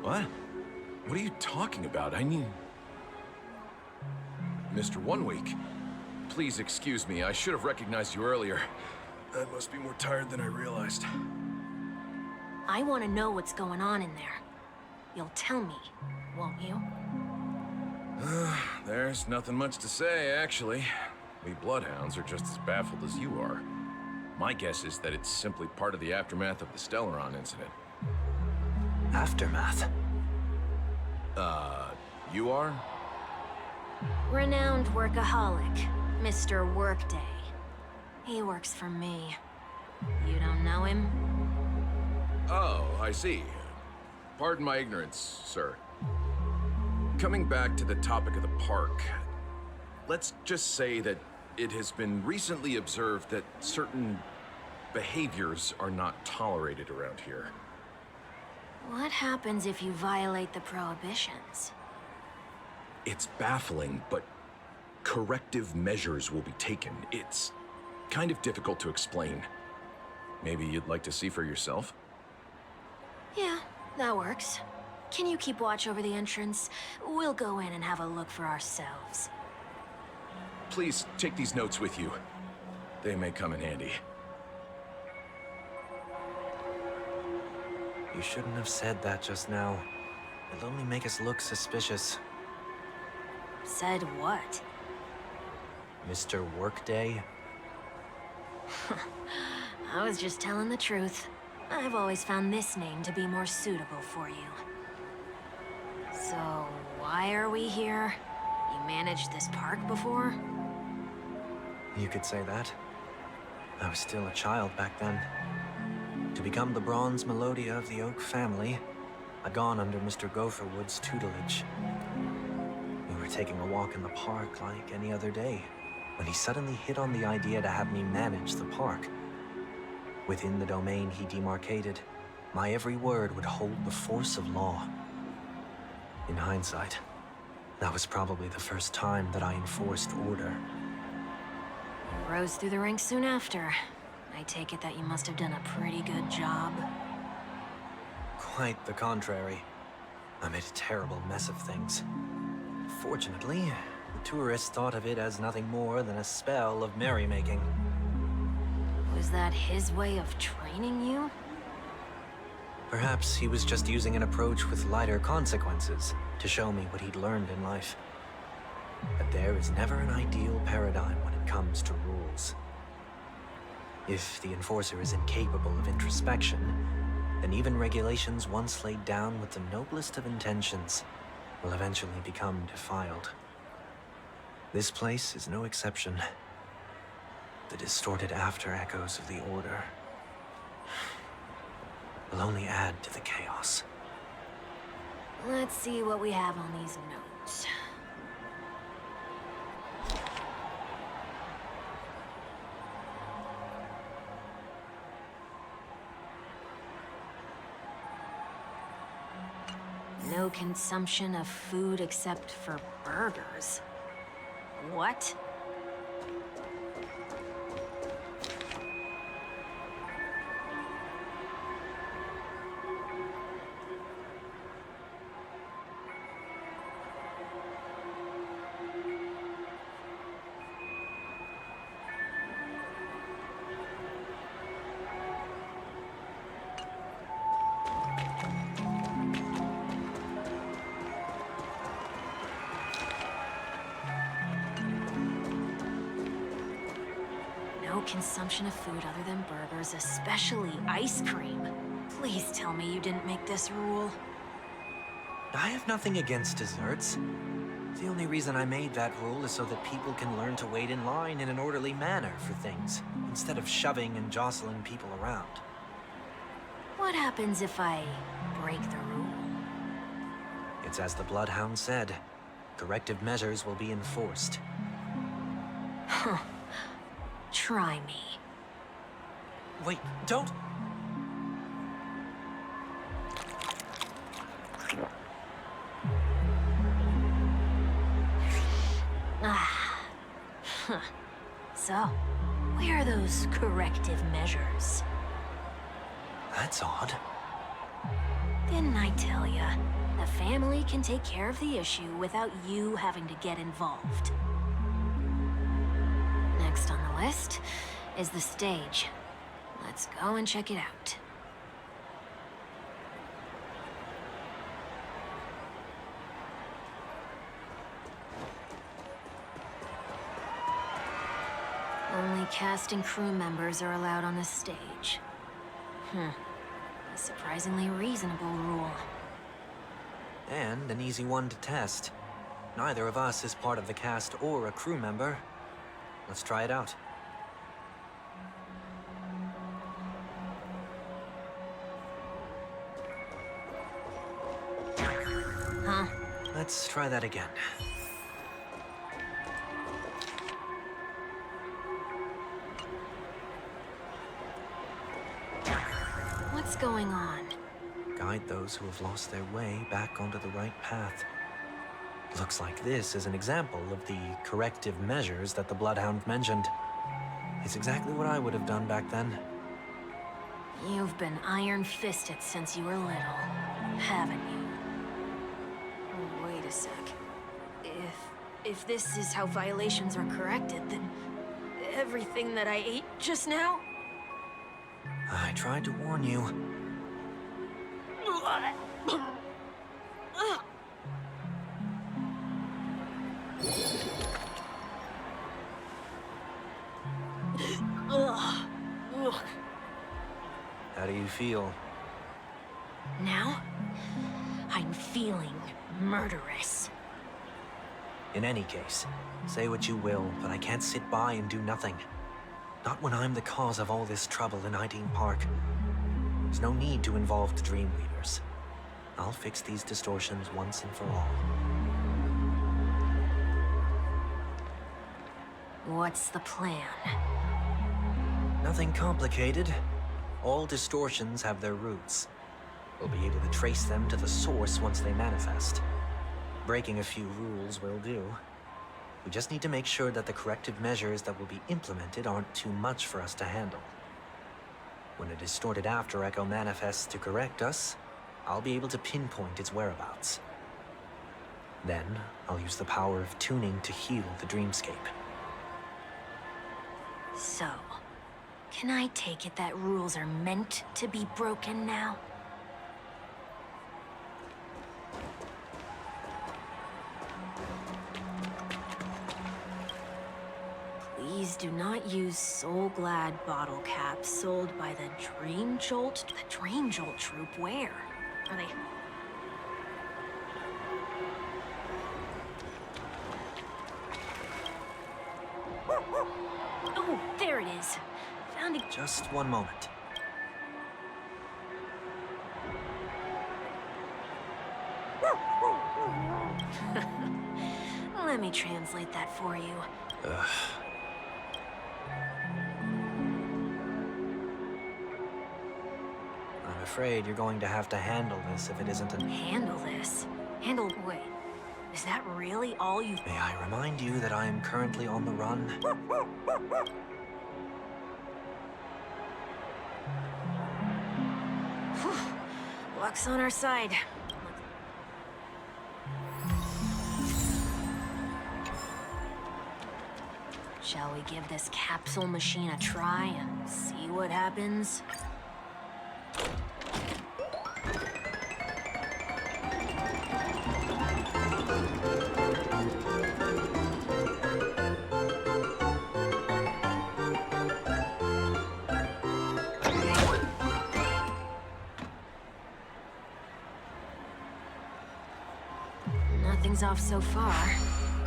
What? What are you talking about? I mean... Mr. One Week, please excuse me. I should have recognized you earlier. I must be more tired than I realized. I want to know what's going on in there. You'll tell me, won't you? There's nothing much to say, actually. We Bloodhounds are just as baffled as you are. My guess is that it's simply part of the aftermath of the Stellaron incident. Aftermath? You are? Renowned workaholic, Mr. Workday. He works for me. You don't know him? Oh, I see. Pardon my ignorance, sir. Coming back to the topic of the park, let's just say that it has been recently observed that certain behaviors are not tolerated around here. What happens if you violate the prohibitions? It's baffling, but corrective measures will be taken. It's kind of difficult to explain. Maybe you'd like to see for yourself? Yeah, that works. Can you keep watch over the entrance? We'll go in and have a look for ourselves. Please take these notes with you. They may come in handy. You shouldn't have said that just now. It'll only make us look suspicious. Said what? Mr. Workday? I was just telling the truth. I've always found this name to be more suitable for you. So, why are we here? You managed this park before? You could say that. I was still a child back then. To become the bronze Melodia of the Oak family, I'd gone under Mr. Gopherwood's tutelage. We were taking a walk in the park like any other day, when he suddenly hit on the idea to have me manage the park. Within the domain he demarcated, my every word would hold the force of law. In hindsight, that was probably the first time that I enforced order. You rose through the ranks soon after. I take it that you must have done a pretty good job. Quite the contrary. I made a terrible mess of things. Fortunately, the tourist thought of it as nothing more than a spell of merrymaking. Was that his way of training you? Perhaps he was just using an approach with lighter consequences to show me what he'd learned in life. But there is never an ideal paradigm when it comes to rules. If the enforcer is incapable of introspection, then even regulations once laid down with the noblest of intentions will eventually become defiled. This place is no exception. The distorted after-echoes of the Order will only add to the chaos. Let's see what we have on these notes. No consumption of food except for burgers. What? No consumption of food other than burgers, especially ice cream. Please tell me you didn't make this rule. I have nothing against desserts. The only reason I made that rule is so that people can learn to wait in line in an orderly manner for things, instead of shoving and jostling people around. What happens if I break the rule? It's as the Bloodhound said. Corrective measures will be enforced. Huh. Try me. Wait, don't... Ah. Huh. So, where are those corrective measures? That's odd. Didn't I tell ya? The family can take care of the issue without you having to get involved. Next on the list is the stage. Let's go and check it out. Only cast and crew members are allowed on the stage. A surprisingly reasonable rule. And an easy one to test. Neither of us is part of the cast or a crew member. Let's try it out. Huh? Let's try that again. What's going on? Guide those who have lost their way back onto the right path. Looks like this is an example of the corrective measures that the Bloodhound mentioned. It's exactly what I would have done back then. You've been iron-fisted since you were little, haven't you? Oh, wait a sec. If this is how violations are corrected, then everything that I ate just now? I tried to warn you. How do you feel? Now, I'm feeling murderous. In any case, say what you will, but I can't sit by and do nothing. Not when I'm the cause of all this trouble in Ideen Park. There's no need to involve the Dreamweavers. I'll fix these distortions once and for all. What's the plan? Nothing complicated. All distortions have their roots. We'll be able to trace them to the source once they manifest. Breaking a few rules will do. We just need to make sure that the corrective measures that will be implemented aren't too much for us to handle. When a distorted After Echo manifests to correct us, I'll be able to pinpoint its whereabouts. Then, I'll use the power of tuning to heal the dreamscape. So, can I take it that rules are meant to be broken now? Please do not use Soul Glad bottle caps sold by the Dream Jolt. The Dream Jolt Troop, where? Are they? Oh, there it is. Found it. Just one moment. Let me translate that for you. Ugh. I'm afraid you're going to have to handle this if it isn't an... Handle this? Handle... Wait. Is that really all you... May I remind you that I am currently on the run? Whew. Luck's on our side. Shall we give this capsule machine a try and see what happens? Nothing's off so far.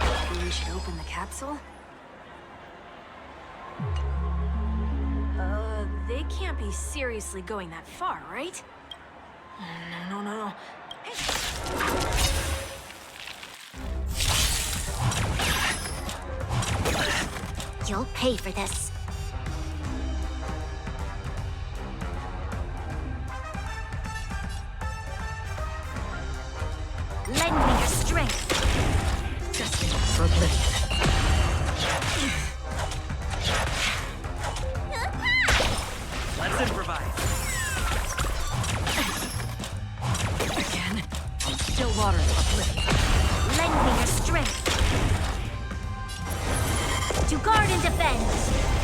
Maybe we should open the capsule? They can't be seriously going that far, right? No. You'll pay for this. Lend me your strength. Just forbidden. defend!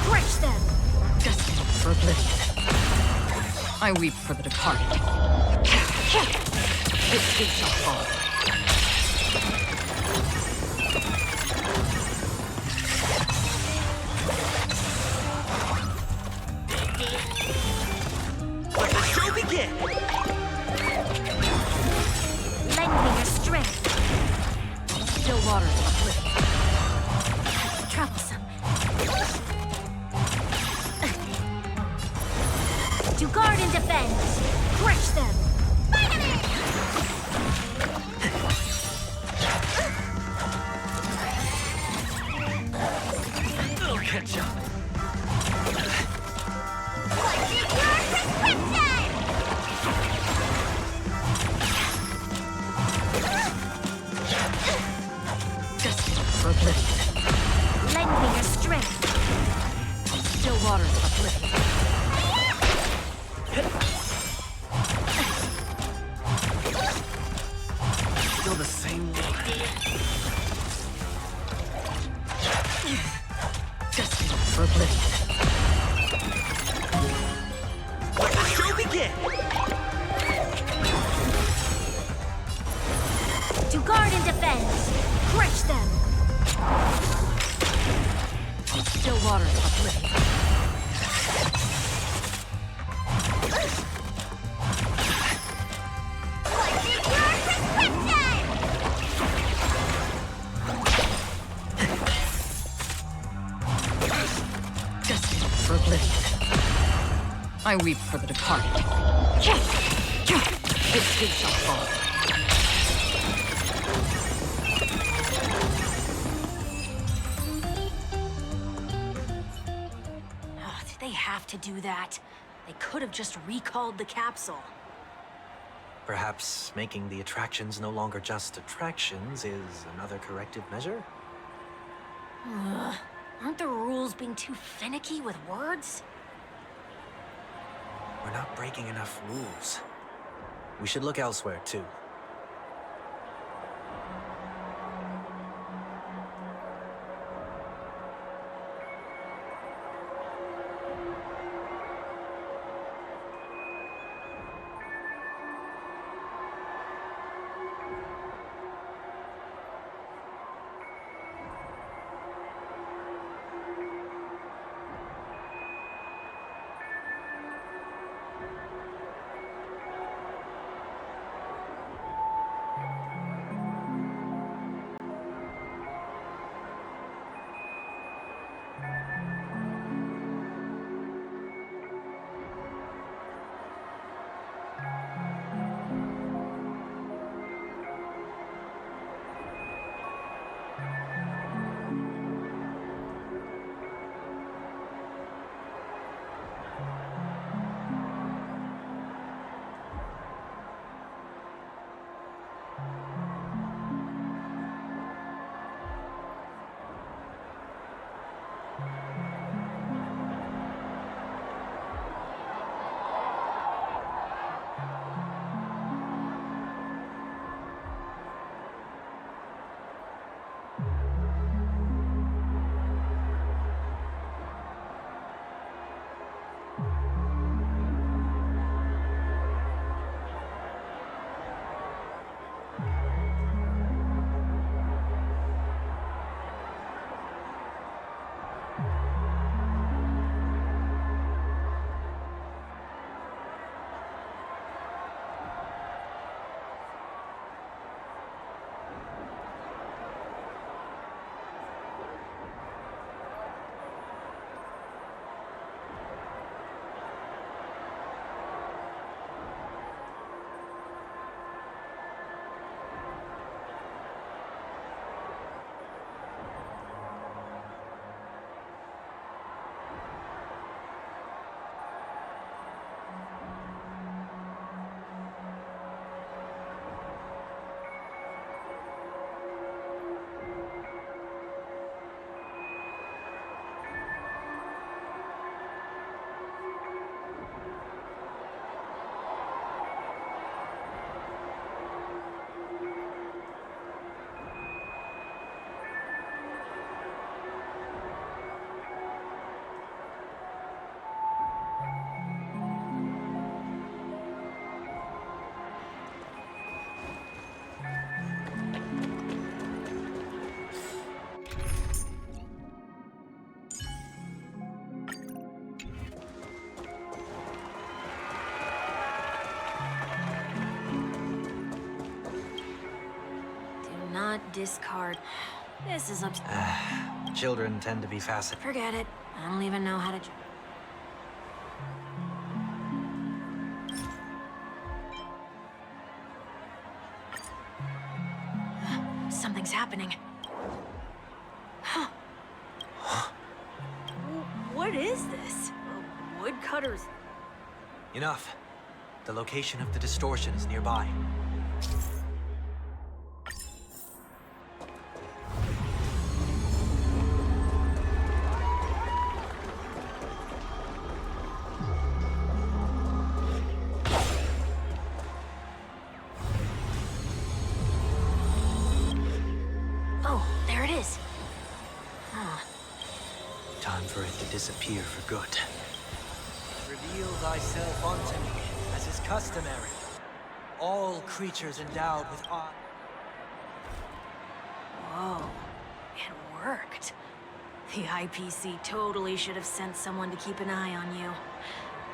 Crush them! Destined for oblivion. I weep for the departed. Its gates shall fall. Let the show begin! Lend me your strength! Still waters of oblivion. Troublesome. To guard and defend! Crush them! It'll catch up. What's your prescription? Destined for oblivion. Lend me your strength! Still waters of oblivion. Still the same way. Destined for oblivion. Let the show begin! To guard and defend! Crush them! Still waters of oblivion. What's your prescription? Destined for oblivion. I weep for the departed. Its gates shall fall. Oh, did they have to do that? They could have just recalled the capsule. Perhaps making the attractions no longer just attractions is another corrective measure? Ugh. Aren't the rules being too finicky with words? We're not breaking enough rules. We should look elsewhere, too. discard. This is Children tend to be fascinated. Forget it. I don't even know how to... Something's happening. Huh. What is this? Woodcutters. Enough. The location of the distortion is nearby. Oh, there it is. Huh. Time for it to disappear for good. Reveal thyself unto me, as is customary. All creatures endowed with eyes. Whoa. It worked. The IPC totally should have sent someone to keep an eye on you.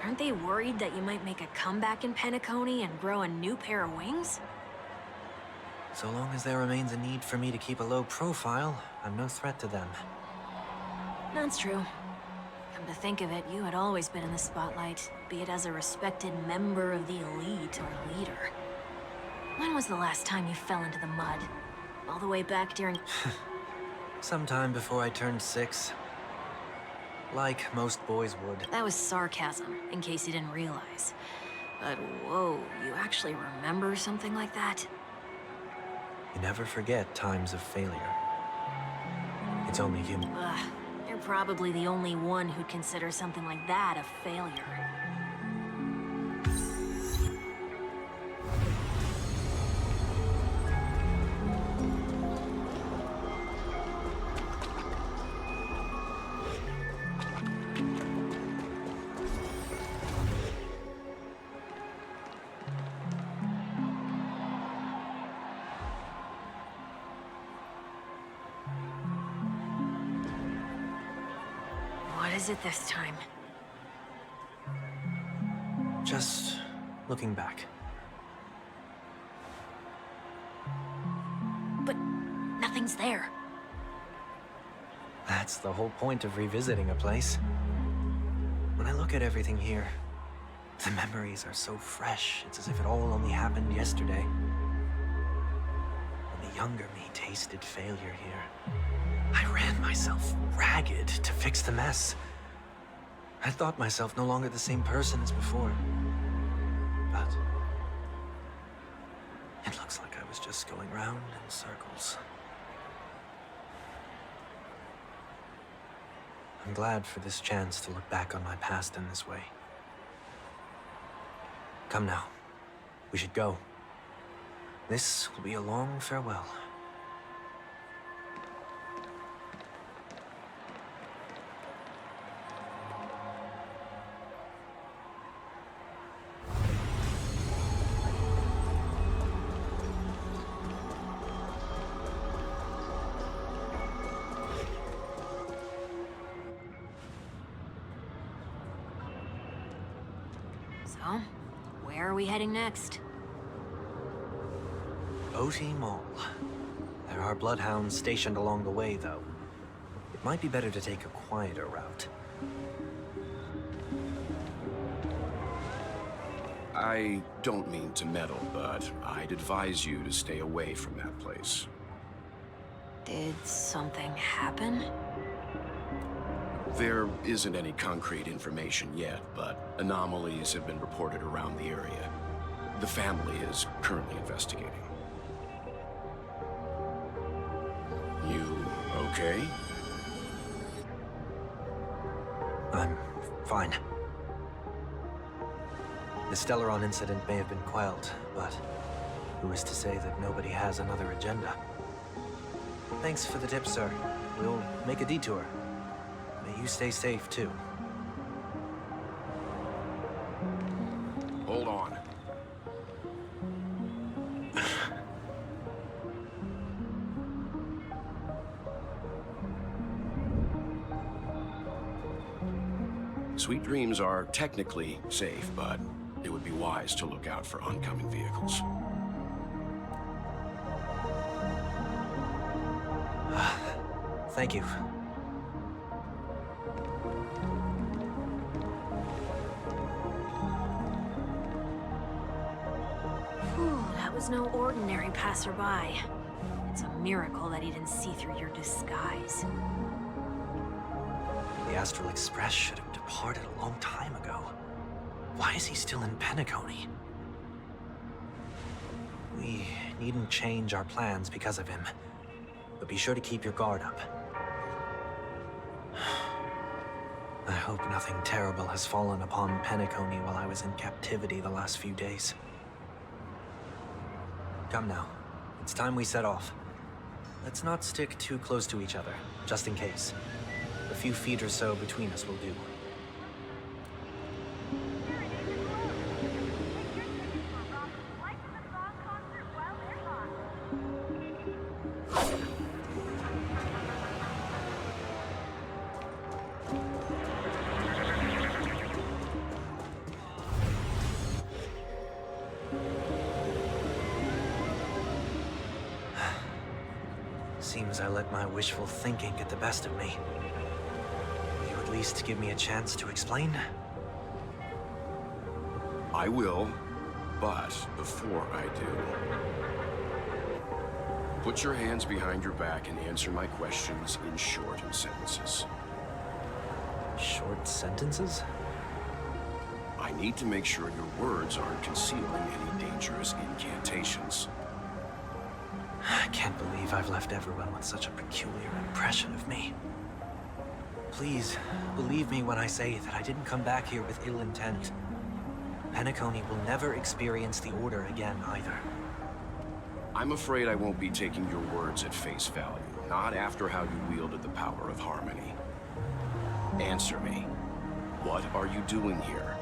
Aren't they worried that you might make a comeback in Penacony and grow a new pair of wings? So long as there remains a need for me to keep a low profile, I'm no threat to them. That's true. Come to think of it, you had always been in the spotlight, be it as a respected member of the elite or leader. When was the last time you fell into the mud? All the way back during... Sometime before I turned 6. Like most boys would. That was sarcasm, in case you didn't realize. But whoa, you actually remember something like that? You never forget times of failure. It's only human. You're probably the only one who'd consider something like that a failure. What is it this time? Just looking back. But nothing's there. That's the whole point of revisiting a place. When I look at everything here, the memories are so fresh, it's as if it all only happened yesterday. When the younger me tasted failure here, I ran myself ragged to fix the mess. I thought myself no longer the same person as before. But it looks like I was just going round in circles. I'm glad for this chance to look back on my past in this way. Come now. We should go. This will be a long farewell. So, where are we heading next? OT Mall. There are bloodhounds stationed along the way, though. It might be better to take a quieter route. I don't mean to meddle, but I'd advise you to stay away from that place. Did something happen? There isn't any concrete information yet, but anomalies have been reported around the area. The family is currently investigating. You okay? I'm fine. The Stellaron incident may have been quelled, but who is to say that nobody has another agenda? Thanks for the tip, sir. We'll make a detour. May you stay safe, too. Hold on. Sweet Dreams are technically safe, but it would be wise to look out for oncoming vehicles. Thank you. Whew, that was no ordinary passerby. It's a miracle that he didn't see through your disguise. The Astral Express should have departed a long time ago. Why is he still in Penacony? We needn't change our plans because of him. But be sure to keep your guard up. I hope nothing terrible has fallen upon Penacony while I was in captivity the last few days. Come now. It's time we set off. Let's not stick too close to each other, just in case. A few feet or so between us will do. Seems I let my wishful thinking get the best of me. Will you at least give me a chance to explain? I will, but before I do, put your hands behind your back and answer my questions in short sentences. Short sentences? I need to make sure your words aren't concealing any dangerous incantations. I can't believe I've left everyone with such a peculiar impression of me. Please, believe me when I say that I didn't come back here with ill intent. Penacony will never experience the Order again, either. I'm afraid I won't be taking your words at face value, not after how you wielded the power of harmony. Answer me. What are you doing here?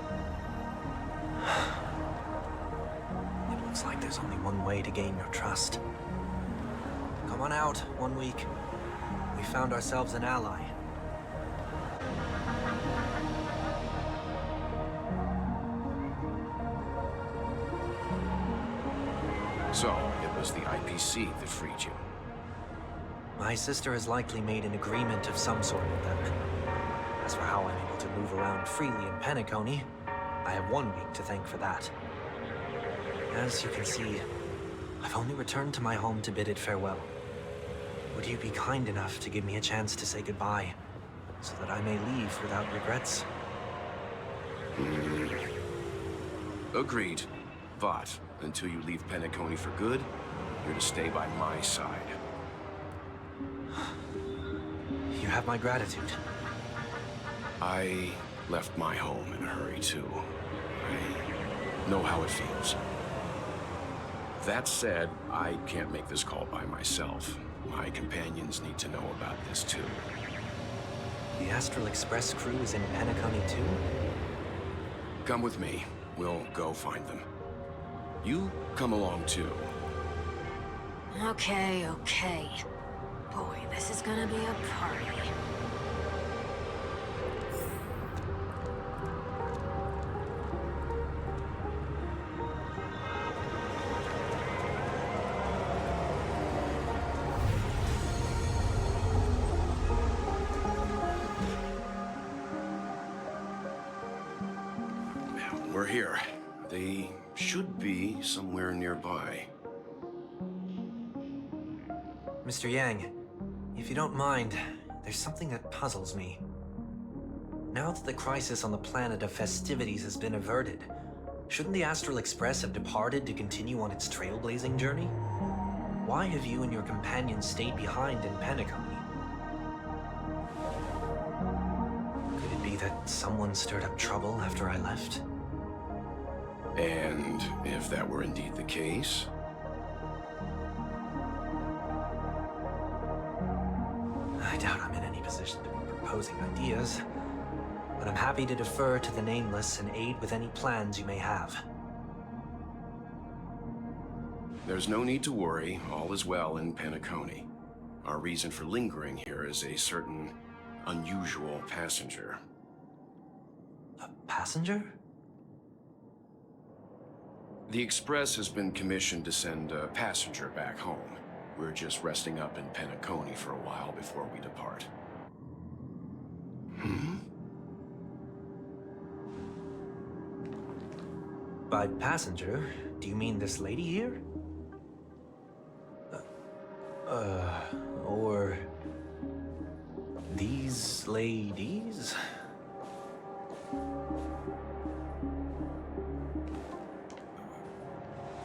It looks like there's only one way to gain your trust. Come on out, 1 week. We found ourselves an ally. So, it was the IPC that freed you. My sister has likely made an agreement of some sort with them. As for how I'm able to move around freely in Penacony, I have 1 week to thank for that. As you can see, I've only returned to my home to bid it farewell. Would you be kind enough to give me a chance to say goodbye, so that I may leave without regrets? Agreed. But until you leave Penacony for good, you're to stay by my side. You have my gratitude. I left my home in a hurry, too. I know how it feels. That said, I can't make this call by myself. My companions need to know about this, too. The Astral Express crew is in Penacony, too? Come with me. We'll go find them. You come along, too. Okay. Boy, this is gonna be a party. We're here. They should be somewhere nearby. Mr. Yang, if you don't mind, there's something that puzzles me. Now that the crisis on the planet of festivities has been averted, shouldn't the Astral Express have departed to continue on its trailblazing journey? Why have you and your companions stayed behind in Penacony? Could it be that someone stirred up trouble after I left? And if that were indeed the case? I doubt I'm in any position to be proposing ideas, but I'm happy to defer to the Nameless and aid with any plans you may have. There's no need to worry. All is well in Penacony. Our reason for lingering here is a certain unusual passenger. A passenger? The Express has been commissioned to send a passenger back home. We're just resting up in Penacony for a while before we depart. By passenger, do you mean this lady here? Or these ladies?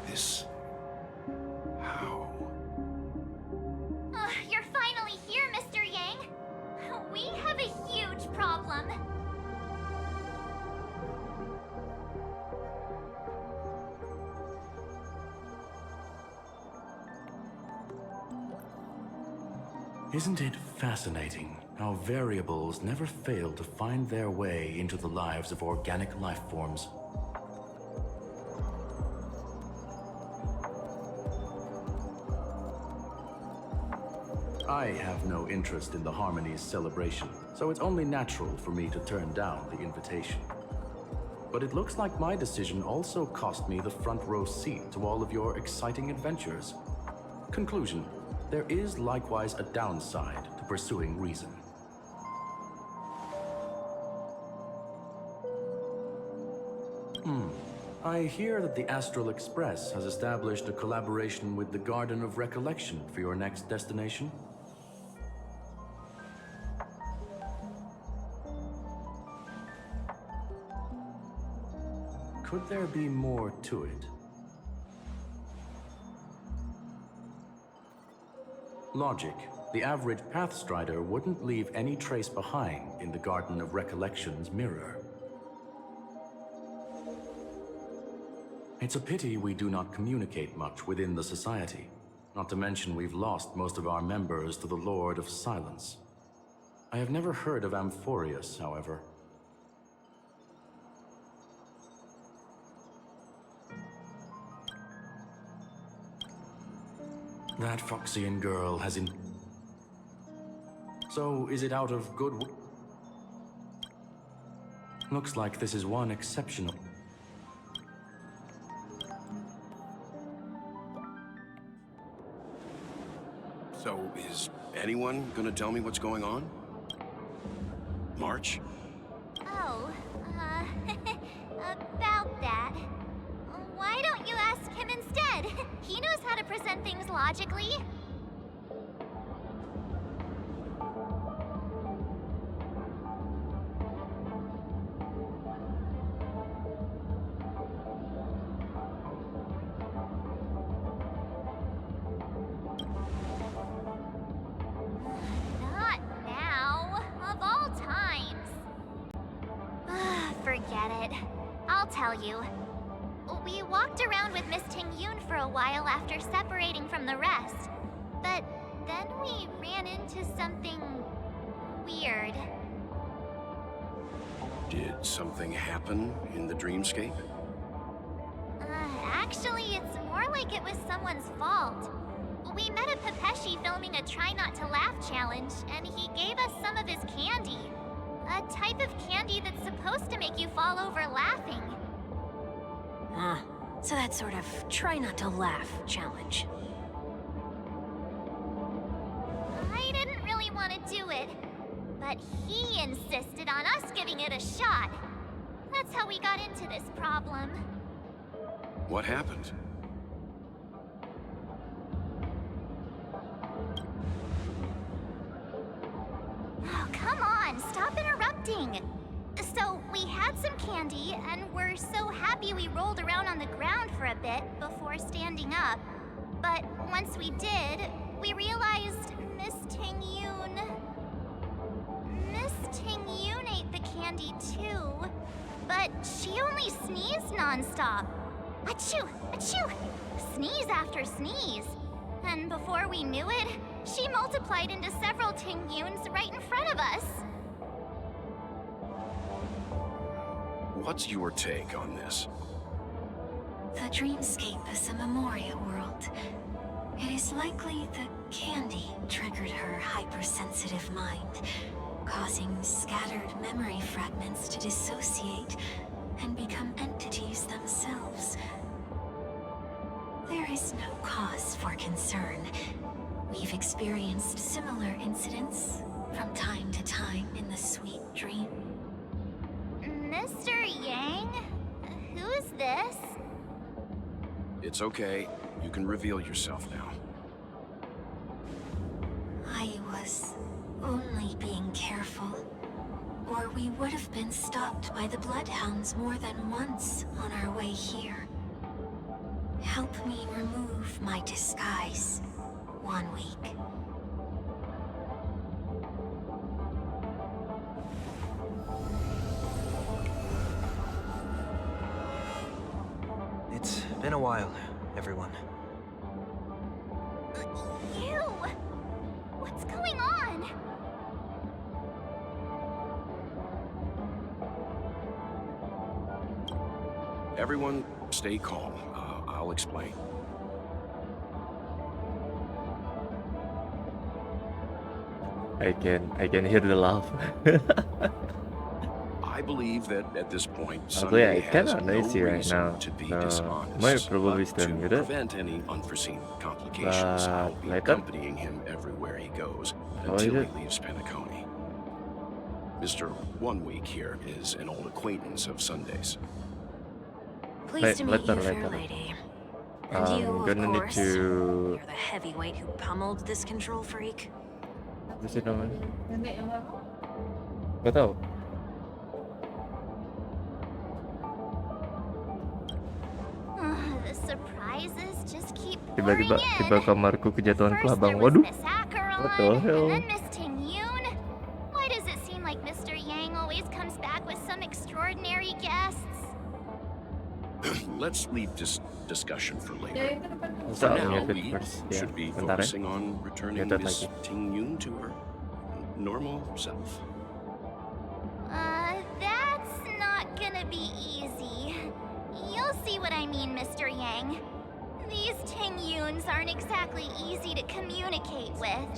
This... how? You're finally here, Mr. Yang. We have a huge problem. Isn't it fascinating how variables never fail to find their way into the lives of organic life forms? I have no interest in the Harmony's celebration, so it's only natural for me to turn down the invitation. But it looks like my decision also cost me the front row seat to all of your exciting adventures. Conclusion: there is likewise a downside to pursuing reason. I hear that the Astral Express has established a collaboration with the Garden of Recollection for your next destination. Could there be more to it? Logic. The average Pathstrider wouldn't leave any trace behind in the Garden of Recollection's mirror. It's a pity we do not communicate much within the Society. Not to mention we've lost most of our members to the Lord of Silence. I have never heard of Amphorius, however. That Foxian girl has So, is it out of goodwill? Looks like this is one exceptional... So, is anyone gonna tell me what's going on? March? Oh, about that. Why don't you ask him instead? He knows how to present things logically. Not now. Of all times. Forget it. I'll tell you. We walked around with Miss Ting-Yun for a while after separating from the rest. But then we ran into something... weird. Did something happen in the dreamscape? Actually, it's more like it was someone's fault. We met a Pepeshi filming a Try Not to Laugh challenge, and he gave us some of his candy. A type of candy that's supposed to make you fall over laughing. So that sort of try not to laugh challenge. I didn't really want to do it, but he insisted on us giving it a shot. That's how we got into this problem. What happened? Oh, come on, stop interrupting. So, we had some candy, and we're so happy we rolled around on the ground for a bit before standing up. But once we did, we realized Miss Ting-Yun ate the candy too. But she only sneezed nonstop. Achoo! Achoo! Sneeze after sneeze. And before we knew it, she multiplied into several Ting-Yuns right in front of us. What's your take on this? The dreamscape is a Memoria world. It is likely the candy triggered her hypersensitive mind, causing scattered memory fragments to dissociate and become entities themselves. There is no cause for concern. We've experienced similar incidents from time to time in the sweet dream. Mr. Yang? Who's this? It's okay. You can reveal yourself now. I was only being careful, or we would have been stopped by the Bloodhounds more than once on our way here. Help me remove my disguise. 1 week. It's been a while, everyone. You! What's going on? Everyone, stay calm. I'll explain. I can hear the laugh. I believe that at this point, Actually, Sunday I has cannot no noise you right reason now. to be So, dishonest. might probably but still to muted. prevent any unforeseen complications, I'll be Later? accompanying him everywhere he goes How until is it? he leaves Penacony. Mr. 1 Week here is an old acquaintance of Sundays. Pleased to meet you, Later. fair lady. And you, I'm of gonna need course. to. You're the heavyweight who pummeled this control freak? Apa sih namanya? Gak tau. The surprises just keep Tiba-tiba pouring tiba in. kamarku kejatuhan First kelabang. there was Waduh. Miss Acheron, What the hell? and then Miss Ting-Yoon. Why does it seem like Mr. Yang always comes back with some extraordinary guests? Let's leave this discussion for later. Masa For now, muted we first? Ya, should be bentar ya. focusing on returning Muted Miss lagi. Ting-Yoon to her normal self. That's not gonna be easy. You'll see what I mean, Mr. Yang. These Ting-Yoons aren't exactly easy to communicate with.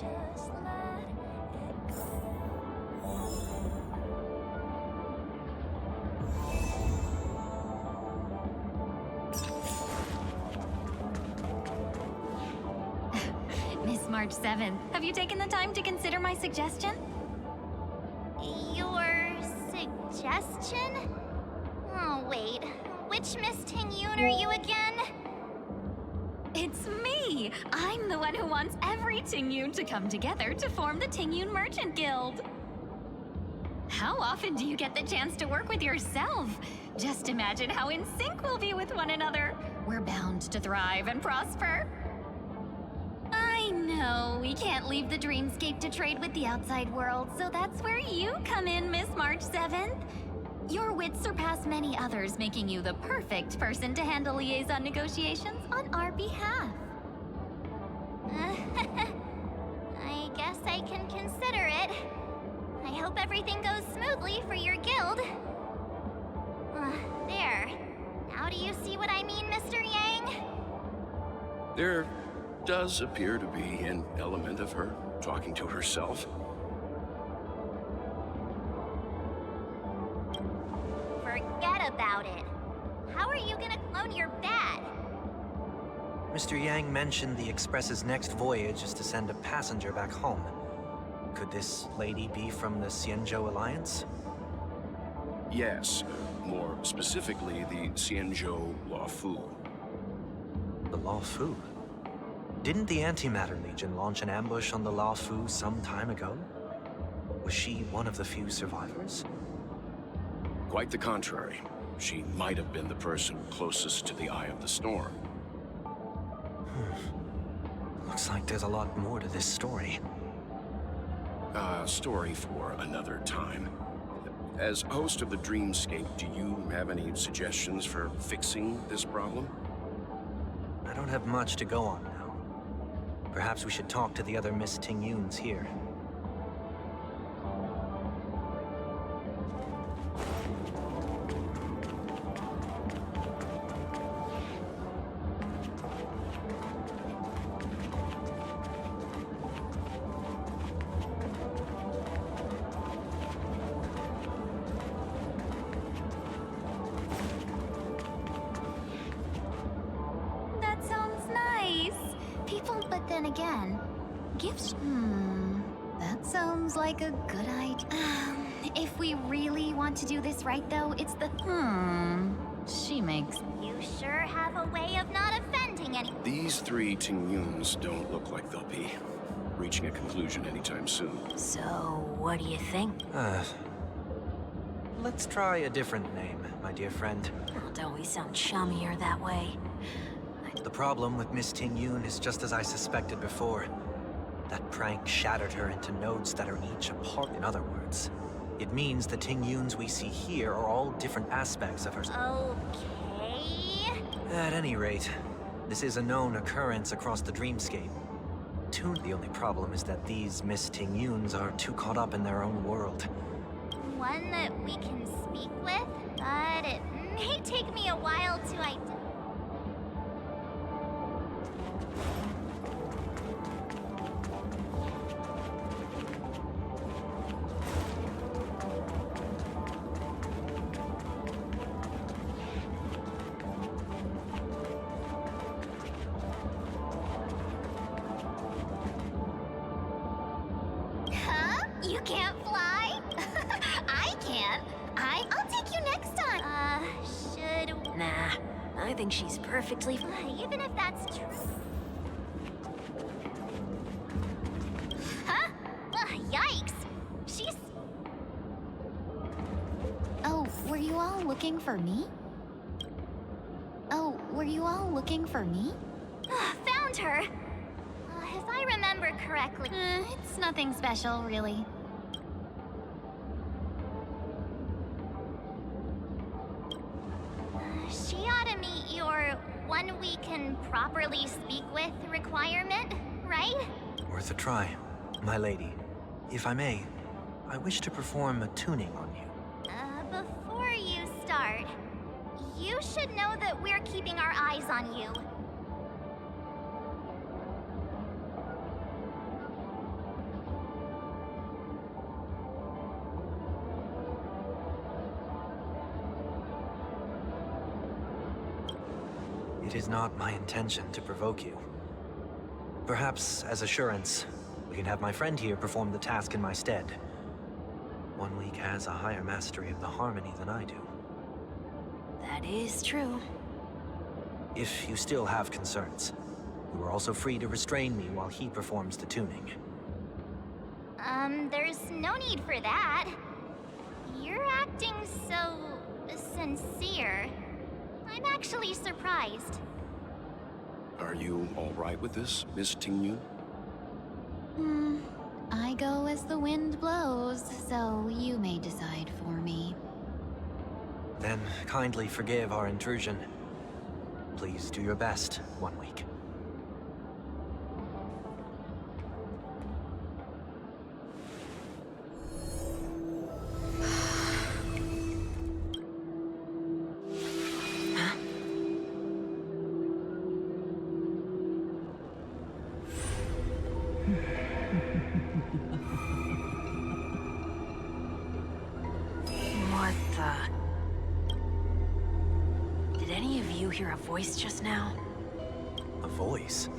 Miss March 7th, have you taken the time to consider my suggestion? Your suggestion? Oh, wait. Which Miss Ting-Yoon are you again? It's me! I'm the one who wants every Ting-Yoon to come together to form the Ting-Yoon Merchant Guild. How often do you get the chance to work with yourself? Just imagine how in sync we'll be with one another. We're bound to thrive and prosper. I know we can't leave the dreamscape to trade with the outside world, so that's where you come in, Miss March 7th. Your wits surpass many others, making you the perfect person to handle liaison negotiations on our behalf. I guess I can consider it. I hope everything goes smoothly for your guild. There. Now do you see what I mean, Mr. Yang? There does appear to be an element of her talking to herself. Forget about it. How are you gonna clone your bat? Mr. Yang mentioned the Express's next voyage is to send a passenger back home. Could this lady be from the Xianzhou Alliance? Yes, more specifically, the Xianzhou Luofu. The Luofu? Didn't the Antimatter Legion launch an ambush on the Luofu some time ago? Was she one of the few survivors? Quite the contrary. She might have been the person closest to the Eye of the Storm. Looks like there's a lot more to this story. Story for another time. As host of the Dreamscape, do you have any suggestions for fixing this problem? I don't have much to go on now. Perhaps we should talk to the other Miss Ting-Yoons here. That sounds nice. People, but then again, gift? That sounds like a good idea. If we really want to do this right, though, it's the she makes. You sure have a way of not offending anyone. These three Tingyuns don't look like they'll be reaching a conclusion anytime soon. So, what do you think? Let's try a different name, my dear friend. Oh, don't we sound chummier that way? The problem with Miss Tingyun is just as I suspected before. That prank shattered her into nodes that are each a part. In other words, it means the Tingyuns we see here are all different aspects of her. Okay. At any rate, this is a known occurrence across the dreamscape. The only problem is that these Miss Tingyuns are too caught up in their own world. One that we can speak with, but it may take me a while to identify. Huh? You can't fly? I can. I'll take you next time. Should... Nah, I think she's perfectly fine. Even if that's true. Huh? Yikes. She's... Oh, were you all looking for me? Oh, were you all looking for me? Found her. If I remember correctly... It's nothing special, really. She ought to meet your one we can properly speak with requirement, right? Worth a try. My lady, if I may, I wish to perform a tuning on you. Before you start, you should know that we're keeping our eyes on you. It is not my intention to provoke you. Perhaps, as assurance, we can have my friend here perform the task in my stead. One week has a higher mastery of the harmony than I do. That is true. If you still have concerns, you are also free to restrain me while he performs the tuning. There's no need for that. You're acting so... sincere. I'm actually surprised. Are you all right with this, Miss Tingyun? I go as the wind blows, so you may decide for me. Then kindly forgive our intrusion. Please do your best, One Week. What the... Did any of you hear a voice just now? A voice?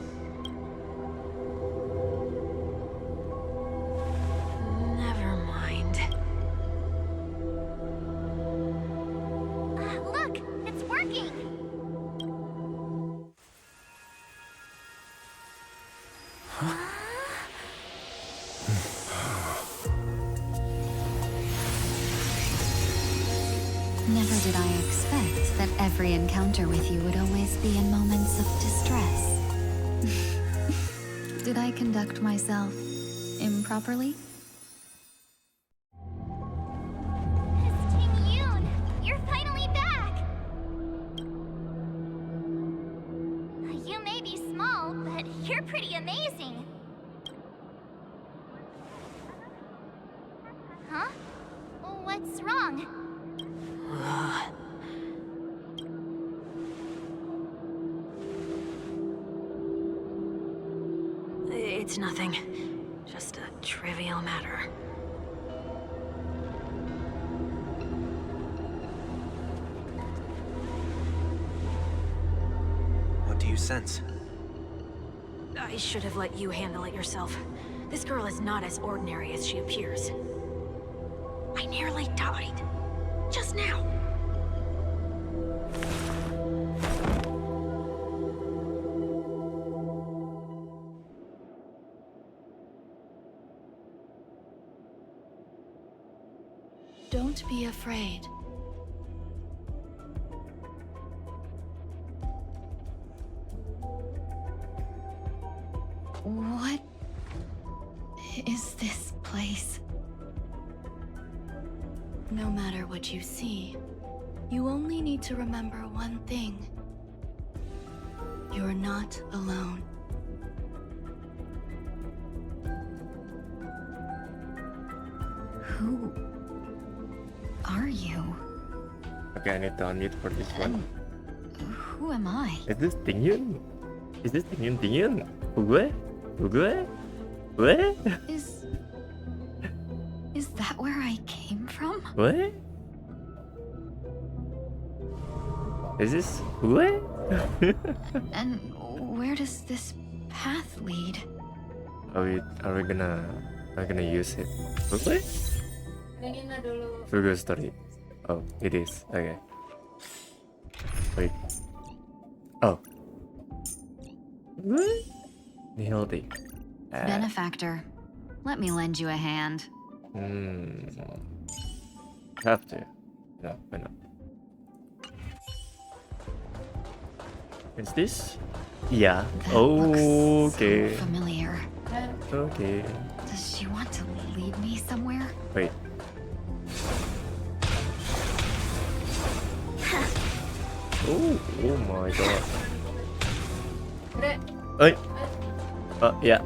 Never mind. Look! It's working! Never did I expect that every encounter with you would always be in moments of distress. Did I conduct myself improperly? Miss Tingyun, you're finally back! You may be small, but you're pretty amazing. Huh? What's wrong? It's nothing. Just a trivial matter. What do you sense? I I should have let you handle it yourself. This girl is not as ordinary as she appears. I nearly died. Just now. Don't be afraid. What is this place? No matter what you see, you only need to remember one thing. You're not alone. Who are you? Okay, I need to unmute for this one. Who am I? Is this Ting Yun? Is this Ting Yun? Ting Yun? Gue? Gue? Gue? Is that where I came from? What? Is this Gue? And where does this path lead? Are we gonna use it? Gue? Google story. Oh, it is. Okay. Wait. Oh. Healthy. Benefactor, let me lend you a hand. Have to. No, why not? Is this? Yeah. That looks Okay. so familiar. Okay. Does she want to lead me somewhere? Wait. Oh my god. Oi. Oh iya.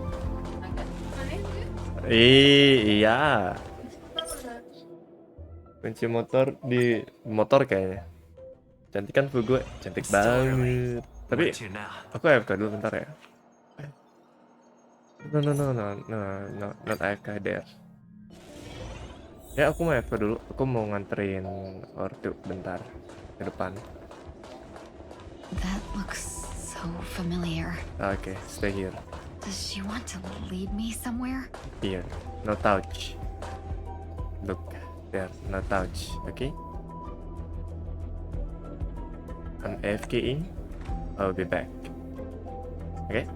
Iya. Kunci motor di motor kayaknya. Cantik kan gue? Cantik banget. Tapi aku AFK dulu bentar ya. No, not AFK there. Ya aku mau AFK dulu. Aku mau nganterin ortu bentar ke depan. That looks so familiar. Okay, stay here. Does she want to lead me somewhere? Here, no touch. Look, there, no touch. Okay. I'm AFKing. I'll be back. Okay.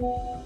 you.